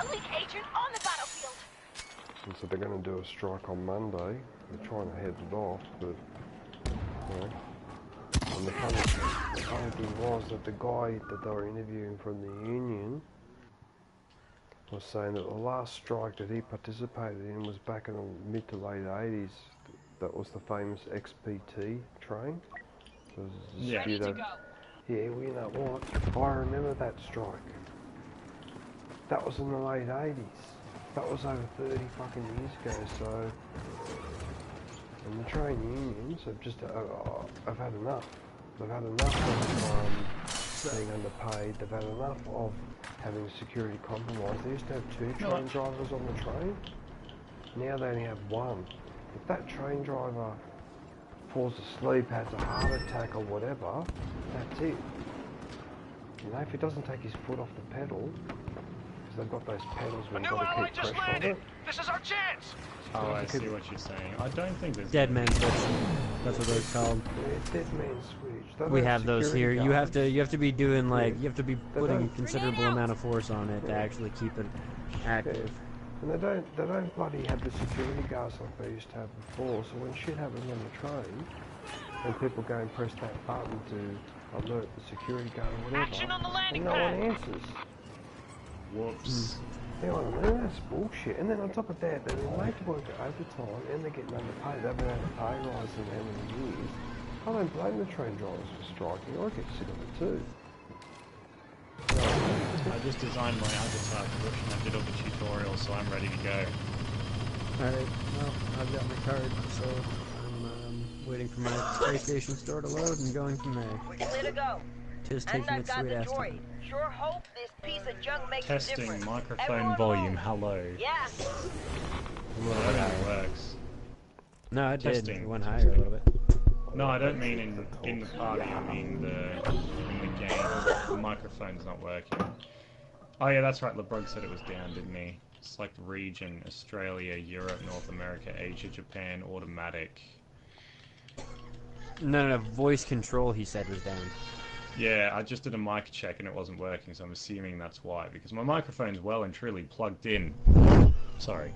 Elite agent on the battlefield. And so they're going to do a strike on Monday. They're trying to head it off, but, you know. And the funny thing was that the guy that they were interviewing from the union was saying that the last strike that he participated in was back in the mid to late 80s. That was the famous XPT train. So there was a dispute Yeah, well, you know what? I remember that strike. That was in the late 80s. That was over 30 fucking years ago, so... And the train unions have just... have had enough. They've had enough of being underpaid. They've had enough of having security compromised. They used to have 2 train drivers on the train. Now they only have 1. If that train driver falls asleep, has a heart attack or whatever, that's it. You know, if he doesn't take his foot off the pedal, because they've got those pedals where you've got to keep pressure on it. This is our chance! Oh, I see what you're saying. I don't think there's... Dead man switch. That's what they're called. Yeah, dead man switch. We have those here. You have to be doing like you have to be putting a considerable amount of force on it to actually keep it active. And they don't bloody have the security guards like they used to have before. So when shit happens on the train, and people go and press that button to alert the security guard or whatever, Action on the landing and no pad. one answers. Whoops. You know what I mean? That's bullshit. And then on top of that, they're made to work overtime and they're getting underpaid. They've been able to pay rise in how many years. I don't blame the train drivers for striking. I get sick of it too. I just designed my avatar version. I did all the tutorials, so I'm ready to go. Alright, well, I've got my card, so I'm waiting for my space station store to load and going from there. We're clear to go. Tis taking its sweet ass time. Sure hope this piece of junk makes a Testing difference. microphone Everyone volume. move. Hello. Yeah. Well, I don't know how it works. No, it Testing. did. It went higher a little bit. No, I don't mean in the party. I mean in the game. The microphone's not working. Oh yeah, that's right. LeBrug said it was down, didn't he? Select region: Australia, Europe, North America, Asia, Japan, automatic. No, voice control he said was down. Yeah, I just did a mic check and it wasn't working, so I'm assuming that's why. Because my microphone's well and truly plugged in. Sorry.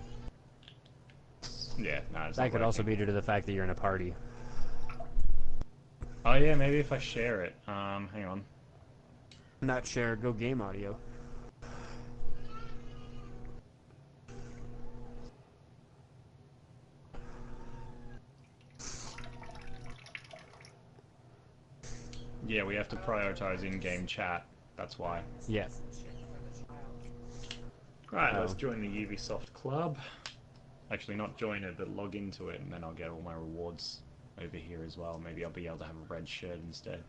Yeah, no, it's That not could working. also be due to the fact that you're in a party. Oh yeah, maybe if I share it. Hang on. Not share, go game audio. Yeah, we have to prioritize in-game chat. That's why. Yeah. Right, let's join the Ubisoft club. Actually, not join it, but log into it, and then I'll get all my rewards over here as well. Maybe I'll be able to have a red shirt instead.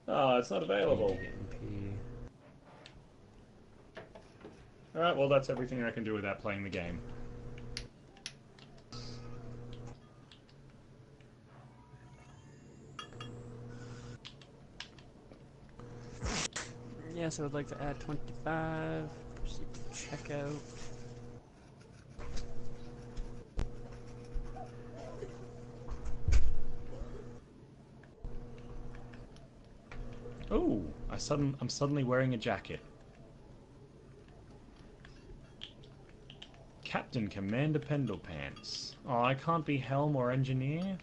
Oh, it's not available. Alright, well that's everything I can do without playing the game. Yes, I would like to add 25. Proceed to checkout. Ooh, I'm suddenly wearing a jacket. Captain Commander Pendle Pants. Oh, I can't be Helm or Engineer?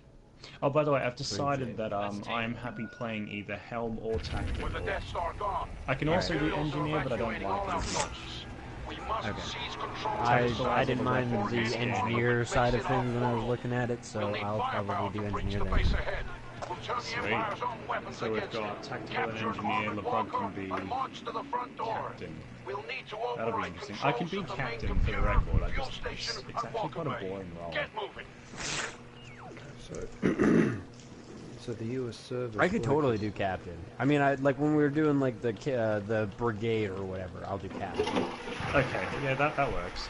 Oh, by the way, I've decided that I'm happy playing either Helm or Tactical. With the Death Star gone, I can also do Engineer, but I don't like it as much. we must Okay. seize control. I didn't mind the engineer side of things when I was looking at it, so I'll probably do engineer then. Sweet. So we've got Tactical and Engineer, LeBrug can be Captain. That'll be interesting. I can be Captain for the record, it's actually quite a boring role. So the US service. I could totally do captain. I mean, like when we were doing like the brigade or whatever, I'll do captain. Okay, yeah, that works.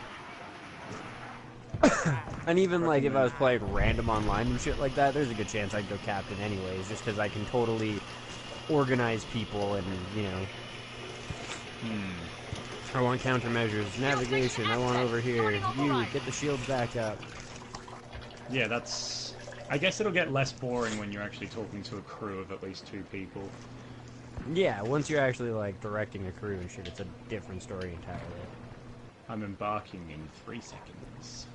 And even like if I was playing random online and shit like that, there's a good chance I'd go captain anyways, just because I can totally organize people and, you know. I want countermeasures, navigation, I want over here, you, get the shields back up. Yeah, that's... I guess it'll get less boring when you're actually talking to a crew of at least 2 people. Yeah, once you're actually like directing a crew and shit, it's a different story entirely. I'm embarking in 3 seconds.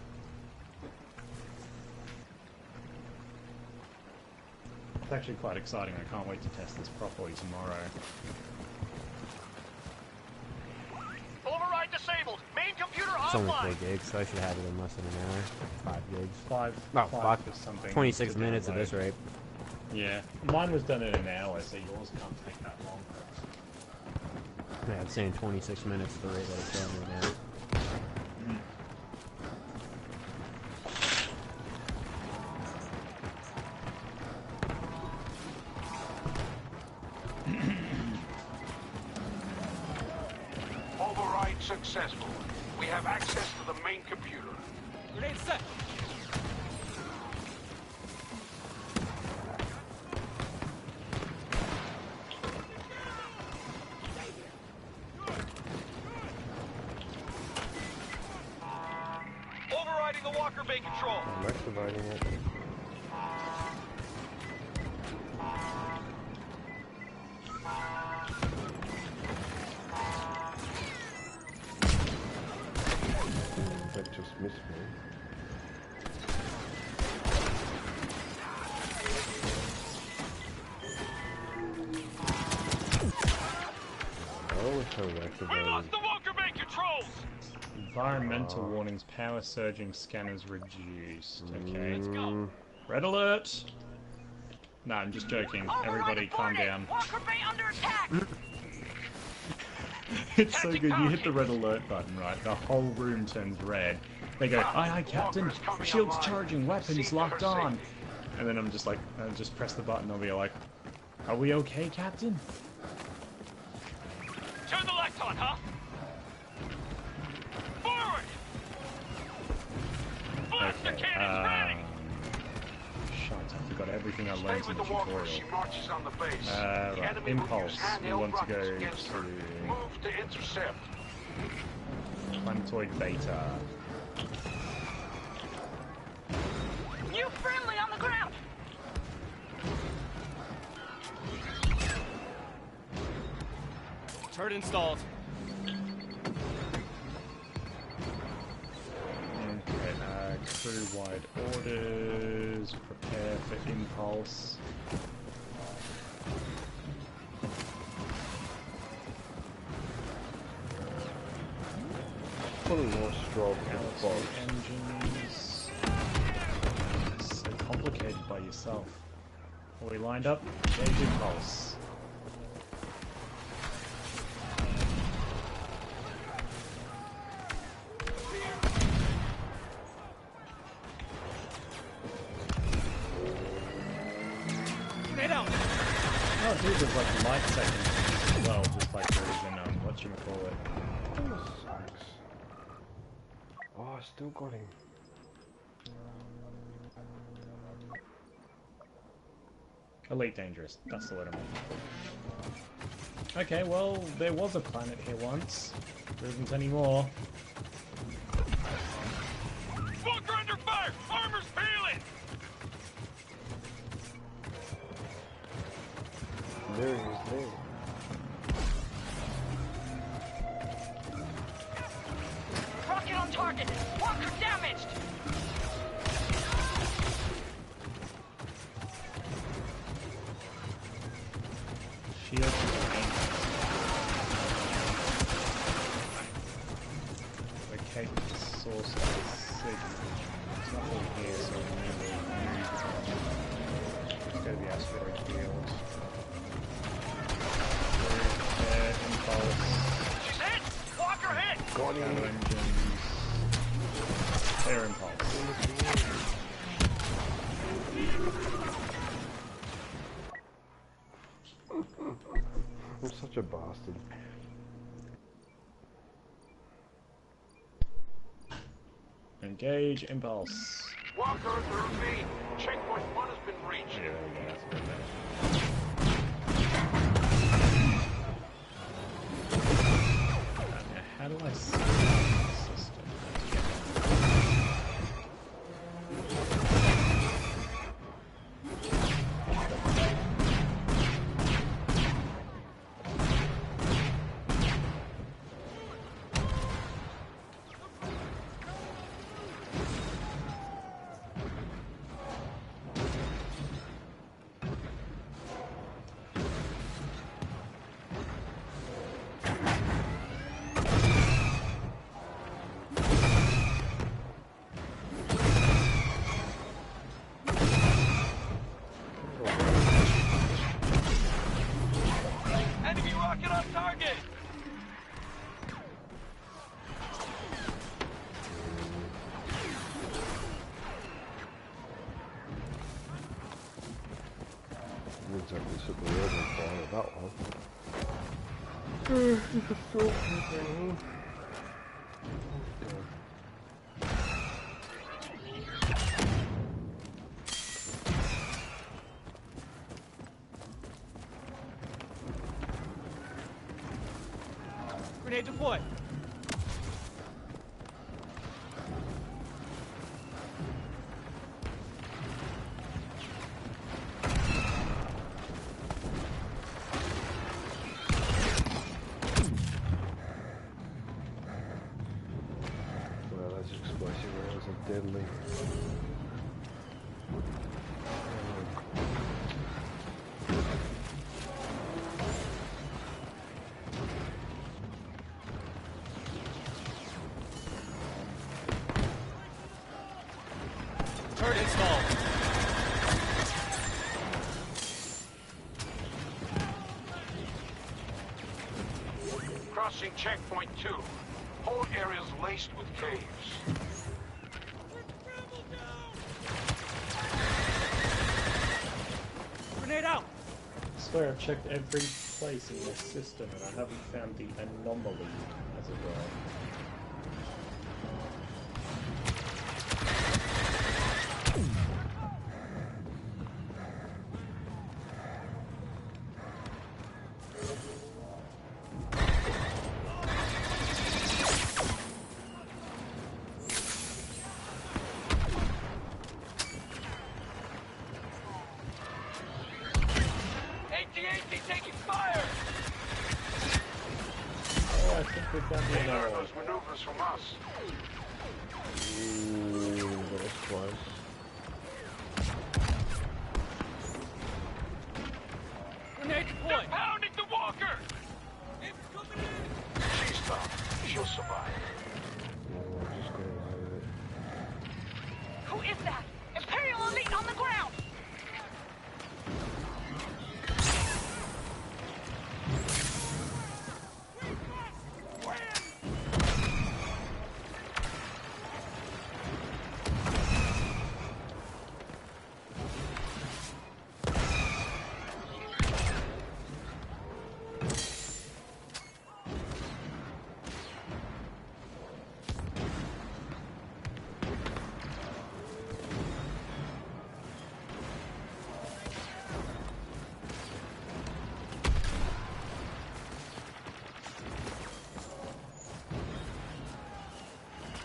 It's actually quite exciting. I can't wait to test this properly tomorrow. Override disabled. Main It's only 4 gigs, so I should have it in less than an hour. 5 gigs. Five. Oh, Five fuck. or something. 26 to minutes at download. this rate. Yeah, mine was done in an hour, so yours can't take that long. Yeah, I'm saying 26 minutes at the rate that it's going right now. Override successful. We have access to the main computer. Grenade set. Overriding the Walker Bay control. I'm activating it. That just missed me. Oh, it's activated. We lost the Walker Bay controls. Environmental warnings, power surging, scanners reduced. Okay. Let's go. Red alert! Nah, I'm just joking. Everybody calm down. Walker Bay under attack! It's so good. You hit the red alert button, right? The whole room turns red. They go, aye aye, Captain. Shields charging, weapons locked on. And then I'm just like, just press the button. I'll be like, are we okay, Captain? Turn the lights on, huh? Forward! Blaster cannons ready! Shite, I forgot everything I Stay learned in with the the Walker tutorial. as she marches on the base. The Right, enemy will impulse. use We handheld want to rockets go against her. to Move to intercept. planetoid beta. New friendly on the ground! Turret installed. Okay, crew-wide orders. Prepare for impulse. Putting more stroke in the box. Engines. So complicated by yourself. Are we lined up? Engage impulse. Grenade out. Oh dude, there's like light seconds as well, just like there is in whatchamacallit. Oh, sucks. Oh, I still got him. Elite Dangerous, that's the word I'm looking for. Okay, well, there was a planet here once. There isn't anymore. Bunker under fire! Armor's peeling! There he is, there. Rocket on target! Walker damaged! Shield is dangerous. Okay, source of signal. It's not over here, so we need to move. Let's go to the asteroid field. Impulse. She's hit! Walker hit! Got him. Power engines. Air impulse. I'm such a bastard. Engage impulse. Walker through me. Checkpoint 1 has been reached. Yeah, that's good. Now, how do I see the system? Grenade deployed. Well, those explosive rounds are deadly. Turret installed. Crossing checkpoint 2. Whole area's laced with caves. Grenade out. I swear I've checked every place in this system and I haven't found the anomaly, as it were. Taking fire! Oh, I think we've done the They learned anomaly. those maneuvers from us. Ooh, that was close. Grenade deployed. Pounding the walker! She's tough. She'll survive. No, I'm just gonna load it. Who is that? Imperial elite on the ground!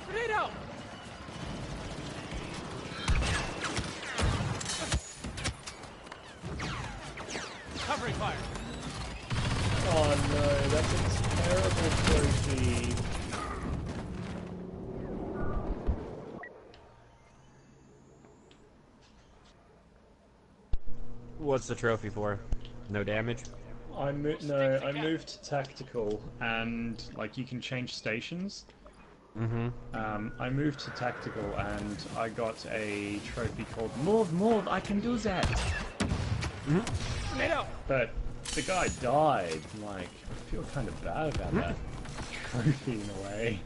Grenade out. Covering fire. Oh no, that's a terrible trophy. What's the trophy for? No damage? I moved to tactical, and like you can change stations. Mm-hmm. I moved to tactical, and I got a trophy called Move, I can do that. Grenade out. But the guy died. Like, I feel kind of bad about that trophy in a way.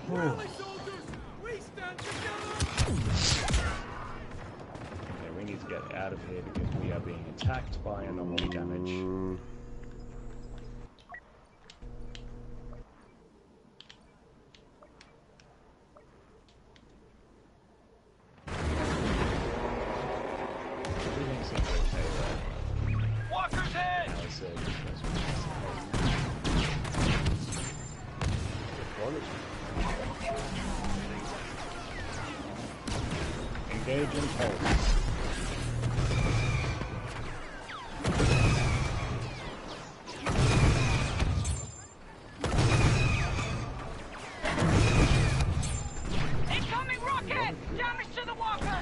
Rally, soldiers! We stand together! Okay, we need to get out of here because we are being attacked by anomaly damage. Everything seems okay there. Walker's head! Alice said, engage in pulse. Incoming rocket! Damage to the walker!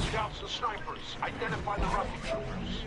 Scouts and snipers, identify the rocket troopers.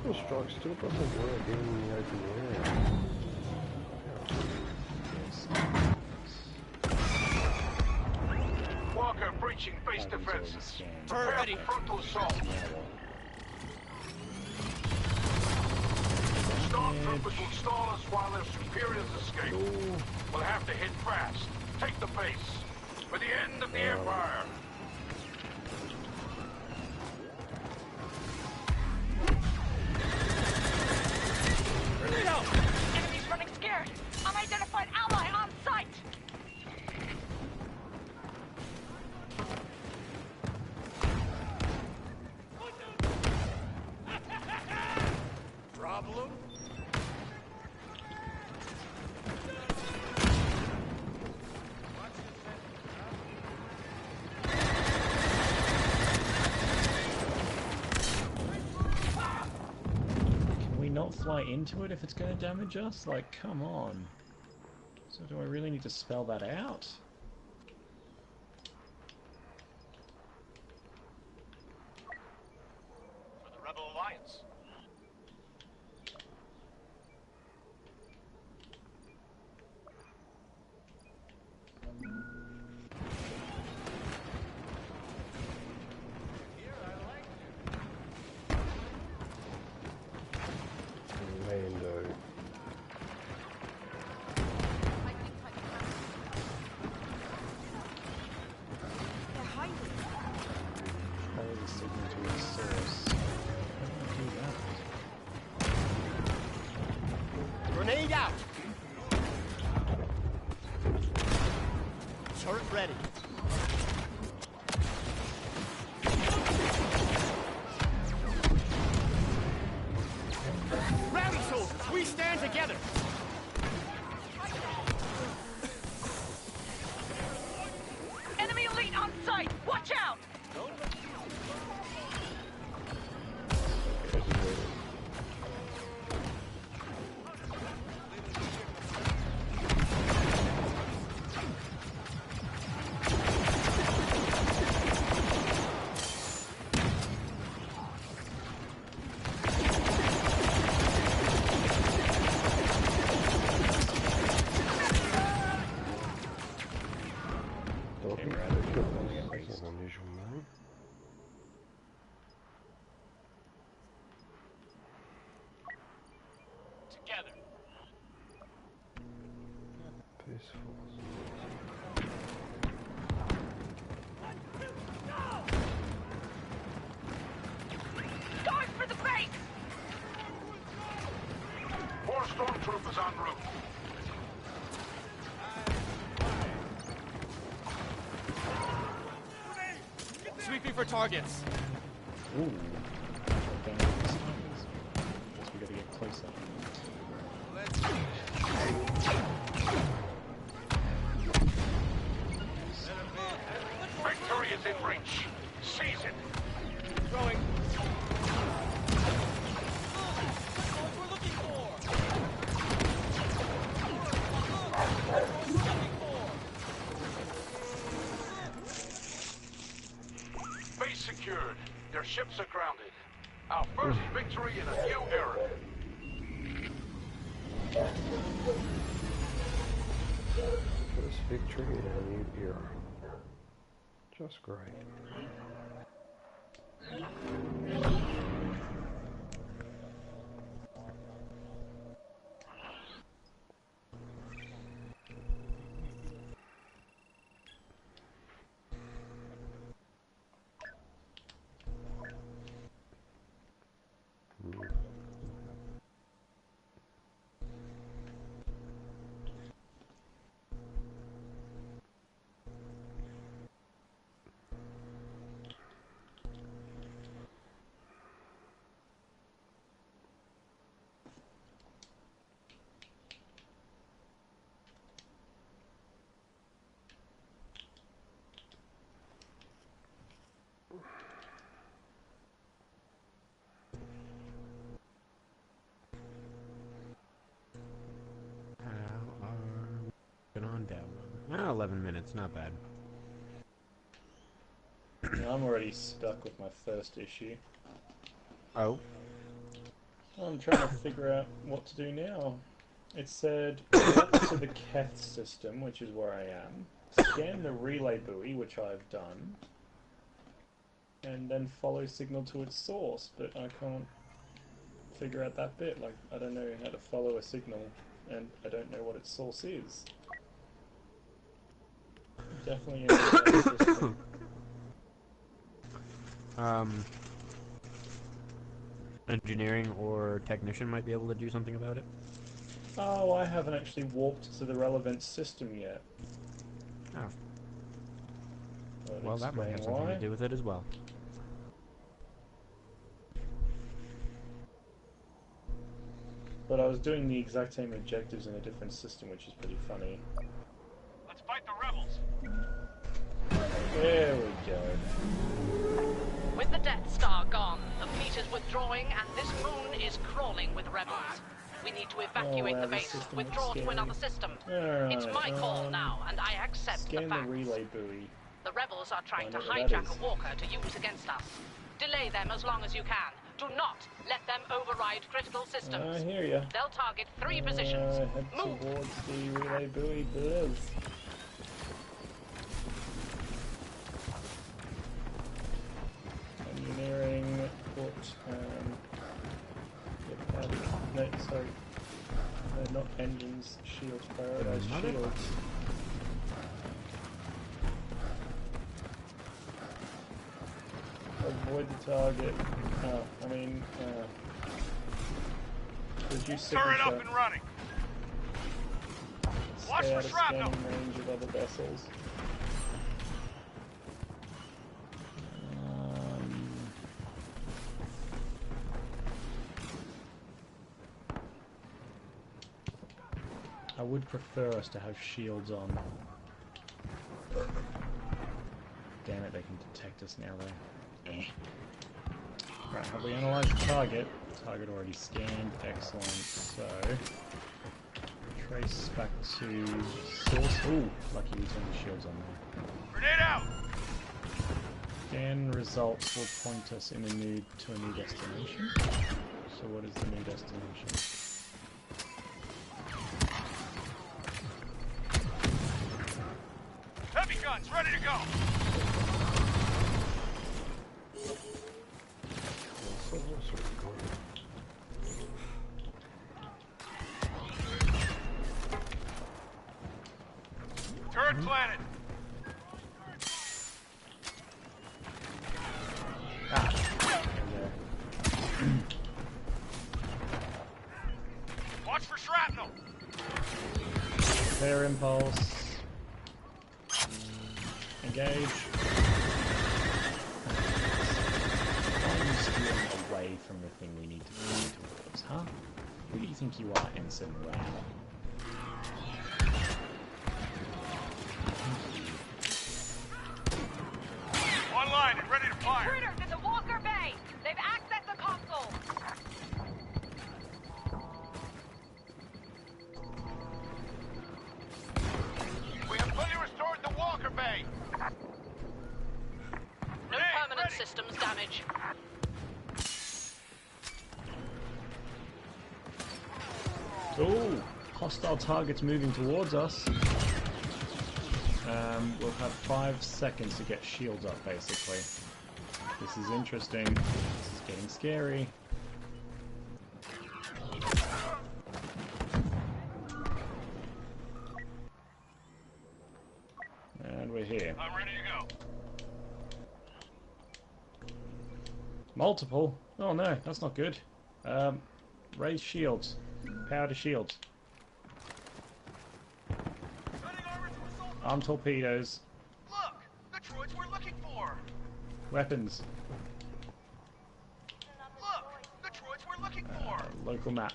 The strike still doesn't work even in the open area. Walker breaching base defenses. Prepare for frontal assault. Stormtroopers will stall us while their superiors escape. We'll have to hit fast. Take the base. For the end of the Empire. No! Enemy's running scared! Unidentified ally on site! Problem? Can we not fly into it if it's going to damage us? Like, come on. So do I really need to spell that out? For the Rebel Alliance. Lando. Follow the signal to its source. How do I do that? Grenade out! Turret ready. Rally soldiers, we stand together! Enemy elite on site! Watch out! Okay, that's an unusual name. Together. Peaceful. Going for the base! 4 stormtroopers en route. Sweeping for targets. Ooh. Okay, guess we gotta get closer. Victory is in reach. Seize it. Throwing. Base secured. Their ships are grounded. Our first victory in a new era. First victory in a new era. Just great. On down. 11 minutes, not bad. I'm already stuck with my first issue. Oh. I'm trying to figure out what to do now. It said, walk to the Keth system, which is where I am. Scan the relay buoy, which I've done. And then follow signal to its source, but I can't figure out that bit. Like, I don't know how to follow a signal, and I don't know what its source is. Definitely in the system. Engineering or technician might be able to do something about it. Oh, I haven't actually warped to the relevant system yet. Oh. Well, that might have something to do with it as well. But I was doing the exact same objectives in a different system, which is pretty funny. Let's fight the rebels. There we go. With the Death Star gone, the fleet is withdrawing and this moon is crawling with rebels. We need to evacuate the base, withdraw to another system. It's my call now, and I accept the facts. Scan the relay buoy. The rebels are trying to hijack a walker to use against us. Delay them as long as you can. Do not let them override critical systems. I hear ya. They'll target 3 positions. Head Move! towards the relay buoy, Buzz. Engineering, put, no, sorry. Not engines, shields, prioritize shields. Avoid the target. I mean, reduce signature. Turret up and running. Watch Stay for out of shrapnel. scanning range of other vessels. I would prefer us to have shields on. Damn it, they can detect us now though. Right, have we analysed the target? Target already scanned, excellent. So, trace back to source. Ooh, lucky we turned the shields on there. Grenade out! Scan results will point us to a new destination. So what is the new destination? Heavy guns ready to go. Turret planted. Watch for shrapnel. Clear impulse. Engage. Why are you steering away from the thing we need to go towards, huh? Who do you think you are, Ensign Rao? Online and ready to fire. Intruders in the Walker Bay! They've accessed the console! We have fully restored the Walker Bay. No permanent systems damage. Oh, hostile targets moving towards us. We'll have 5 seconds to get shields up, basically. This is interesting. This is getting scary. And we're here. I'm ready to go. Multiple? Oh no, that's not good. Raise shields. Power to shields. Arm torpedoes. Look, the droids we're looking for. Weapons. Look, the droids we're looking for. Local map.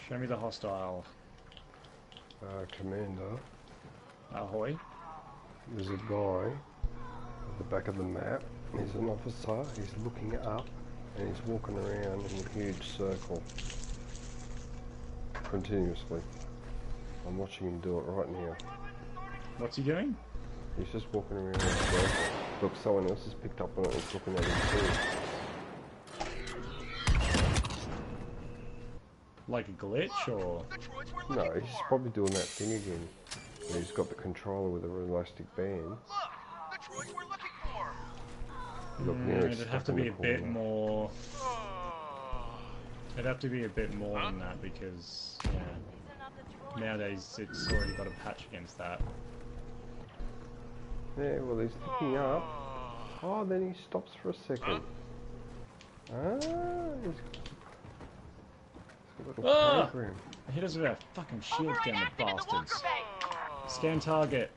Show me the hostile. Commander. Ahoy. There's a guy at the back of the map. He's an officer. He's looking up and he's walking around in a huge circle. Continuously. I'm watching him do it right now. What's he doing? He's just walking around in a circle. Look, someone else has picked up on it and is looking at him too. Like a glitch, or? No, he's probably doing that thing again. Where he's got the controller with an elastic band. Look, now it's It'd have to stuck in be the a bit corner. more... It'd have to be a bit more than that, because, yeah, nowadays it's already got a patch against that. Yeah, well, he's picking up. Oh, then he stops for a second. Ah, he's got a little program. Hit us with our fucking shield gun, the bastards. Scan target.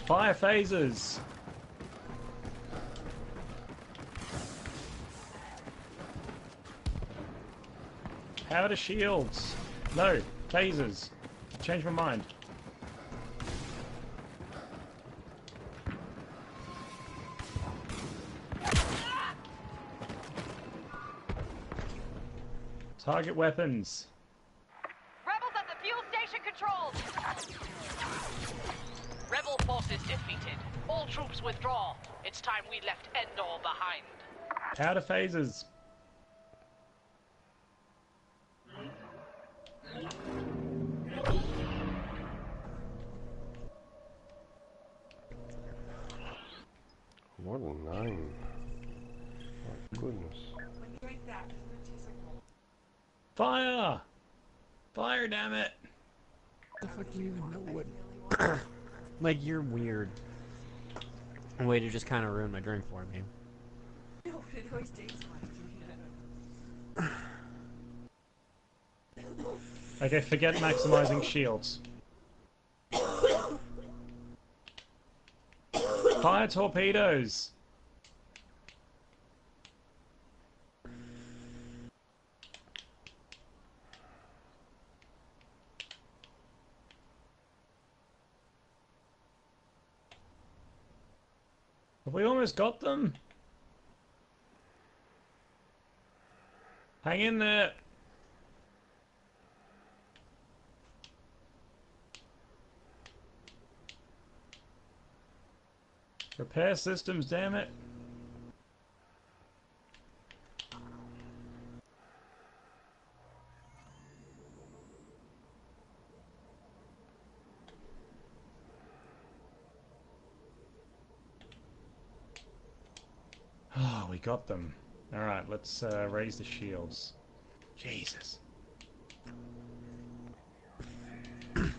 Fire phasers. Power to shields. No, phasers. Change my mind. Target weapons. Rebels at the fuel station controls. Rebel forces defeated. All troops withdraw. It's time we left Endor behind. Power to phasers. What a name. My goodness. Fire! Fire, damn it! The fuck do you even know what? Like, you're weird. Way to just kind of ruin my drink for me. No, but it always tastes like Okay, forget maximizing shields. Fire torpedoes! Have we almost got them? Hang in there! Repair systems, damn it! Oh, we got them. Alright, let's raise the shields. Jesus. And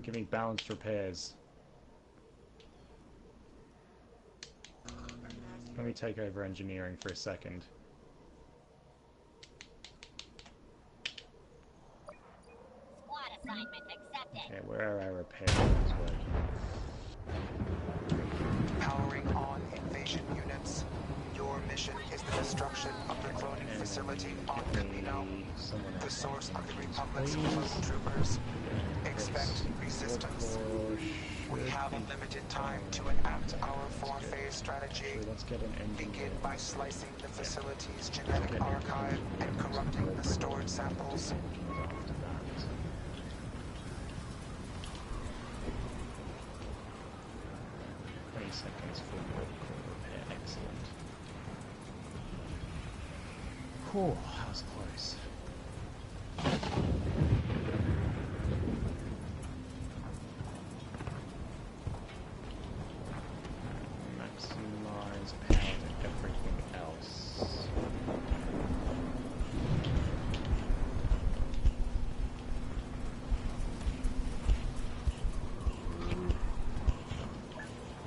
give me balanced repairs. Let me take over engineering for a second. Squad assignment accepted. Okay, where are our repair units working? Powering on invasion units. Your mission is the destruction of the cloning facility on Camino, the source of the Republic's clone troopers. Expect resistance. We have a limited time to enact our four-phase strategy. Begin by slicing the facility's genetic archive and corrupting the stored samples. 20 seconds for repair. Excellent. Cool, that was close. Maximize power to everything else.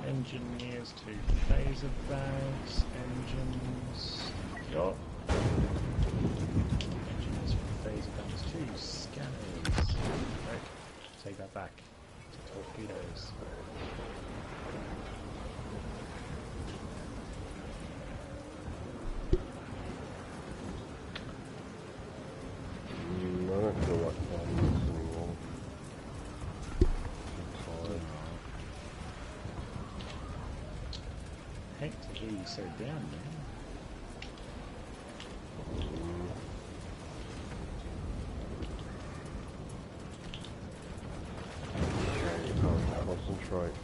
Engineers to phaser bags, engines. Yup. Engineers for phaser bags to scanners. Right, take that back to torpedoes. I don't feel like playing this anymore. I'm tired. Hate to hear you so down, man. Concentrate.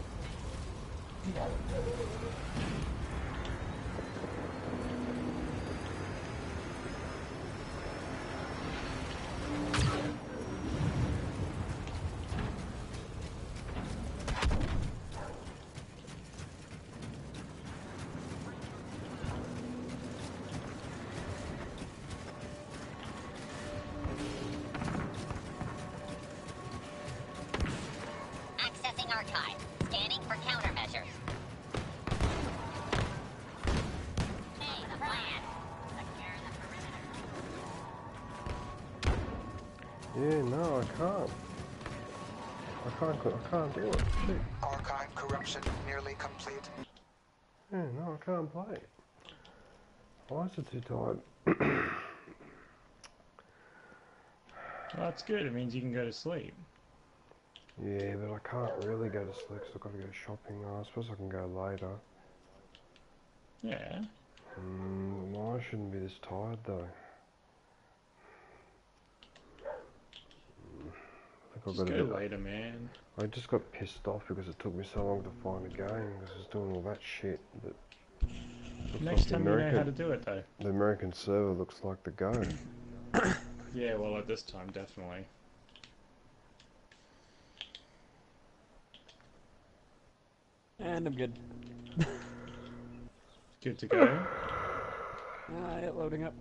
archive. Scanning for countermeasures. Hey, the plan. Secure the perimeter. Yeah, no, I can't. I can't do it. Shit. Archive corruption nearly complete. Yeah, no, I can't play it. Why is it too tired? Well, that's good. It means you can go to sleep. Yeah, but I can't really go to sleep because I've got to go shopping. I suppose I can go later. Yeah. Well, I shouldn't be this tired though. I think I've Just got go a bit. later, man. I just got pissed off because it took me so long to find a game because it's doing all that shit. But Next time you know how to do it, though. The American server looks like the go. Yeah, well, at this time, definitely. And I'm good. Good to go. Yeah, loading up.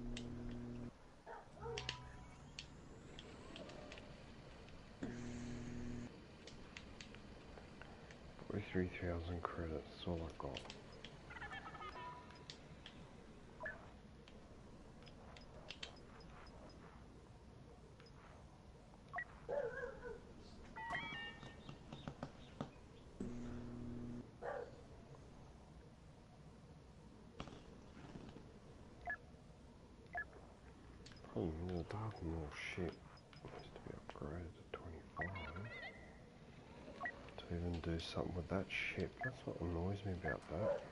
With 3,000 credits, that's all I've got. Oh, the dark more shit has to be upgraded to 25. To even do something with that shit, that's what annoys me about that.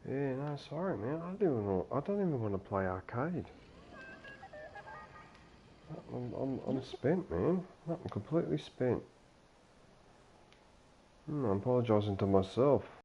Yeah, no, sorry man, I don't even want to play arcade. I'm spent, man. I'm completely spent. I'm apologising to myself.